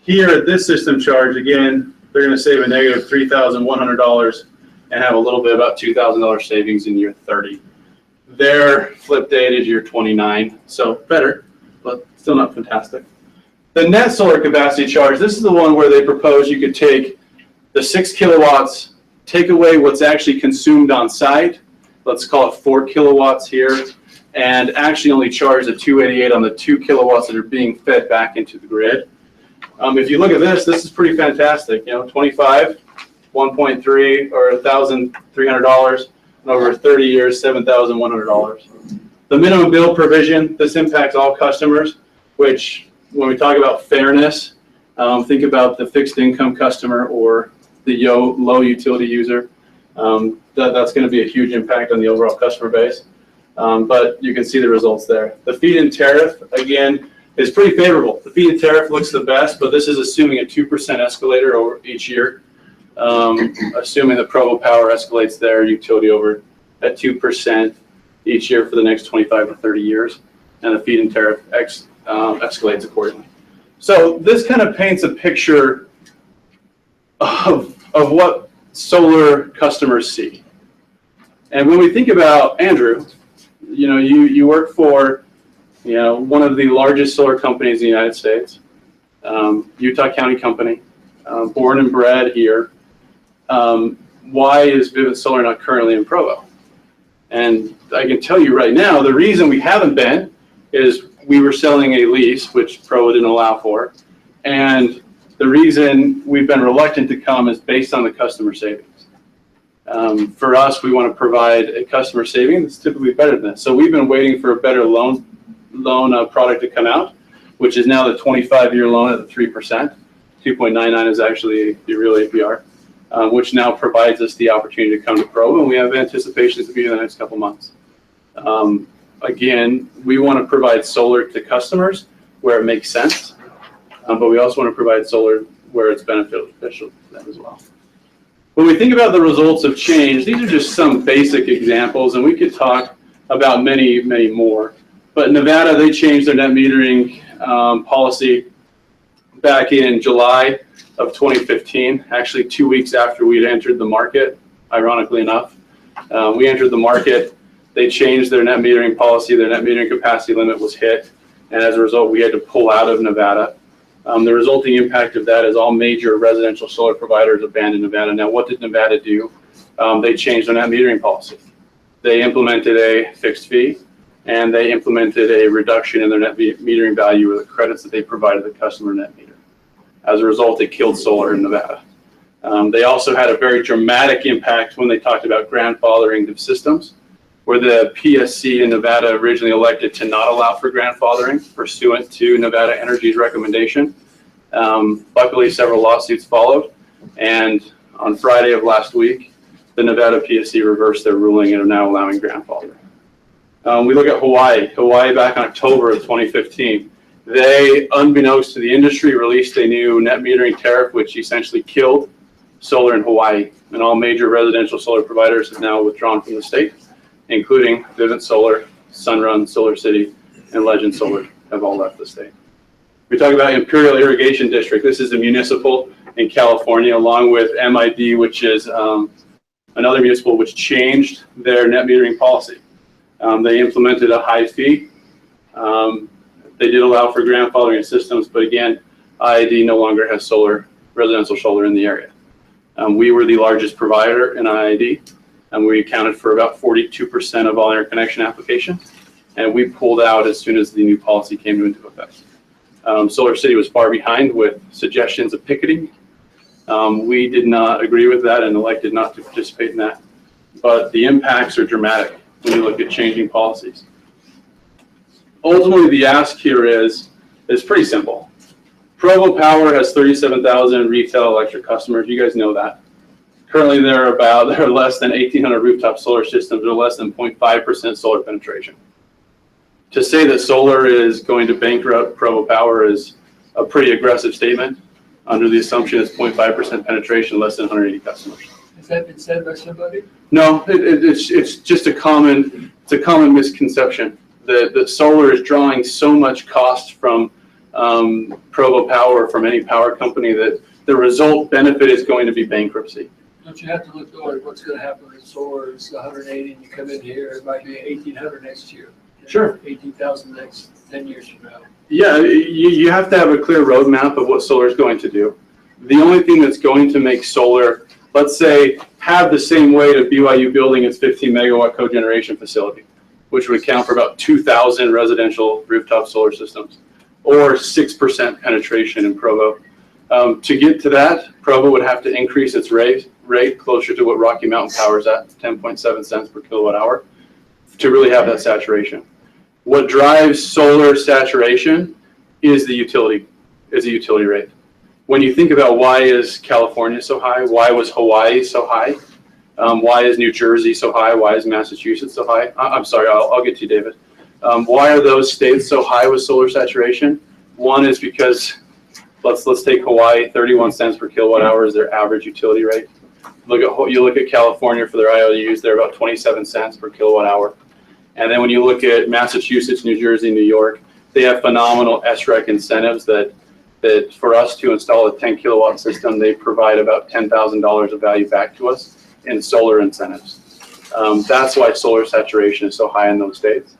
Here at this system charge, again, they're going to save a negative $3,100 and have a little bit about $2,000 savings in year 30. Their flip date is year 29, so better, but still not fantastic. The net solar capacity charge, this is the one where they propose you could take the 6 kilowatts, take away what's actually consumed on site, let's call it 4 kilowatts here, and actually only charge the 288 on the 2 kilowatts that are being fed back into the grid. If you look at this is pretty fantastic. You know, 25, 1.3 or $1,300, and over 30 years, $7,100. The minimum bill provision, this impacts all customers, which when we talk about fairness, think about the fixed income customer or the low utility user. That's going to be a huge impact on the overall customer base. But you can see the results there. The feed-in tariff, again, is pretty favorable. The feed-in tariff looks the best, but this is assuming a 2% escalator over each year. Assuming the Provo Power escalates their utility over at 2% each year for the next 25 or 30 years, and the feed-in tariff escalates accordingly. So this kind of paints a picture of what solar customers see. And when we think about Andrew, you know, you work for, you know, one of the largest solar companies in the United States, Utah County company, born and bred here. Why is Vivint Solar not currently in Provo? And I can tell you right now, the reason we haven't been is we were selling a lease, which Provo didn't allow for. And the reason we've been reluctant to come is based on the customer savings. For us, we want to provide a customer saving that's typically better than this. So we've been waiting for a better loan product to come out, which is now the 25-year loan at the 3%. 2.99 is actually the real APR, which now provides us the opportunity to come to Provo, and we have anticipations to be in the next couple months. Again, we want to provide solar to customers where it makes sense, but we also want to provide solar where it's beneficial to them as well. When we think about the results of change, these are just some basic examples, and we could talk about many, many more. But Nevada, they changed their net metering policy back in July of 2015, actually 2 weeks after we had entered the market, ironically enough. We entered the market, they changed their net metering policy, their net metering capacity limit was hit, and as a result, we had to pull out of Nevada. The resulting impact of that is all major residential solar providers abandoned Nevada. Now, what did Nevada do? they changed their net metering policy. They implemented a fixed fee, and they implemented a reduction in their net metering value of the credits that they provided the customer net meter. As a result, it killed solar in Nevada. They also had a very dramatic impact when they talked about grandfathering of systems, where the PSC in Nevada originally elected to not allow for grandfathering pursuant to Nevada Energy's recommendation. Luckily, several lawsuits followed, and on Friday of last week, the Nevada PSC reversed their ruling and are now allowing grandfathering. We look at Hawaii. Hawaii back in October of 2015, they, unbeknownst to the industry, released a new net metering tariff, which essentially killed solar in Hawaii. And all major residential solar providers have now withdrawn from the state, including Vivint Solar, Sunrun, Solar City, and Legend Solar have all left the state. We talk about Imperial Irrigation District. This is a municipal in California, along with MID, which is another municipal which changed their net metering policy. They implemented a high fee. They did allow for grandfathering systems, but again, IID no longer has solar, residential solar in the area. We were the largest provider in IID, and we accounted for about 42% of all interconnection applications, and we pulled out as soon as the new policy came into effect. Solar City was far behind with suggestions of picketing. We did not agree with that and elected not to participate in that, but the impacts are dramatic when you look at changing policies. Ultimately, the ask here is pretty simple. Provo Power has 37,000 retail electric customers. You guys know that. Currently, there are less than 1,800 rooftop solar systems, or less than 0.5% solar penetration. To say that solar is going to bankrupt Provo Power is a pretty aggressive statement under the assumption it's 0.5% penetration, less than 180 customers. Has that been said by somebody? No, it's just a common misconception that solar is drawing so much cost from Provo Power, from any power company, that the result benefit is going to be bankruptcy. Don't you have to look at what's going to happen with solar? It's 180, and you come in here, it might be 1,800 next year. Sure. 18,000 next 10 years from now. Yeah, you have to have a clear roadmap of what solar is going to do. The only thing that's going to make solar, let's say, have the same weight of BYU building its 15 megawatt cogeneration facility, which would account for about 2,000 residential rooftop solar systems, or 6% penetration in Provo. To get to that, Provo would have to increase its rate closer to what Rocky Mountain Power is at, 10.7 cents per kilowatt hour, to really have that saturation. What drives solar saturation is the utility rate. When you think about why is California so high, why was Hawaii so high, why is New Jersey so high, why is Massachusetts so high? I'm sorry, I'll get to you, David. Why are those states so high with solar saturation? One is because, let's take Hawaii, 31 cents per kilowatt hour is their average utility rate. You look at California for their IOUs, they're about 27 cents per kilowatt hour. And then when you look at Massachusetts, New Jersey, New York, they have phenomenal SREC incentives that for us to install a 10 kilowatt system, they provide about $10,000 of value back to us in solar incentives. That's why solar saturation is so high in those states.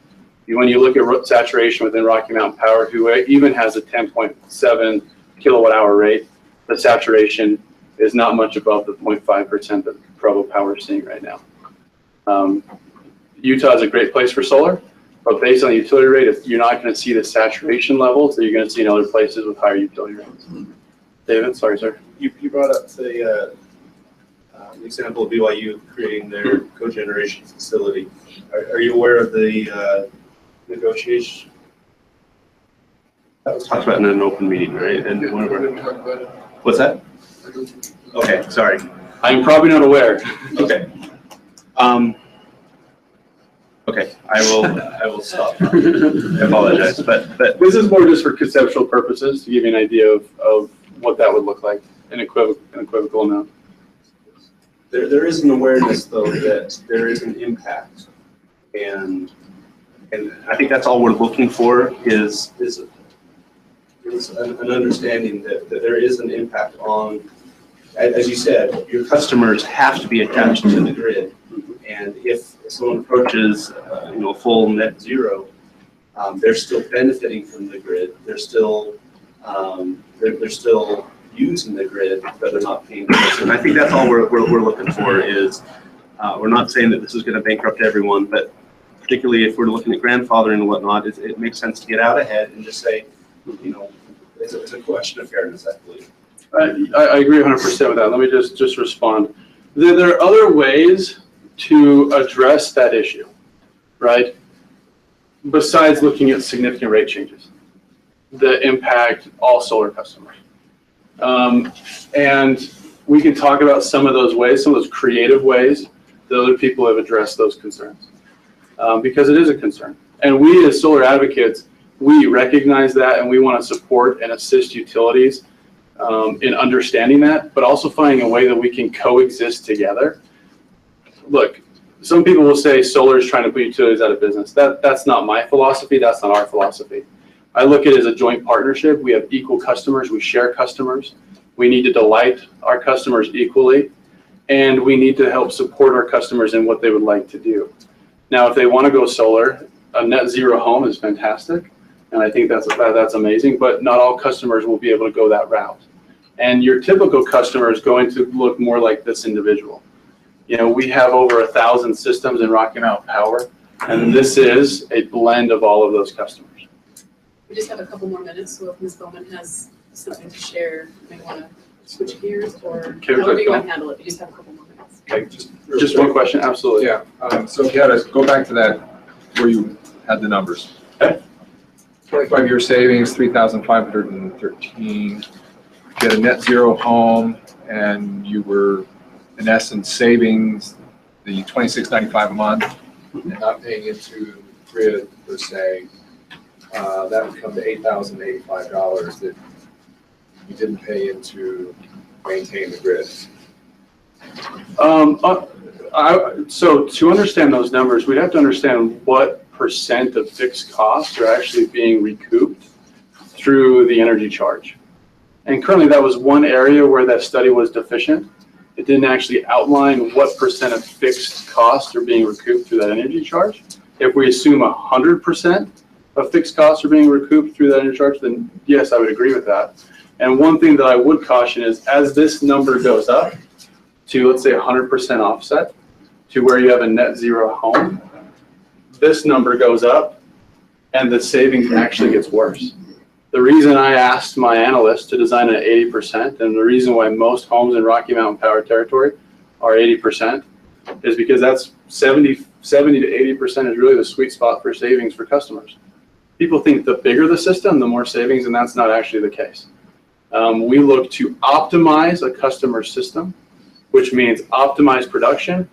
When you look at saturation within Rocky Mountain Power, who even has a 10.7 kilowatt hour rate, the saturation is not much above the 0.5% that Provo Power is seeing right now. Utah is a great place for solar, but based on the utility rate, you're not going to see the saturation levels that you're going to see in other places with higher utility rates. David, sorry, sir. You brought up the example of BYU creating their cogeneration facility. Are you aware of the negotiation? That was talked about in an open meeting, right? And one of our, what's that? Okay, sorry. I'm probably not aware. Okay. Okay, I will stop. I apologize, but this is more just for conceptual purposes to give you an idea of what that would look like, an equivocal amount. There is an awareness, though, that there is an impact, and I think that's all we're looking for is an understanding that there is an impact on, as you said, your customers have to be attached to the grid, and if someone approaches full net zero, they're still benefiting from the grid. They're still using the grid, but they're not paying for this. And I think that's all we're looking for is, we're not saying that this is going to bankrupt everyone, but particularly if we're looking at grandfathering and whatnot, it makes sense to get out ahead and just say, you know, it's a question of fairness, I believe. I agree 100% with that. Let me just respond. There are other ways to address that issue, right? Besides looking at significant rate changes that impact all solar customers. And we can talk about some of those ways, some of those creative ways that other people have addressed those concerns, because it is a concern. And we as solar advocates, we recognize that, and we want to support and assist utilities in understanding that, but also finding a way that we can coexist together. Look, some people will say solar is trying to put utilities out of business. That's not my philosophy. That's not our philosophy. I look at it as a joint partnership. We have equal customers. We share customers. We need to delight our customers equally, and we need to help support our customers in what they would like to do. Now, if they want to go solar, a net zero home is fantastic, and I think that's amazing, but not all customers will be able to go that route. And your typical customer is going to look more like this individual. You know, we have over 1,000 systems in Rocky Mountain Power, and this is a blend of all of those customers. We just have a couple more minutes, so if Ms. Bowman has something to share, you may want to switch gears, or however you want to handle it. You just have a couple more minutes. Okay, just one question, absolutely. Yeah, so if you had to go back to that where you had the numbers. Okay. 25-year savings, 3,513. If you had a net zero home and you were in essence savings the $26.95 a month and not paying into the grid per se, that would come to $8,085 that you didn't pay into maintain the grid. So to understand those numbers, we'd have to understand what % of fixed costs are actually being recouped through the energy charge. And currently that was one area where that study was deficient. It didn't actually outline what % of fixed costs are being recouped through that energy charge. If we assume 100% of fixed costs are being recouped through that energy charge, then yes, I would agree with that. And one thing that I would caution is as this number goes up to, let's say, 100% offset to where you have a net zero home, this number goes up and the savings actually gets worse. The reason I asked my analyst to design it at 80%, and the reason why most homes in Rocky Mountain Power territory are 80%, is because that's 70 to 80% is really the sweet spot for savings for customers. People think the bigger the system, the more savings, and that's not actually the case. We look to optimize a customer system, which means optimize production,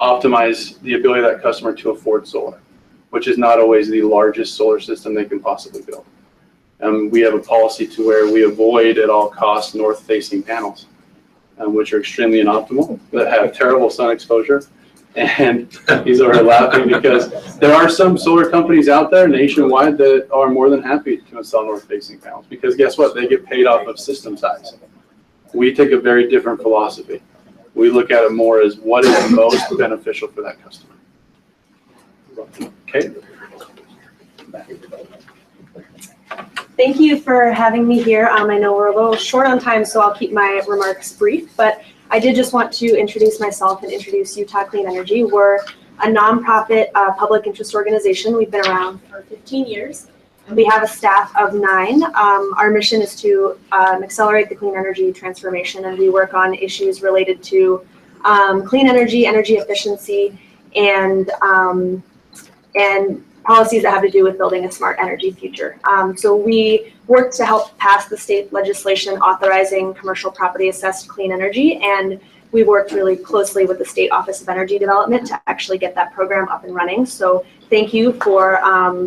optimize the ability of that customer to afford solar, which is not always the largest solar system they can possibly build. We have a policy to where we avoid at all costs north-facing panels, which are extremely inoptimal, that have terrible sun exposure. And he's already laughing because there are some solar companies out there nationwide that are more than happy to install north-facing panels, because guess what? They get paid off of system size. We take a very different philosophy. We look at it more as what is most beneficial for that customer. Okay. Thank you for having me here. I know we're a little short on time, so I'll keep my remarks brief, but I did just want to introduce myself and introduce Utah Clean Energy. We're a nonprofit public interest organization. We've been around for 15 years. We have a staff of 9. Our mission is to accelerate the clean energy transformation, and we work on issues related to clean energy, energy efficiency, and policies that have to do with building a smart energy future. So we work to help pass the state legislation authorizing commercial property assessed clean energy, and we worked really closely with the State Office of Energy Development to actually get that program up and running. So thank you for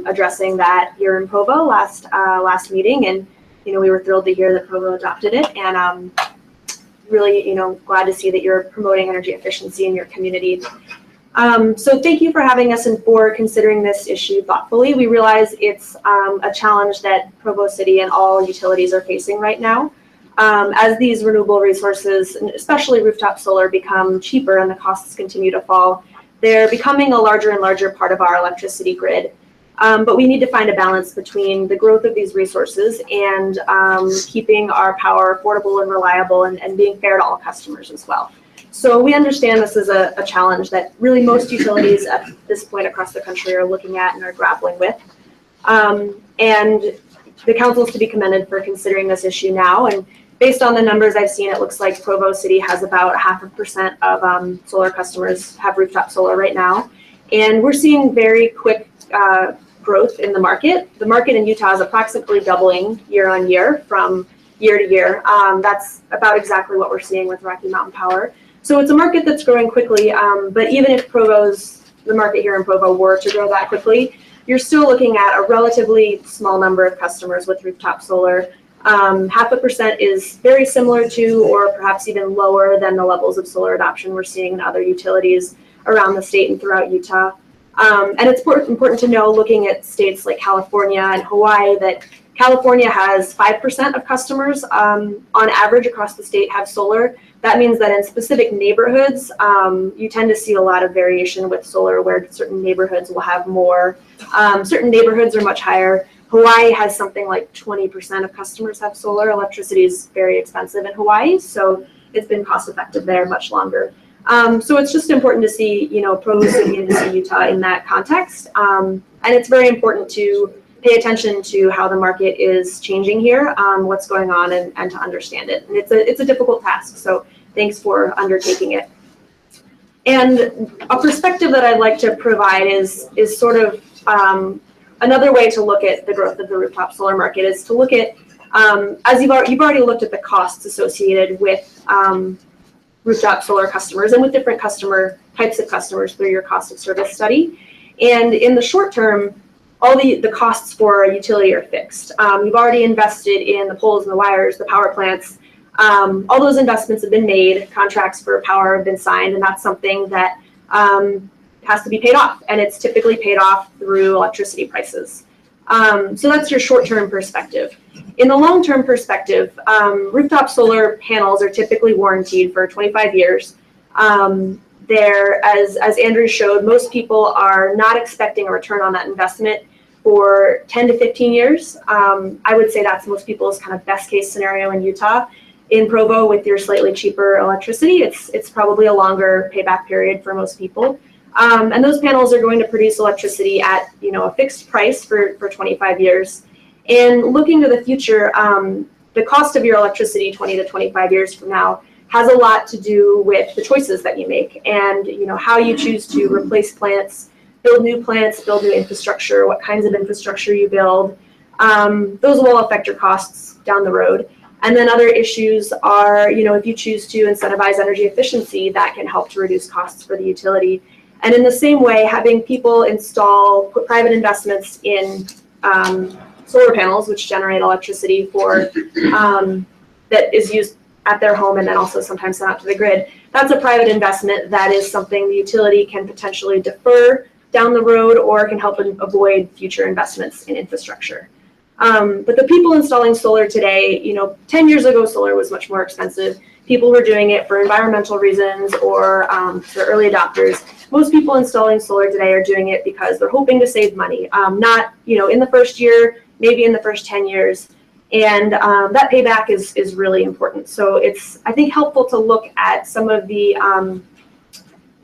addressing that here in Provo last meeting, and we were thrilled to hear that Provo adopted it, and really glad to see that you're promoting energy efficiency in your community. So thank you for having us and for considering this issue thoughtfully. We realize it's a challenge that Provo City and all utilities are facing right now. As these renewable resources, and especially rooftop solar, become cheaper and the costs continue to fall, they're becoming a larger and larger part of our electricity grid. But we need to find a balance between the growth of these resources and keeping our power affordable and reliable and being fair to all customers as well. So we understand this is a challenge that really most utilities at this point across the country are looking at and are grappling with. And the council is to be commended for considering this issue now. And based on the numbers I've seen, it looks like Provo City has about 0.5% of solar customers have rooftop solar right now. And we're seeing very quick growth in the market. The market in Utah is approximately doubling year on year from year to year. That's about exactly what we're seeing with Rocky Mountain Power. So it's a market that's growing quickly, but even if the market here in Provo were to grow that quickly, you're still looking at a relatively small number of customers with rooftop solar. 0.5% is very similar to, or perhaps even lower than, the levels of solar adoption we're seeing in other utilities around the state and throughout Utah. And it's important to know, looking at states like California and Hawaii, that California has 5% of customers on average across the state have solar. That means that in specific neighborhoods, you tend to see a lot of variation with solar, where certain neighborhoods will have more. Certain neighborhoods are much higher. Hawaii has something like 20% of customers have solar. Electricity is very expensive in Hawaii, so it's been cost effective there much longer. So it's just important to see, Provo City and to see Utah in that context. And it's very important to pay attention to how the market is changing here, what's going on, and to understand it. And it's a difficult task, so thanks for undertaking it. And a perspective that I'd like to provide is sort of another way to look at the growth of the rooftop solar market is to look at, as you've already looked at the costs associated with rooftop solar customers and with different types of customers through your cost of service study. And in the short term, all the costs for a utility are fixed. You've already invested in the poles and the wires, the power plants. All those investments have been made, contracts for power have been signed, and that's something that has to be paid off. And it's typically paid off through electricity prices. So that's your short-term perspective. In the long-term perspective, rooftop solar panels are typically warranted for 25 years. As Andrew showed, most people are not expecting a return on that investment for 10 to 15 years. I would say that's most people's kind of best case scenario in Utah. In Provo, with your slightly cheaper electricity, it's probably a longer payback period for most people. And those panels are going to produce electricity at a fixed price for 25 years. And looking to the future, the cost of your electricity 20 to 25 years from now has a lot to do with the choices that you make and how you choose to replace plants, build new infrastructure, what kinds of infrastructure you build. Those will affect your costs down the road. And then other issues are, if you choose to incentivize energy efficiency, that can help to reduce costs for the utility. And in the same way, having people put private investments in solar panels, which generate electricity that is used at their home and then also sometimes sent out to the grid, that's a private investment that is something the utility can potentially defer down the road or can help avoid future investments in infrastructure. But the people installing solar today, 10 years ago, solar was much more expensive. People were doing it for environmental reasons or for early adopters. Most people installing solar today are doing it because they're hoping to save money, not in the first year, maybe in the first 10 years. And that payback is really important. So it's, I think, helpful to look at some of the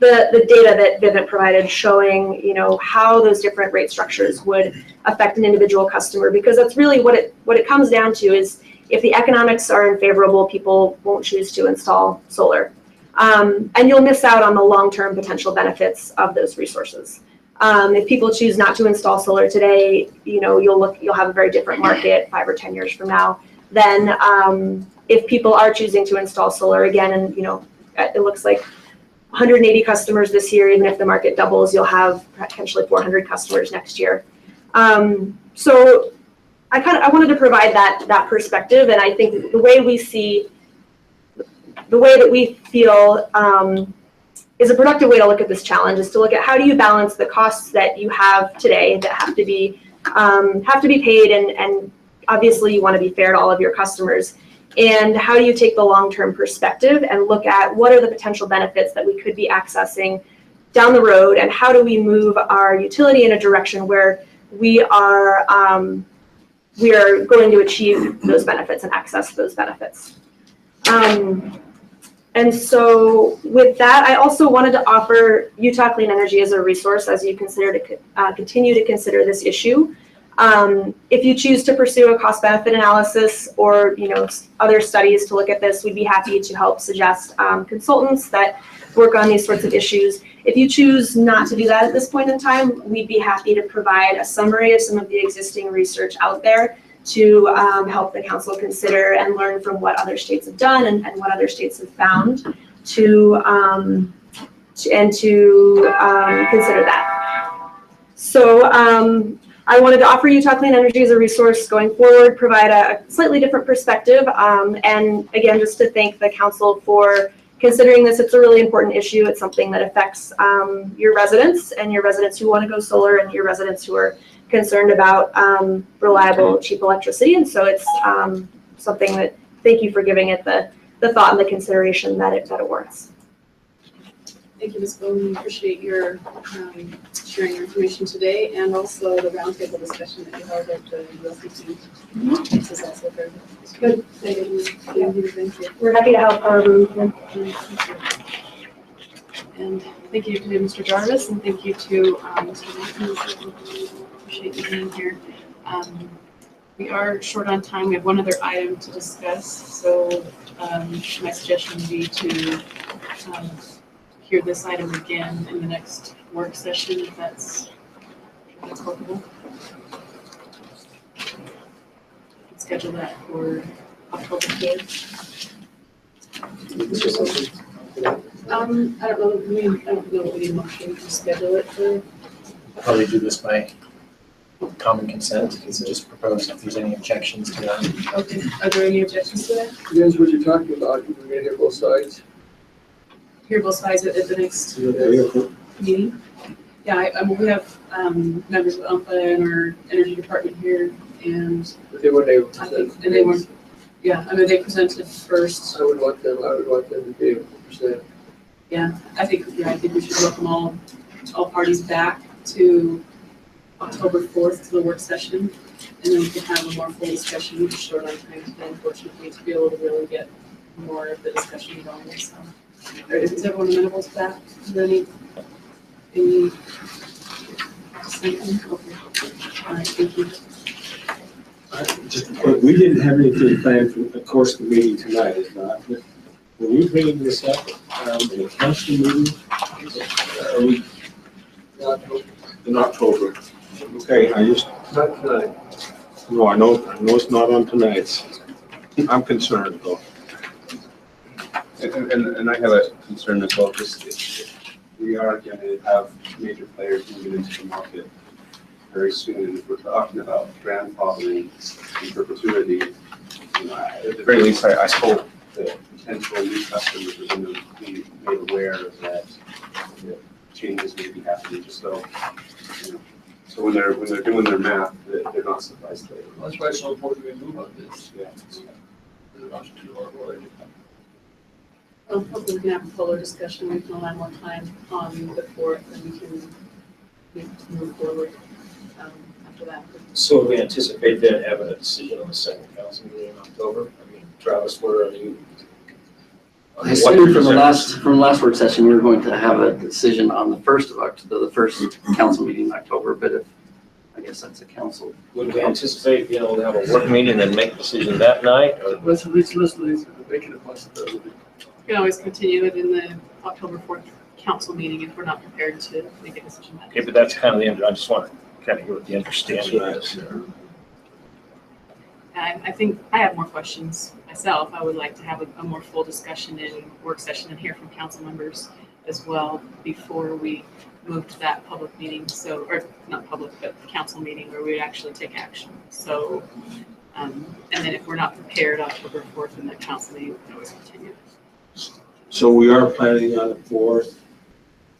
data that Vivint provided showing, how those different rate structures would affect an individual customer, because that's really what it comes down to is if the economics are unfavorable, people won't choose to install solar. And you'll miss out on the long-term potential benefits of those resources. If people choose not to install solar today, you'll have a very different market 5 or 10 years from now than if people are choosing to install solar again. And it looks like 180 customers this year. Even if the market doubles, you'll have potentially 400 customers next year. So I wanted to provide that perspective, and I think the way that we feel is a productive way to look at this challenge is to look at how do you balance the costs that you have today that have to be paid, and obviously you want to be fair to all of your customers, and how do you take the long-term perspective and look at what are the potential benefits that we could be accessing down the road, and how do we move our utility in a direction where we are going to achieve those benefits and access those benefits. And so with that, I also wanted to offer Utah Clean Energy as a resource as you continue to consider this issue. If you choose to pursue a cost benefit analysis or other studies to look at this, we'd be happy to help suggest consultants that work on these sorts of issues. If you choose not to do that at this point in time, we'd be happy to provide a summary of some of the existing research out there to help the council consider and learn from what other states have done and what other states have found to consider that. So I wanted to offer Utah Clean Energy as a resource going forward, provide a slightly different perspective, and again, just to thank the council for considering this. It's a really important issue. It's something that affects your residents and your residents who want to go solar and your residents who are concerned about reliable, cheap electricity. And so it's something that, thank you for giving it the thought and the consideration that it warrants. Thank you, Ms. Bowman. We appreciate your sharing your information today and also the roundtable discussion that you held at the USDT. This is also very good. Thank you. We're happy to help however we can. And thank you to Mr. Jarvis and thank you to Mr. Martin. Appreciate you being here. We are short on time. We have one other item to discuss. So my suggestion would be to hear this item again in the next work session, if that's workable. Schedule that for October 3rd. I don't know. I don't know if we need a motion to schedule it for. I'll probably do this by common consent, because just propose if there's any objections to that. Okay. Are there any objections to that? Depends what you're talking about. We're going to hear both sides. Hear both sides at the next meeting. Yeah, we have members of UMPA and our energy department here, and they weren't able to present. And they weren't. Yeah, I mean they presented first. I would want them to be able to present. Yeah, I think we should welcome all parties back to October 4th to the work session, and then we can have a more full discussion. We're short on time today, unfortunately, to be able to really get more of the discussion going. So, is everyone amenable to that? Is there any dissension? Okay. All right, thank you. We didn't have anything planned for the course of the meeting tonight, is not. Were we bringing this up in a council meeting? Are we in October? Okay, Not tonight. No, I know it's not on tonight's. I'm concerned though. And I have a concern as well, just if we are going to have major players moving into the market very soon, if we're talking about grandfathering in perpetuity, at the very least, I hope that potential new customers are going to be made aware of that changes may be happening, just so, so when they're doing their math, that they're not surprised later. That's why it's so important we move on this. Yeah. Hopefully we can have a fuller discussion. We can allow more time on the 4th, and we can move forward after that. So we anticipate then having a decision on the second council meeting in October? I mean, Travis, where are you? I assumed from the last work session, we were going to have a decision on the 1st of October, the first council meeting in October, but if, I guess that's a council. Would we anticipate being able to have a work meeting and then make a decision that night? Or? Let's make it a possibility. We can always continue it in the October 4th council meeting if we're not prepared to make a decision. Okay, but that's kind of the end. I just want to kind of hear what the understanding is. I think I have more questions myself. I would like to have a more full discussion in work session and hear from council members as well before we move to that public meeting. So, or not public, but council meeting where we actually take action. So, and then if we're not prepared October 4th in that council meeting, we can always continue. So we are planning on the 4th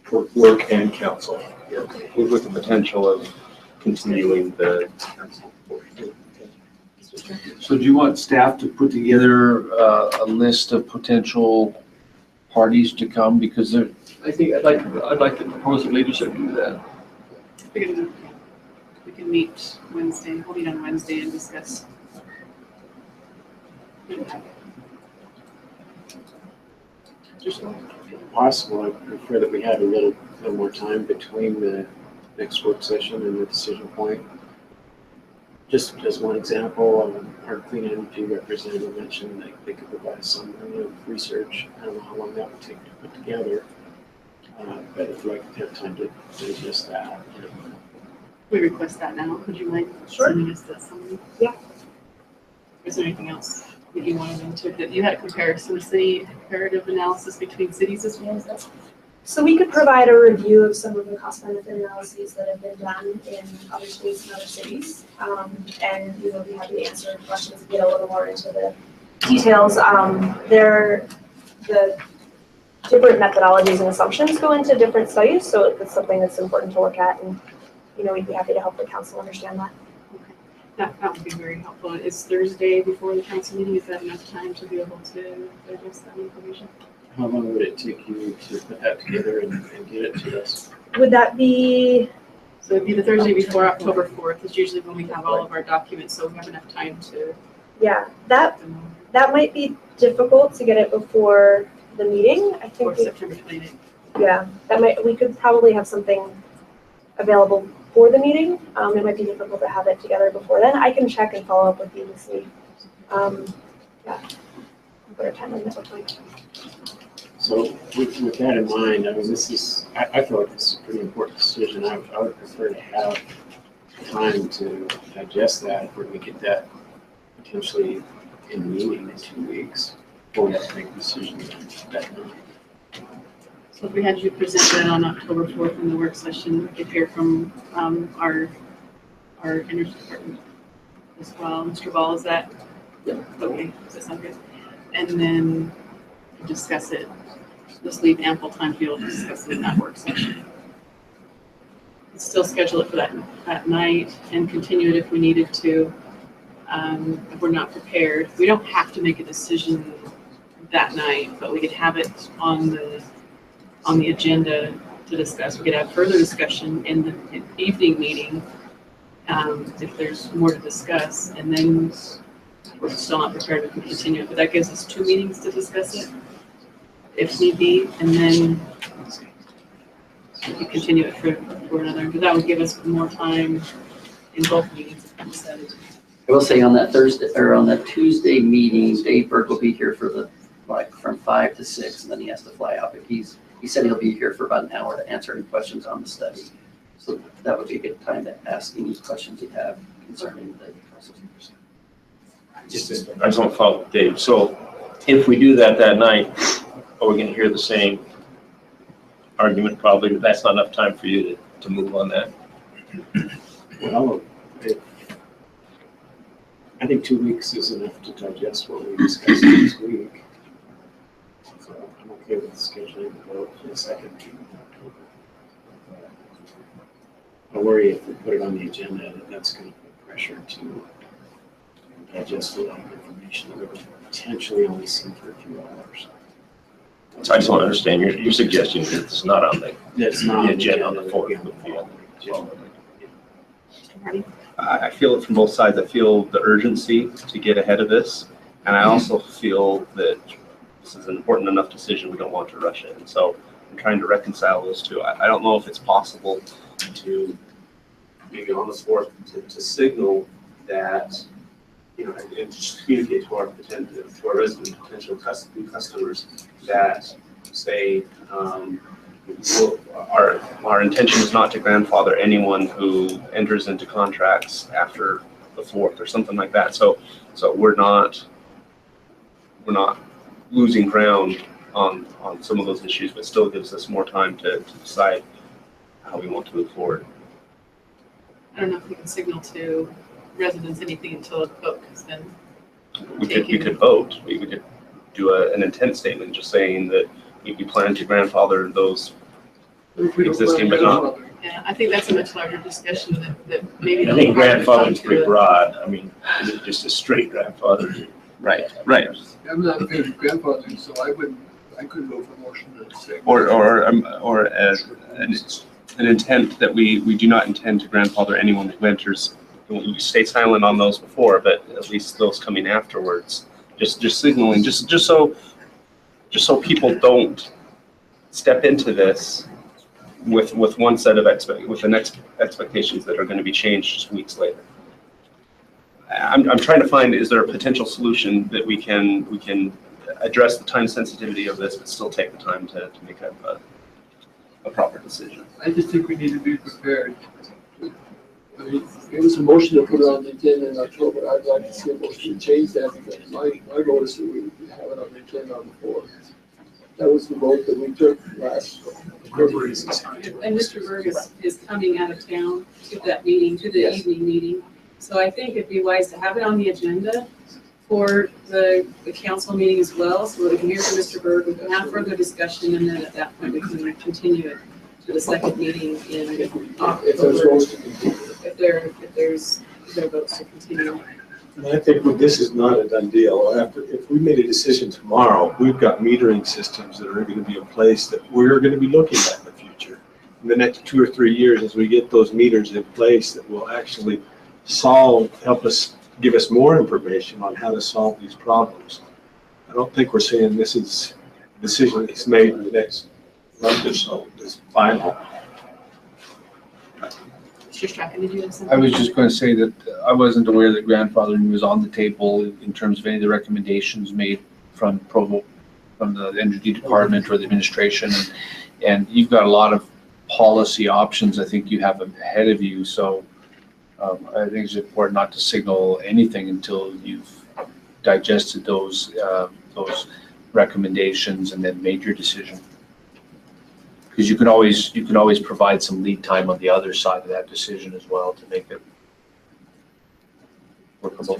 for work and council. With the potential of continuing the council. So do you want staff to put together a list of potential parties to come? Because they're. I think I'd like to propose that leadership do that. We can meet Wednesday, we'll meet on Wednesday and discuss. If possible, I prefer that we had a little more time between the next work session and the decision point. Just as one example, our clean energy representative mentioned that they could provide some research. I don't know how long that would take to put together, but if I could have time to digest that. We request that now. Would you mind sending us that summary? Yeah. Is there anything else that you wanted into, that you had a comparison, city comparative analysis between cities as well as that? So we could provide a review of some of the cost benefit analyses that have been done in other states and other cities. And we will be happy to answer questions and get a little more into the details. The different methodologies and assumptions go into different studies, so it's something that's important to look at, and we'd be happy to help the council understand that. Okay. That would be very helpful. Is Thursday before the council meeting, is that enough time to be able to digest that information? How long would it take you to put that together and get it to us? Would that be? So it'd be the Thursday before October 4th is usually when we have all of our documents, so we have enough time to. Yeah, that might be difficult to get it before the meeting. I think September 28th. Yeah, we could probably have something available for the meeting. It might be difficult to have it together before then. I can check and follow up with you to see. Yeah, what our timeline might look like. So with that in mind, I mean, I feel like this is a pretty important decision. I would prefer to have time to digest that if we're going to get that potentially in the meeting in 2 weeks before we have to make a decision that night. So if we had you present that on October 4th in the work session, we could hear from our energy department as well. Mr. Ball, is that? Yeah. Okay, does that sound good? And then discuss it. Just leave ample time to be able to discuss it in that work session. Still schedule it for that night and continue it if we needed to. If we're not prepared, we don't have to make a decision that night, but we could have it on the agenda to discuss. We could have further discussion in the evening meeting if there's more to discuss, and then we're still not prepared, we can continue it. But that gives us 2 meetings to discuss it, if need be, and then we can continue it for another. But that would give us more time in both meetings. I will say on that Thursday or on that Tuesday meeting, Dave Berg will be here for from 5 to 6, and then he has to fly out. But he said he'll be here for about an hour to answer any questions on the study. So that would be a good time to ask any questions you have concerning the process. I just want to follow up Dave. So if we do that night, are we going to hear the same argument probably that that's not enough time for you to move on that? Well, I think 2 weeks is enough to digest what we discussed this week. So I'm okay with scheduling the vote for the second meeting in October. I worry if we put it on the agenda that that's going to put pressure to digest a lot of information that we're potentially only seeing for a few hours. So I just want to understand your suggestion that it's not on the agenda on the 4th. I feel it from both sides. I feel the urgency to get ahead of this, and I also feel that this is an important enough decision we don't want to rush it. And so I'm trying to reconcile those two. I don't know if it's possible to maybe on the 4th to signal that, and just communicate to our resident potential customers that say our intention is not to grandfather anyone who enters into contracts after the 4th or something like that. So we're not losing ground on some of those issues, but still gives us more time to decide how we want to move forward. I don't know if we can signal to residents anything until a vote has been We could vote. We could do an intent statement just saying that we plan to grandfather those existing but not. Yeah, I think that's a much larger discussion that maybe. I think grandfather is pretty broad. I mean, is it just a straight grandfather? Right. I'm not in favor of grandfathering, so I could go for a motion to say. Or as an intent that we do not intend to grandfather anyone who enters. We stay silent on those before, but at least those coming afterwards, just signaling, just so people don't step into this with one set of expectations that are going to be changed just weeks later. I'm trying to find, is there a potential solution that we can address the time sensitivity of this, but still take the time to make a proper decision? I just think we need to be prepared. I mean, it was a motion to put it on the agenda in October. I'd like to see a motion to change that because my vote is that we have it on the agenda on the 4th. That was the vote that we took last February. And Mr. Berg is coming out of town to that meeting, to the evening meeting. So I think it'd be wise to have it on the agenda for the council meeting as well, so that we can hear from Mr. Berg, we can have further discussion, and then at that point we can continue it to the second meeting in October. If there's votes to continue. And I think this is not a done deal. If we made a decision tomorrow, we've got metering systems that are going to be in place that we're going to be looking at in the future. In the next 2 or 3 years, as we get those meters in place, that will actually help us, give us more information on how to solve these problems. I don't think we're saying this is a decision that's made in the next month or so, is final. Mr. Strachan, did you have something? I was just going to say that I wasn't aware that grandfathering was on the table in terms of any of the recommendations made from Provo, from the energy department or the administration. And you've got a lot of policy options I think you have ahead of you. So I think it's important not to signal anything until you've digested those recommendations and then made your decision. Because you can always provide some lead time on the other side of that decision as well to make it workable.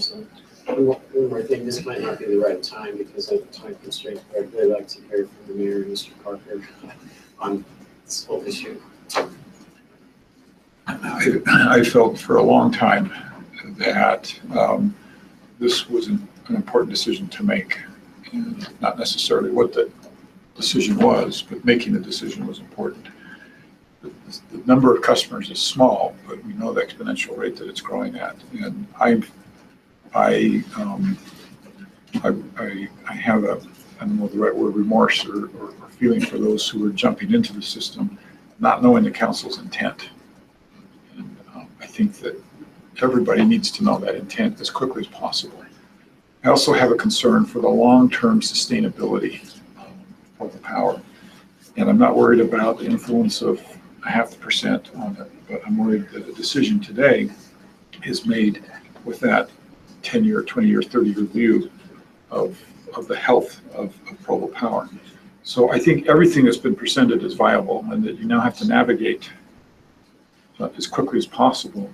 One more thing, this might not be the right time because of time constraints, but I'd really like to hear from the mayor and Mr. Parker on this whole issue. I felt for a long time that this was an important decision to make, and not necessarily what the decision was, but making the decision was important. The number of customers is small, but we know the exponential rate that it's growing at, and I have a, I don't know the right word, remorse or feeling for those who are jumping into the system, not knowing the council's intent. And I think that everybody needs to know that intent as quickly as possible. I also have a concern for the long-term sustainability of the power. And I'm not worried about the influence of 0.5% on it, but I'm worried that a decision today is made with that 10-year, 20-year, 30-year view of the health of Provo Power. So I think everything that's been presented is viable, and that you now have to navigate as quickly as possible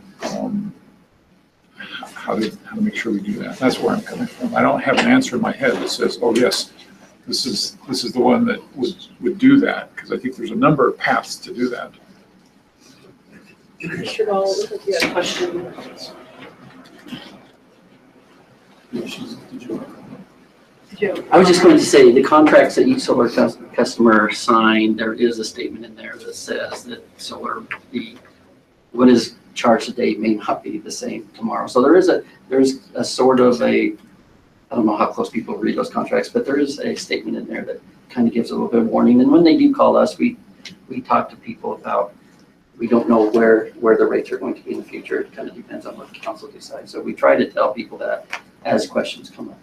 how to make sure we do that. That's where I'm coming from. I don't have an answer in my head that says, oh yes, this is the one that would do that, because I think there's a number of paths to do that. Mr. Ball, looks like you had a question. I was just going to say, the contracts that each solar customer signed, there is a statement in there that says that what is charged today may not be the same tomorrow. So there's a sort of I don't know how close people read those contracts, but there is a statement in there that kind of gives a little bit of warning. And when they do call us, we talk to people about, we don't know where the rates are going to be in the future. It kind of depends on what the council decides. So we try to tell people that as questions come up.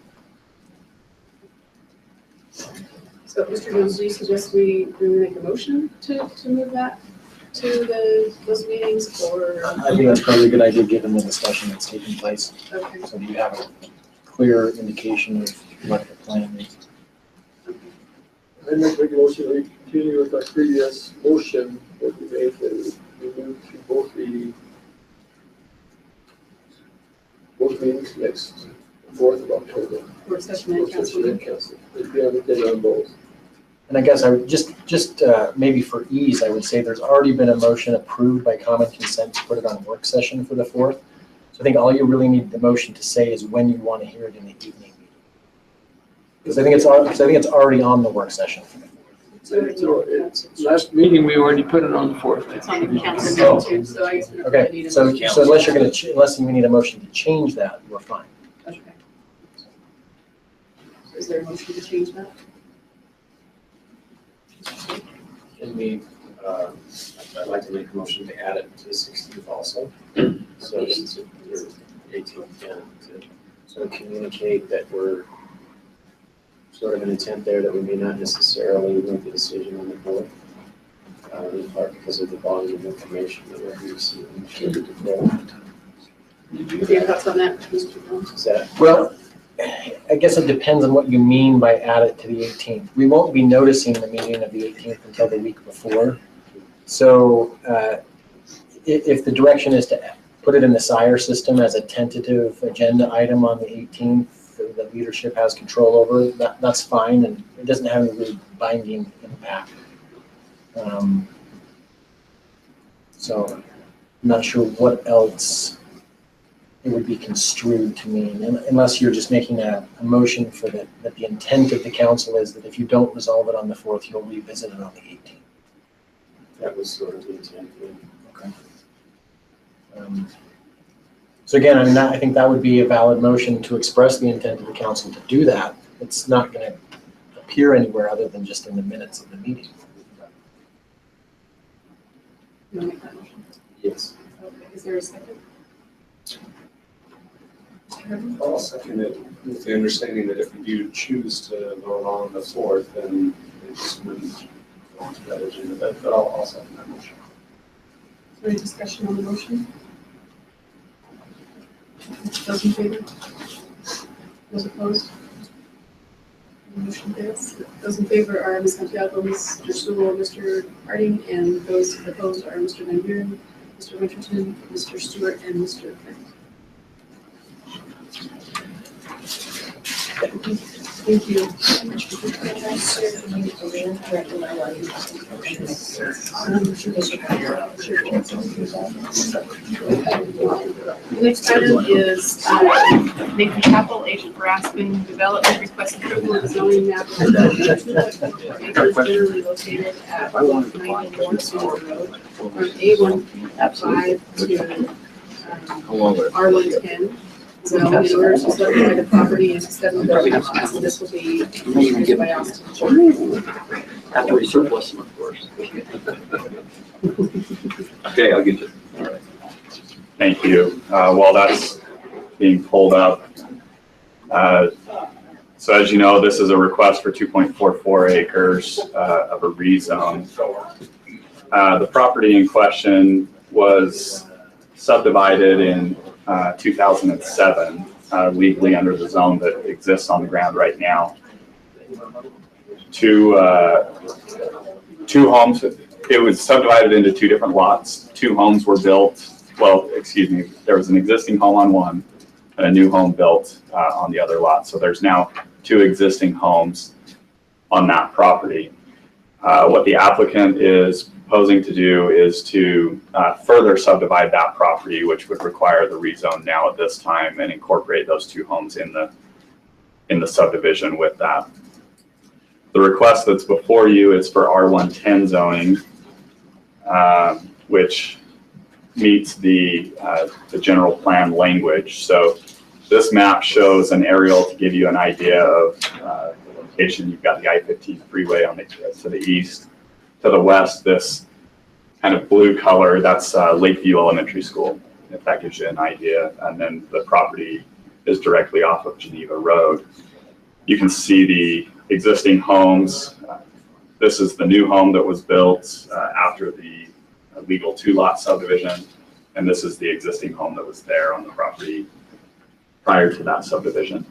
So, Mr. Jones, do you suggest we make a motion to move that to those meetings, or? I think that's probably a good idea given the discussion that's taking place. Okay. So that you have a clear indication of what the plan is. I'd like to make a motion to continue with our previous motion that we made, that we move to both meetings next 4th of October. Work session and council. It'd be on the agenda on both. And I guess I would just maybe for ease, I would say there's already been a motion approved by common consent to put it on work session for the 4th. So I think all you really need the motion to say is when you want to hear it in the evening meeting. Because I think it's already on the work session for the 4th. Last meeting, we already put it on the 4th. It's on the council too, so I guess we don't really Okay, need a so, motion. so unless you're gonna, unless you need a motion to change that, we're fine. Okay. Is there a motion to change that? Can we, I'd like to make a motion to add it to the 16th also. So since it, or 18th, yeah, to sort of communicate that we're sort of an intent there that we may not necessarily make the decision on the 4th. In part because of the volume of information that we're receiving. Do you have thoughts on that, Mr. Jones? Is that? Well, I guess it depends on what you mean by add it to the 18th. We won't be noticing the meeting of the 18th until the week before. So if the direction is to put it in the SIRE system as a tentative agenda item on the 18th, the leadership has control over it, that's fine, and it doesn't have any really binding impact. So I'm not sure what else it would be construed to mean, unless you're just making a motion for that the intent of the council is that if you don't resolve it on the 4th, you'll revisit it on the 18th. That was sort of the intent. Okay. So again, I mean, I think that would be a valid motion to express the intent of the council to do that. It's not going to appear anywhere other than just in the minutes of the meeting. You want to make that motion? Yes. Okay, is there a second? I'll second it with the understanding that if we do choose to vote on the 4th, then it just wouldn't go into that agenda, but I'll second that motion. Is there any discussion on the motion? Those in favor? Those opposed? Motion passed. Those in favor are Ms. Santiago, Mr. Sewell, Mr. Harding, and those opposed are Mr. Van Buren, Mr. Winterton, Mr. Stewart, and Mr. Frank. Thank you. The next item is Lakeview Chappell, agent for Aspen Development, request approval of zoning map. Generally located at 190 North Geneva Road, from A1.5 to R110. So in order to subdivide the property into 7 buildings, this will be used by Austin. After we surplus them, of course. Okay, I'll get you. Thank you. While that's being pulled up, so as you know, this is a request for 2.44 acres of a rezone. The property in question was subdivided in 2007, legally under the zone that exists on the ground right now. Two homes, it was subdivided into 2 different lots. 2 homes were built, well, excuse me, there was an existing home on one and a new home built on the other lot. So there's now 2 existing homes on that property. What the applicant is proposing to do is to further subdivide that property, which would require the rezone now at this time, and incorporate those 2 homes in the subdivision with that. The request that's before you is for R110 zoning, which meets the general plan language. So this map shows an aerial to give you an idea of the location. You've got the I-15 freeway on to the east. To the west, this kind of blue color, that's Lakeview Elementary School, if that gives you an idea. And then the property is directly off of Geneva Road. You can see the existing homes. This is the new home that was built after the legal 2-lot subdivision. And this is the existing home that was there on the property prior to that subdivision.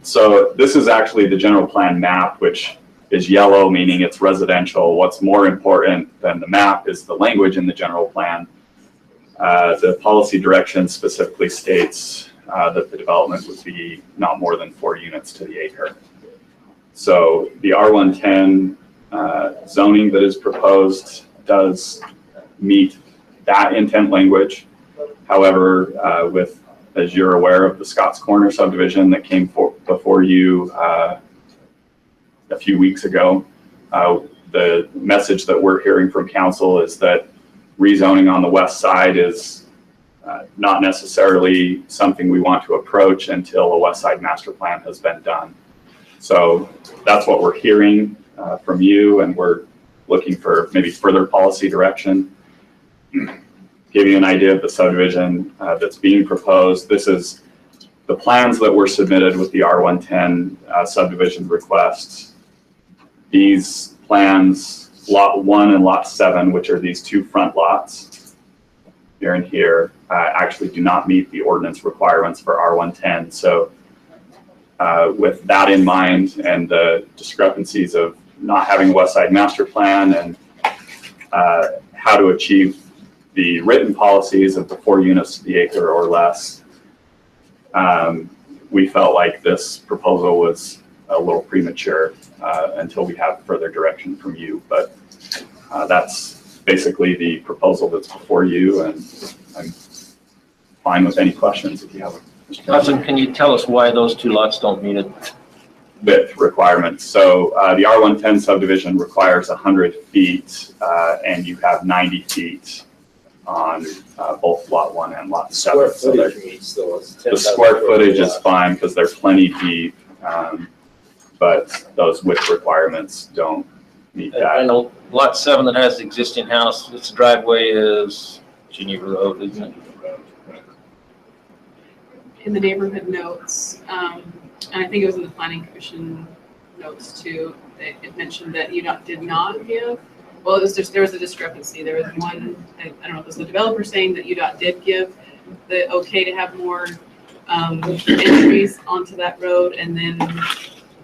So this is actually the general plan map, which is yellow, meaning it's residential. What's more important than the map is the language in the general plan. The policy direction specifically states that the development would be not more than 4 units to the acre. So the R110 zoning that is proposed does meet that intent language. However, as you're aware of the Scotts Corner subdivision that came before you a few weeks ago, The message that we're hearing from council is that rezoning on the west side is not necessarily something we want to approach until a west side master plan has been done. So that's what we're hearing from you, and we're looking for maybe further policy direction. Give you an idea of the subdivision that's being proposed. This is the plans that were submitted with the R110 subdivision requests. These plans, lot 1 and lot 7, which are these two front lots here and here, actually do not meet the ordinance requirements for R110. So with that in mind, and the discrepancies of not having a west side master plan, and how to achieve the written policies of the 4 units to the acre or less, we felt like this proposal was a little premature until we have further direction from you. But that's basically the proposal that's before you, and I'm fine with any questions if you have them. Hudson, can you tell us why those two lots don't meet it? Width requirements. So the R110 subdivision requires 100 feet, and you have 90 feet on both lot 1 and lot 7. So the square footage is fine because they're plenty deep, but those width requirements don't meet that. I know lot 7 that has the existing house, its driveway is Geneva Road, isn't it? In the neighborhood notes, and I think it was in the planning commission notes too, it mentioned that UDOT did not give, well, it was just, there was a discrepancy. There was one, I don't know if it was the developer saying that UDOT did give the okay to have more entries onto that road, and then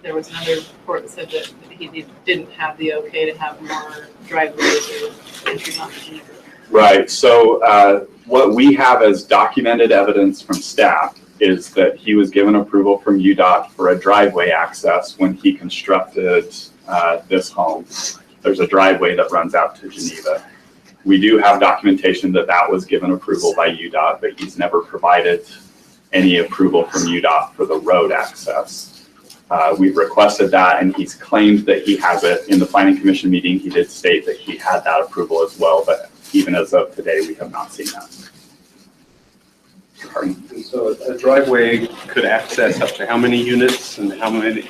there was another report that said that he didn't have the okay to have more driveways or entries onto Geneva. Right. So what we have as documented evidence from staff is that he was given approval from UDOT for a driveway access when he constructed this home. There's a driveway that runs out to Geneva. We do have documentation that that was given approval by UDOT, but he's never provided any approval from UDOT for the road access. We've requested that, and he's claimed that he has it. In the planning commission meeting, he did state that he had that approval as well, but even as of today, we have not seen that. And so a driveway could access up to how many units and how many?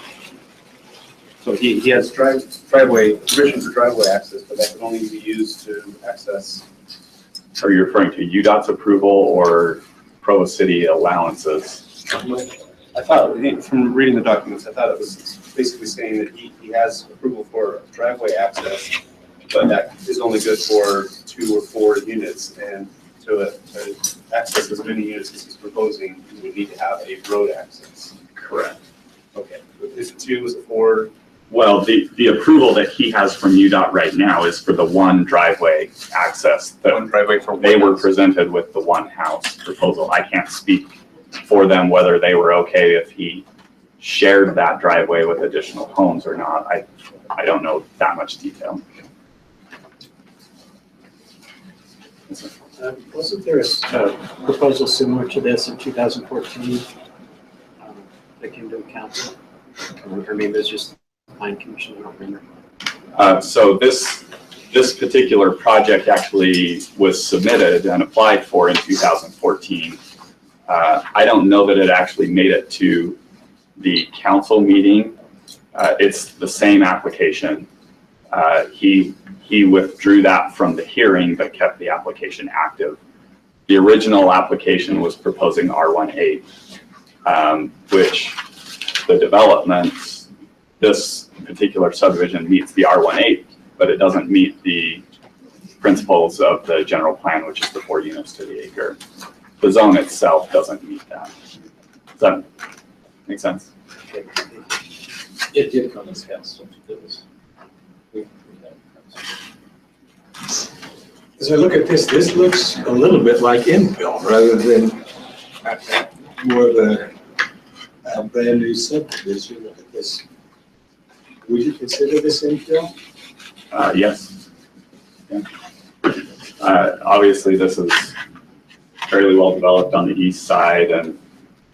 So he has driveway, permission for driveway access, but that can only be used to access. Are you referring to UDOT's approval or Provo City allowances? I thought, from reading the documents, I thought it was basically saying that he has approval for driveway access, but that is only good for 2 or 4 units. And to access as many units as he's proposing, you would need to have a road access. Correct. Okay. Is it 2, is it 4? Well, the approval that he has from UDOT right now is for the one driveway access. One driveway for they were presented with the one house proposal. I can't speak for them whether they were okay if he shared that driveway with additional homes or not. I don't know that much detail. Wasn't there a proposal similar to this in 2014 that came to the council? Or maybe it was just planning commission, I don't remember. So this particular project actually was submitted and applied for in 2014. I don't know that it actually made it to the council meeting. It's the same application. He withdrew that from the hearing, but kept the application active. The original application was proposing R18, which the development, this particular subdivision meets the R18, but it doesn't meet the principles of the general plan, which is the 4 units to the acre. The zone itself doesn't meet that. Does that make sense? It did come as council. As I look at this, this looks a little bit like infill rather than more of a brand new subdivision. Look at this. Would you consider this infill? Yes. Yeah. Obviously, this is fairly well developed on the east side and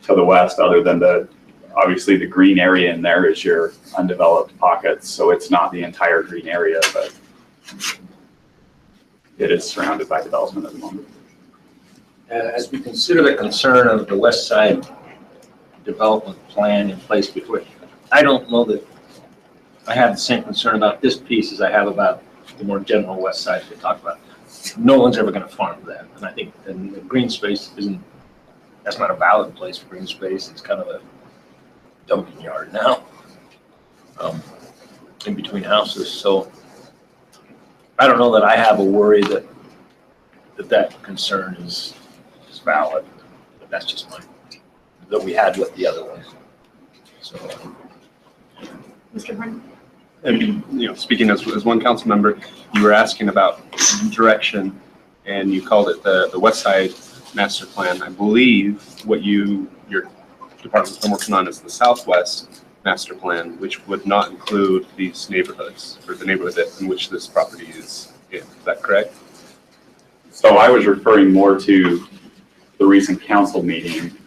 to the west, other than the obviously the green area in there is your undeveloped pockets, so it's not the entire green area, but it is surrounded by development at the moment. As we consider the concern of the west side development plan in place before, I don't know that I have the same concern about this piece as I have about the more general west side we talked about. No one's ever going to farm that, and I think the green space that's not a valid place for green space. It's kind of a dumping yard now, in between houses. So I don't know that I have a worry that concern is valid, but that's just mine, that we had with the other ones. So, Mr. Harden? And, speaking as one council member, you were asking about direction, and you called it the West Side Master Plan. I believe what your department's been working on is the Southwest Master Plan, which would not include these neighborhoods, or the neighborhood in which this property is in. Is that correct? So I was referring more to the recent council meeting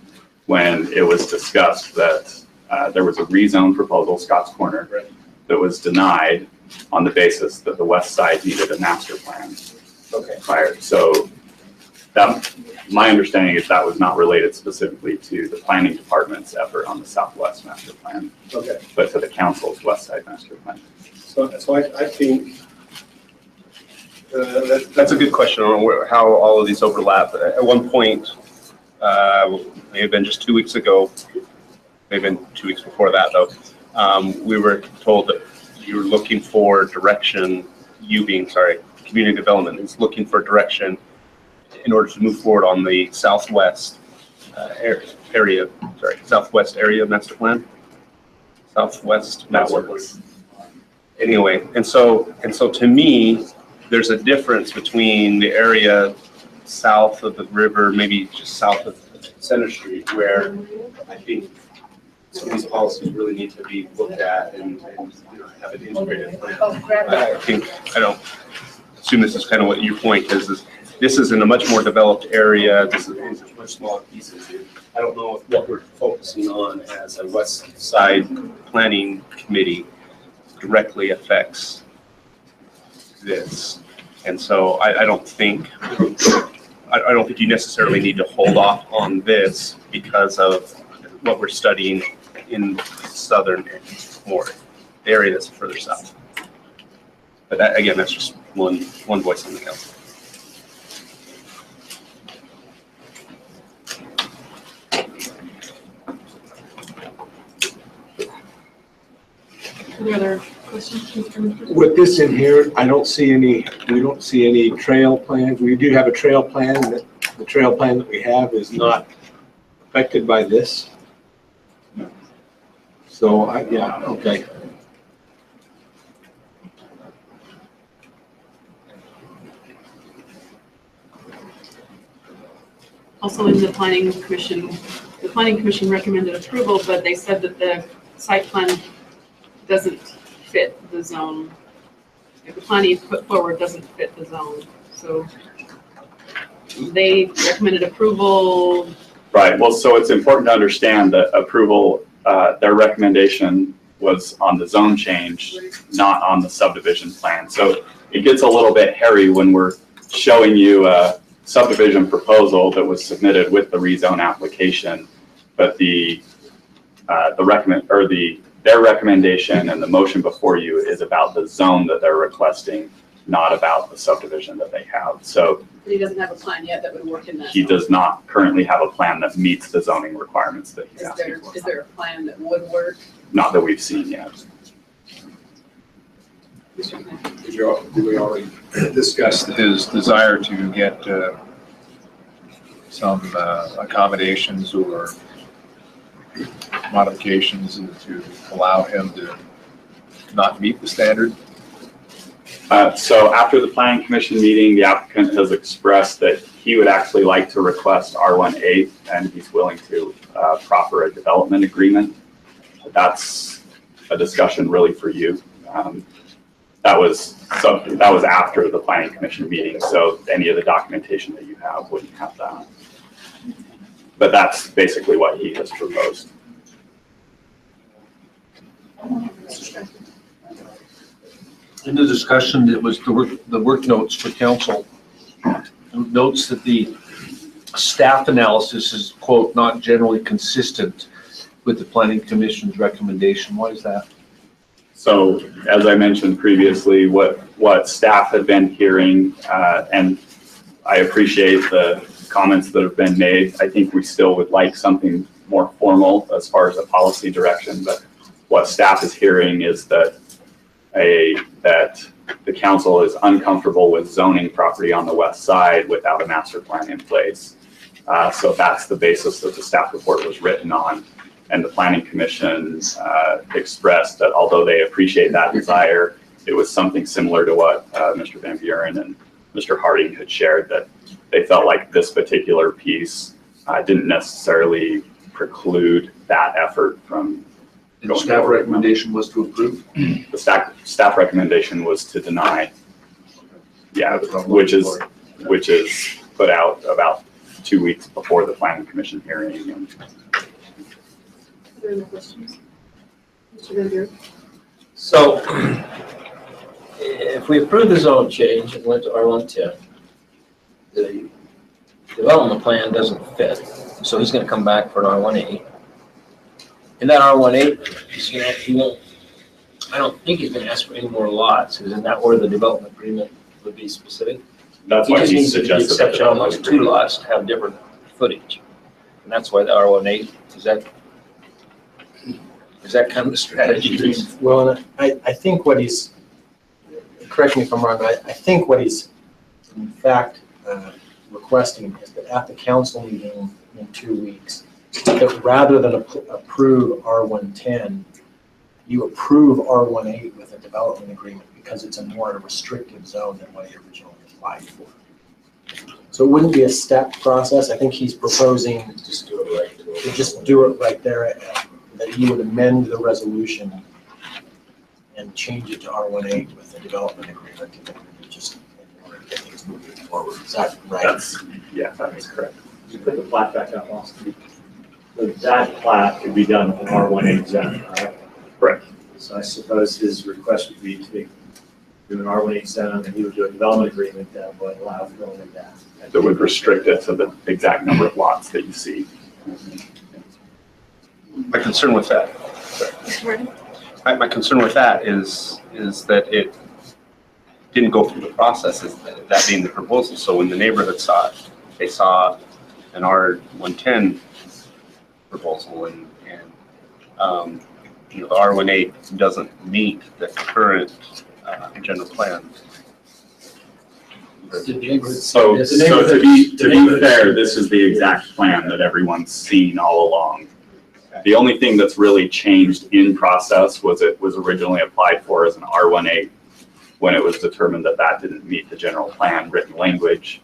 when it was discussed that there was a rezone proposal, Scott's Corner, that was denied on the basis that the west side needed a master plan. Okay. Prior. So my understanding is that was not related specifically to the planning department's effort on the Southwest master plan, Okay. but to the council's west side master plan. So I think That's a good question on how all of these overlap. At one point, may have been just 2 weeks ago, maybe been 2 weeks before that though, we were told that you were looking for direction, community development is looking for direction in order to move forward on the southwest southwest area master plan. Southwest network. Anyway, and so to me, there's a difference between the area south of the river, maybe just south of Center Street, where I think some of these policies really need to be looked at and have an integrated plan. I don't assume this is kind of what your point is this is in a much more developed area. This is much smaller pieces. I don't know if what we're focusing on as a west side planning committee directly affects this. And so I don't think you necessarily need to hold off on this because of what we're studying in southern more area that's further south. But that, again, that's just one voice on the council. Are there other questions? With this in here, we don't see any trail plans. We do have a trail plan. The trail plan that we have is not affected by this. So, yeah, okay. Also in the planning commission recommended approval, but they said that the site plan doesn't fit the zone. If the plan you put forward doesn't fit the zone, so they recommended approval. Right, well, so it's important to understand that approval, their recommendation was on the zone change, not on the subdivision plan. So it gets a little bit hairy when we're showing you a subdivision proposal that was submitted with the rezone application, but their recommendation and the motion before you is about the zone that they're requesting, not about the subdivision that they have. So But he doesn't have a plan yet that would work in that. he does not currently have a plan that meets the zoning requirements that he's asking for. Is there a plan that would work? Not that we've seen yet. Did we already discuss his desire to get some accommodations or modifications to allow him to not meet the standard? So after the planning commission meeting, the applicant has expressed that he would actually like to request R18 and he's willing to proffer a development agreement. That's a discussion really for you. That was after the planning commission meeting, so any of the documentation that you have wouldn't have that. But that's basically what he has proposed. In the discussion, it was the work notes for council. Notes that the staff analysis is, quote, not generally consistent with the planning commission's recommendation. Why is that? So as I mentioned previously, what staff had been hearing, and I appreciate the comments that have been made. I think we still would like something more formal as far as a policy direction, but what staff is hearing is that the council is uncomfortable with zoning property on the west side without a master plan in place. So that's the basis that the staff report was written on. And the planning commission expressed that although they appreciate that desire, it was something similar to what Mr. Van Buren and Mr. Harding had shared, that they felt like this particular piece didn't necessarily preclude that effort from the staff recommendation was to approve? The staff recommendation was to deny. Yeah, which is put out about 2 weeks before the planning commission hearing. And Are there any questions? Mr. Van Buren? So if we approve the zone change and went to R110, the development plan doesn't fit. So he's gonna come back for an R18. In that R18, he won't, I don't think he's gonna ask for any more lots. Isn't that where the development agreement would be specific? That's why he suggested the exception on those 2 lots to have different footage. And that's why the R18, is that kind of the strategy? Well, and I think what he's, correct me if I'm wrong, but I think what he's in fact requesting is that at the council meeting in 2 weeks, that rather than approve R110, you approve R18 with a development agreement because it's a more restrictive zone than what he originally applied for. So it wouldn't be a step process. I think he's proposing Just do it right. to just do it right there, that you would amend the resolution and change it to R18 with a development agreement, just in order to get things moving forward. Is that right? Yeah, that is correct. You put the plat back out last week. So that plat could be done with an R18 zone, correct? Correct. So I suppose his request would be to do an R18 zone, and he would do a development agreement that would allow for going that. That would restrict it to the exact number of lots that you see. My concern with that, my concern with that is that it didn't go through the process, that being the proposal. So when the neighborhood saw it, they saw an R110 proposal, and the R18 doesn't meet the current general plan. So to be fair, this is the exact plan that everyone's seen all along. The only thing that's really changed in process was it was originally applied for as an R18. When it was determined that that didn't meet the general plan written language,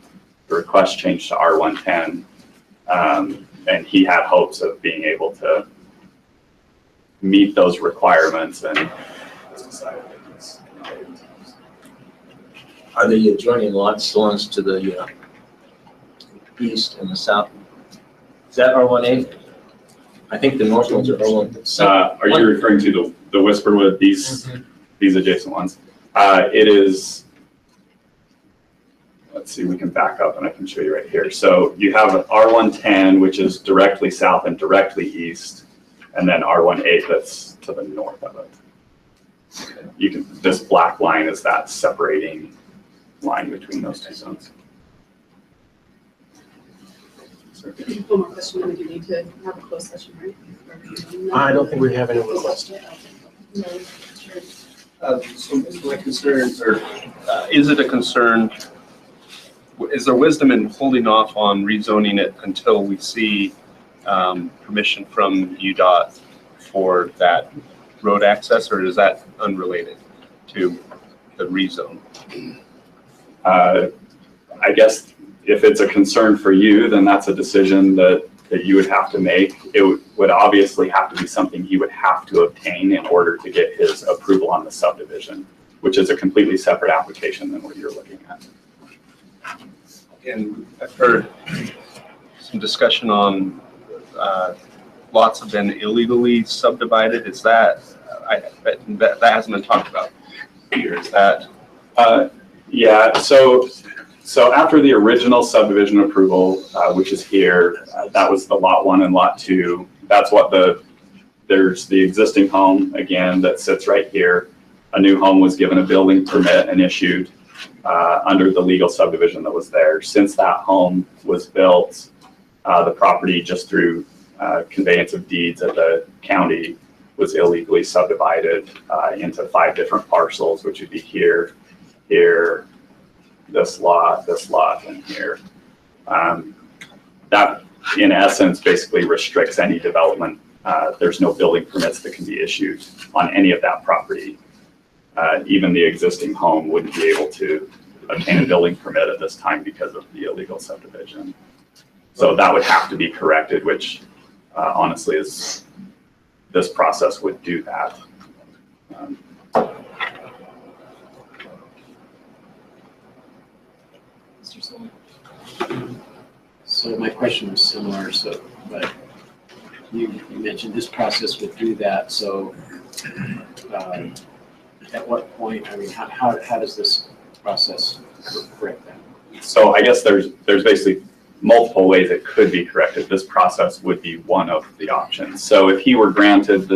the request changed to R110. And he had hopes of being able to meet those requirements, and decided that he's not able to. Are the adjoining lots the ones to the east and the south? Is that R18? I think the north ones are R1. Are you referring to the Whisperwood, these adjacent ones? It is, let's see, we can back up and I can show you right here. So you have an R110, which is directly south and directly east, and then R18 that's to the north of it. You can, this black line is that separating line between those 2 zones. One more question, we do need to have a closed session, right? I don't think we have any requests. No, sure. So my concerns are, is it a concern, is there wisdom in holding off on rezoning it until we see permission from UDOT for that road access, or is that unrelated to the rezone? I guess if it's a concern for you, then that's a decision that you would have to make. It would obviously have to be something he would have to obtain in order to get his approval on the subdivision, which is a completely separate application than what you're looking at. And I've heard some discussion on lots have been illegally subdivided. Is that that hasn't been talked about here, is that? Yeah, so after the original subdivision approval, which is here, that was the lot 1 and lot 2. That's what there's the existing home, again, that sits right here. A new home was given a building permit and issued under the legal subdivision that was there. Since that home was built, the property, just through conveyance of deeds at the county, was illegally subdivided into 5 different parcels, which would be here, this lot, and here. That, in essence, basically restricts any development. There's no building permits that can be issued on any of that property. Even the existing home wouldn't be able to obtain a building permit at this time because of the illegal subdivision. So that would have to be corrected, which honestly is, this process would do that. So my question was similar, but you mentioned this process would do that, so at what point, I mean, how does this process correct that? So I guess there's basically multiple ways it could be corrected. This process would be one of the options. So if he were granted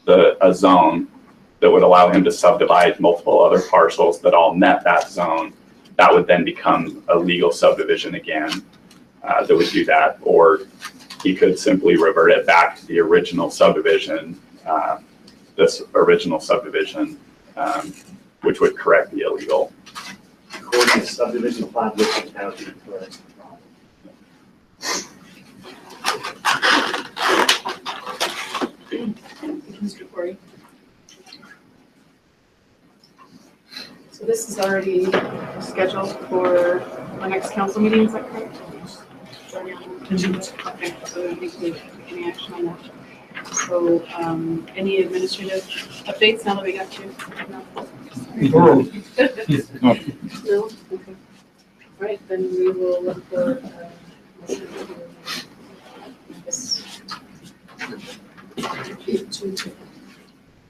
a zone that would allow him to subdivide multiple other parcels that all met that zone, that would then become a legal subdivision again that would do that. Or he could simply revert it back to the original subdivision, this original subdivision, which would correct the illegal. According to the subdivision plan, which is now being corrected. Mr. Corey. So this is already scheduled for our next council meeting, is that correct? Okay, so I don't think we have any action on that. So any administrative updates now that we got you? No? No? Okay. All right, then we will look for motion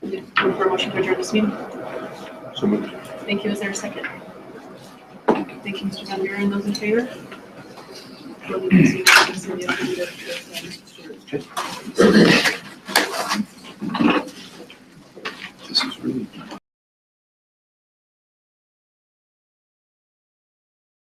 look for a motion to adjourn this meeting. So moved. Thank you. Is there a second? Thank you, Mr. Van Buren. Those in favor?